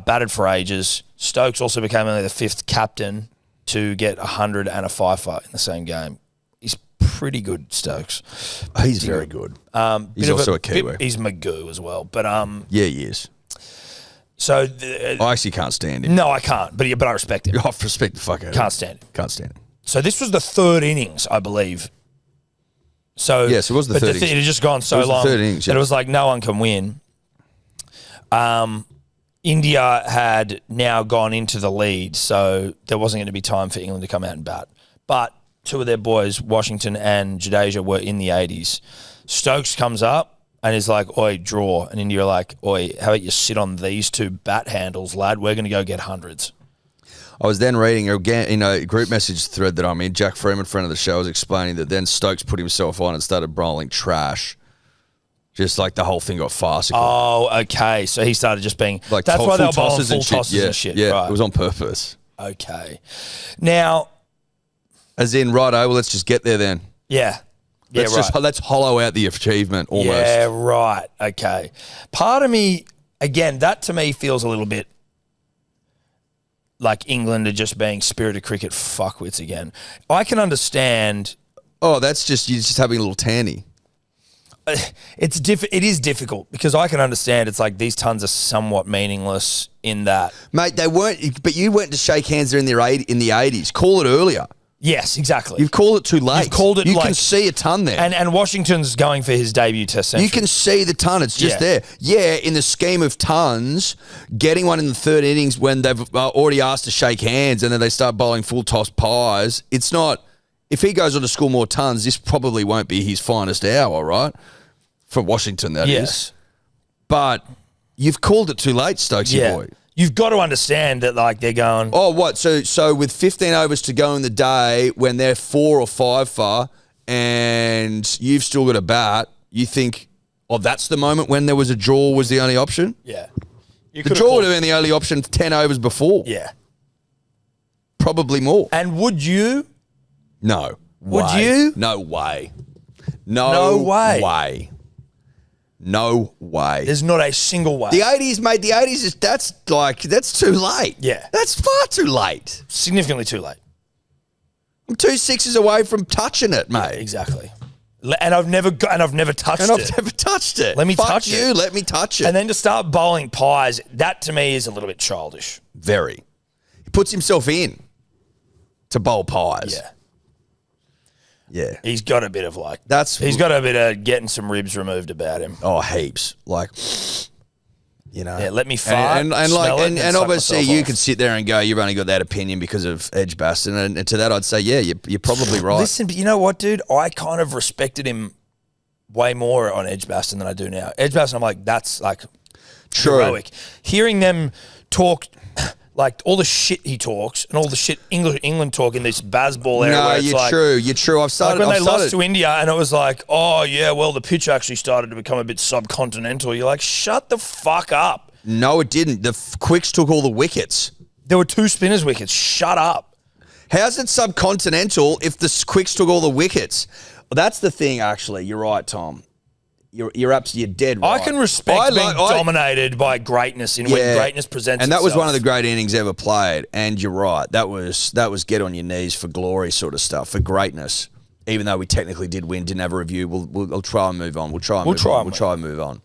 Speaker 2: Batted for ages. Stokes also became only the 5th captain to get 100 and a fifer in the same game. He's pretty good, Stokes.
Speaker 3: He's very good. He's also a Kiwi.
Speaker 2: He's Magoo as well. But
Speaker 3: yeah, he is.
Speaker 2: So
Speaker 3: I actually can't stand him.
Speaker 2: No, I can't. But I respect him.
Speaker 3: I respect the fuck out of him.
Speaker 2: Can't stand him.
Speaker 3: Can't stand him.
Speaker 2: So this was the 3rd innings, I believe. So
Speaker 3: yes, it was the 3rd innings.
Speaker 2: It had just gone so long
Speaker 3: innings,
Speaker 2: that it was like no one can win. India had now gone into the lead, so there wasn't going to be time for England to come out and bat. But 2 of their boys, Washington and Jadeja, were in the 80s. Stokes comes up and is like, oi, draw. And India are like, oi, how about you sit on these 2 bat handles, lad? We're going to go get hundreds.
Speaker 3: I was then reading again, a group message thread that I'm in. Jack Freeman, friend of the show, was explaining that then Stokes put himself on and started bowling trash. Just like the whole thing got farcical.
Speaker 2: Oh, okay. So he started just being...
Speaker 3: Like
Speaker 2: that's why they were bowling full
Speaker 3: and
Speaker 2: tosses and shit.
Speaker 3: Yeah,
Speaker 2: right.
Speaker 3: It was on purpose.
Speaker 2: Okay. Now...
Speaker 3: As in, righto, well, let's just get there then.
Speaker 2: Yeah. Yeah,
Speaker 3: let's hollow out the achievement almost.
Speaker 2: Yeah, right. Okay. Part of me, again, that to me feels a little bit like England are just being spirited cricket fuckwits again. I can understand...
Speaker 3: Oh, that's just, you're just having a little tanny.
Speaker 2: It is difficult because I can understand it's like these tons are somewhat meaningless in that.
Speaker 3: Mate, they weren't, but you went to shake hands there in the 80s. Call it earlier.
Speaker 2: Yes, exactly.
Speaker 3: You've called it too late.
Speaker 2: You've called it
Speaker 3: You can see a ton there.
Speaker 2: And Washington's going for his debut test century.
Speaker 3: You can see the ton. It's just there. Yeah, in the scheme of tons, getting one in the third innings when they've already asked to shake hands and then they start bowling full toss pies, it's not... If he goes on to score more tons, this probably won't be his finest hour, right? For Washington, that is. But you've called it too late, Stokesy boy.
Speaker 2: You've got to understand that, like, they're going...
Speaker 3: Oh, what? So with 15 overs to go in the day, when they're 4 or 5 far, and you've still got a bat, you think, oh, that's the moment when there was a draw was the only option?
Speaker 2: Yeah.
Speaker 3: The draw would have been the only option 10 overs before.
Speaker 2: Yeah.
Speaker 3: Probably more.
Speaker 2: And would you...
Speaker 3: No.
Speaker 2: Would you?
Speaker 3: No way. No way. No way.
Speaker 2: There's not a single way.
Speaker 3: The 80s, mate, the 80s, that's too late.
Speaker 2: Yeah.
Speaker 3: That's far too late.
Speaker 2: Significantly too late.
Speaker 3: I'm 2 sixes away from touching it, mate.
Speaker 2: Exactly. And I've never touched it.
Speaker 3: I've never touched it.
Speaker 2: Let me
Speaker 3: Fuck
Speaker 2: touch
Speaker 3: you,
Speaker 2: it.
Speaker 3: let me touch it.
Speaker 2: And then to start bowling pies, that to me is a little bit childish.
Speaker 3: Very. He puts himself in to bowl pies.
Speaker 2: Yeah.
Speaker 3: Yeah.
Speaker 2: He's got a bit of he's got a bit of getting some ribs removed about him.
Speaker 3: Oh, heaps. Like, you know.
Speaker 2: Yeah, let me fart.
Speaker 3: And obviously you could sit there and go, you've only got that opinion because of Edgbaston. And to that I'd say, yeah, you're probably right.
Speaker 2: Listen, but you know what, dude? I kind of respected him way more on Edgbaston than I do now. Edgbaston, I'm like, that's like heroic. Hearing them talk... Like all the shit he talks and all the shit England talk in this Bazball area.
Speaker 3: No, you're true. I've started.
Speaker 2: Like when they lost to India and it was like, oh yeah, well the pitch actually started to become a bit subcontinental. You're like, shut the fuck up.
Speaker 3: No, it didn't. The Quicks took all the wickets.
Speaker 2: There were 2 spinners' wickets. Shut up.
Speaker 3: How's it subcontinental if the Quicks took all the wickets? Well, that's the thing. Actually, you're right, Tom. You're dead right.
Speaker 2: I can respect being dominated by greatness when greatness presents
Speaker 3: and that
Speaker 2: itself.
Speaker 3: was one of the great innings ever played. And you're right. That was get on your knees for glory sort of stuff, for greatness. Even though we technically did win, didn't have a review, we'll try and move on. We'll try and move on.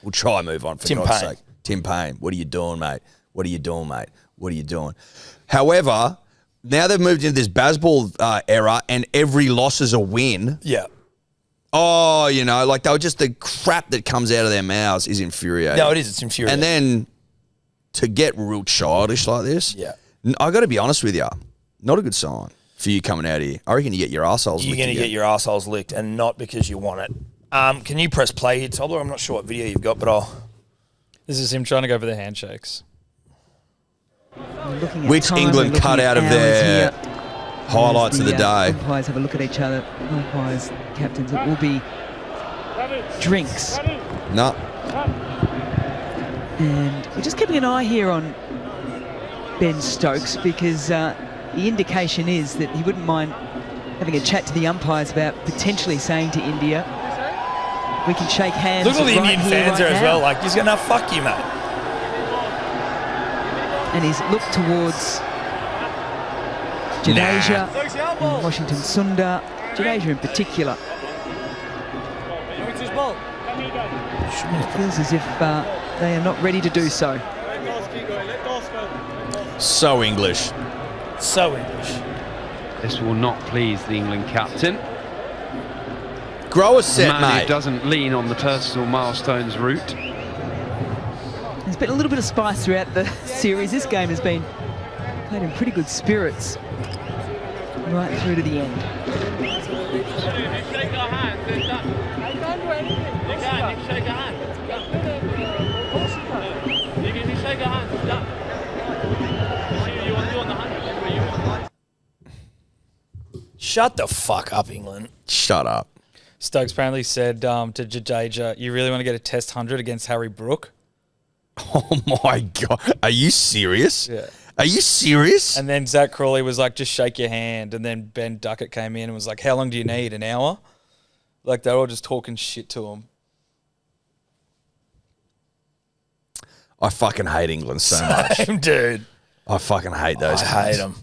Speaker 3: For God's sake. Tim Payne, what are you doing, mate? What are you doing, mate? What are you doing? However, now they've moved into this Bazball era and every loss is a win.
Speaker 2: Yeah.
Speaker 3: Oh, they were just the crap that comes out of their mouths is infuriating.
Speaker 2: No, it is. It's infuriating.
Speaker 3: And then to get real childish like this, I got to be honest with you, not a good sign for you coming out here. I reckon you get your arseholes licked.
Speaker 2: You're going to get your arseholes licked, and not because you want it. Can you press play here, Tobler? I'm not sure what video you've got, but
Speaker 4: This is him trying to go for the handshakes.
Speaker 3: Which England cut out of their highlights of the day.
Speaker 9: Umpires have a look at each other. Umpires, captains, it will be drinks.
Speaker 3: No.
Speaker 9: And we're just keeping an eye here on Ben Stokes because the indication is that he wouldn't mind having a chat to the umpires about potentially saying to India, we can shake hands.
Speaker 2: Look at all the
Speaker 9: right
Speaker 2: Indian
Speaker 9: here,
Speaker 2: fans
Speaker 9: right
Speaker 2: there as
Speaker 9: now.
Speaker 2: well. Like, he's going to fuck you, mate.
Speaker 9: And he's looked towards Jadeja and Washington Sundar. Jadeja in particular. It feels as if they are not ready to do so.
Speaker 3: So English.
Speaker 2: So English.
Speaker 10: This will not please the England captain.
Speaker 3: Grow a set,
Speaker 10: Man who
Speaker 3: mate.
Speaker 10: doesn't lean on the personal milestones route.
Speaker 9: There's been a little bit of spice throughout the series. This game has been played in pretty good spirits right through to the end.
Speaker 2: Shut the fuck up, England.
Speaker 3: Shut up.
Speaker 4: Stokes apparently said to Jadeja, you really want to get a test 100 against Harry Brook?
Speaker 3: Oh my God. Are you serious?
Speaker 4: Yeah.
Speaker 3: Are you serious?
Speaker 4: And then Zach Crawley was like, just shake your hand. And then Ben Duckett came in and was like, how long do you need? An hour? Like, they're all just talking shit to him.
Speaker 3: I fucking hate England so much.
Speaker 2: Same, dude.
Speaker 3: I fucking hate those
Speaker 2: I hate them.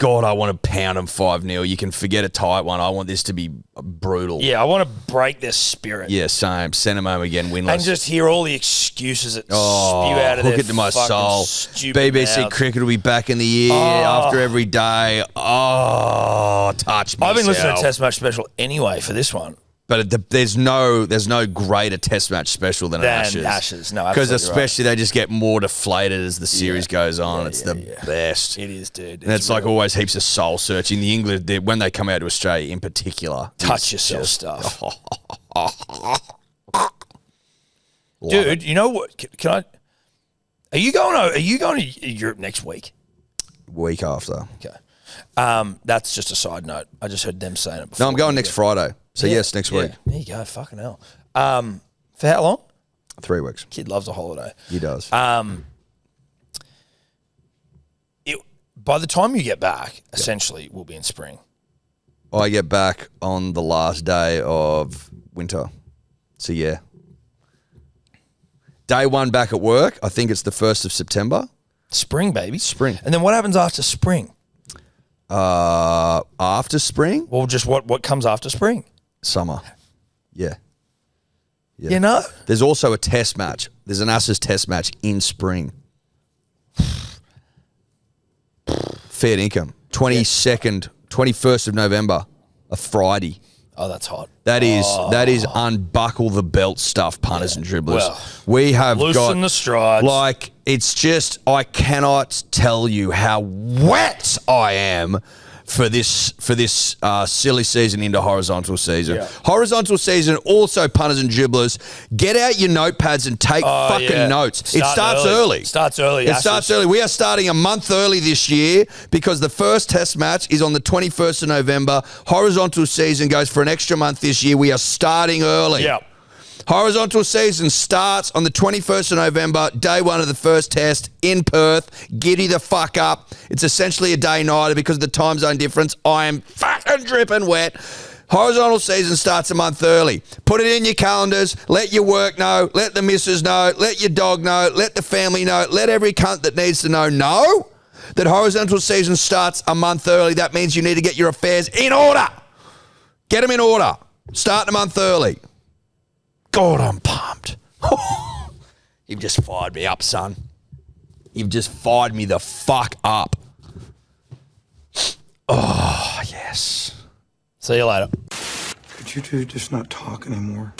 Speaker 3: God, I want to pound them 5-0. You can forget a tight one. I want this to be brutal.
Speaker 2: Yeah, I want to break their spirit.
Speaker 3: Yeah, same. Send them home again, winless.
Speaker 2: And just hear all the excuses that spew out of
Speaker 3: hook
Speaker 2: their
Speaker 3: it to my soul.
Speaker 2: stupid
Speaker 3: BBC
Speaker 2: mouths.
Speaker 3: Cricket will be back in the year after every day. Oh, touch me.
Speaker 2: I've been listening to Test Match Special anyway for this one.
Speaker 3: But there's no greater Test Match special than Ashes.
Speaker 2: Ashes, no,
Speaker 3: because
Speaker 2: absolutely
Speaker 3: especially they just get more deflated as the series goes on. It's the best.
Speaker 2: It is, dude.
Speaker 3: And it's like always heaps of soul searching. The England, when they come out to Australia in particular,
Speaker 2: touch yourself stuff. Dude, you know what? Can I? Are you going to Europe next week?
Speaker 3: Week after.
Speaker 2: Okay. That's just a side note. I just heard them saying it before.
Speaker 3: No, I'm going next Friday. So yes, next week.
Speaker 2: There you go. Fucking hell. For how long?
Speaker 3: 3 weeks.
Speaker 2: Kid loves a holiday.
Speaker 3: He does.
Speaker 2: By the time you get back, essentially, we'll be in spring.
Speaker 3: I get back on the last day of winter. So yeah. Day one back at work. I think it's the 1st of September.
Speaker 2: Spring, baby.
Speaker 3: Spring.
Speaker 2: And then what happens after spring?
Speaker 3: After spring?
Speaker 2: Well, just what comes after spring?
Speaker 3: Summer. Yeah.
Speaker 2: You know?
Speaker 3: There's also a test match. There's an Ashes test match in spring. Fair income. 22nd, 21st of November, a Friday.
Speaker 2: Oh, that's hot.
Speaker 3: That is unbuckle the belt stuff, punters and dribblers.
Speaker 2: Well,
Speaker 3: we have
Speaker 2: loosen the strides.
Speaker 3: Like, it's just, I cannot tell you how wet I am for this silly season into horizontal season. Yeah. Horizontal season, also punters and dribblers, get out your notepads and take notes. It starts early.
Speaker 2: Starts early.
Speaker 3: It starts early. We are starting a month early this year because the first test match is on the 21st of November. Horizontal season goes for an extra month this year. We are starting early.
Speaker 2: Yeah.
Speaker 3: Horizontal season starts on the 21st of November, day one of the first test in Perth. Giddy the fuck up. It's essentially a day-nighter because of the time zone difference. I am fucking dripping wet. Horizontal season starts a month early. Put it in your calendars. Let your work know. Let the missus know. Let your dog know. Let the family know. Let every cunt that needs to know that horizontal season starts a month early. That means you need to get your affairs in order. Get them in order. Start a month early. God, I'm pumped. You've just fired me up, son. You've just fired me the fuck up. Oh, yes.
Speaker 2: See you later.
Speaker 7: Could you two just not talk anymore?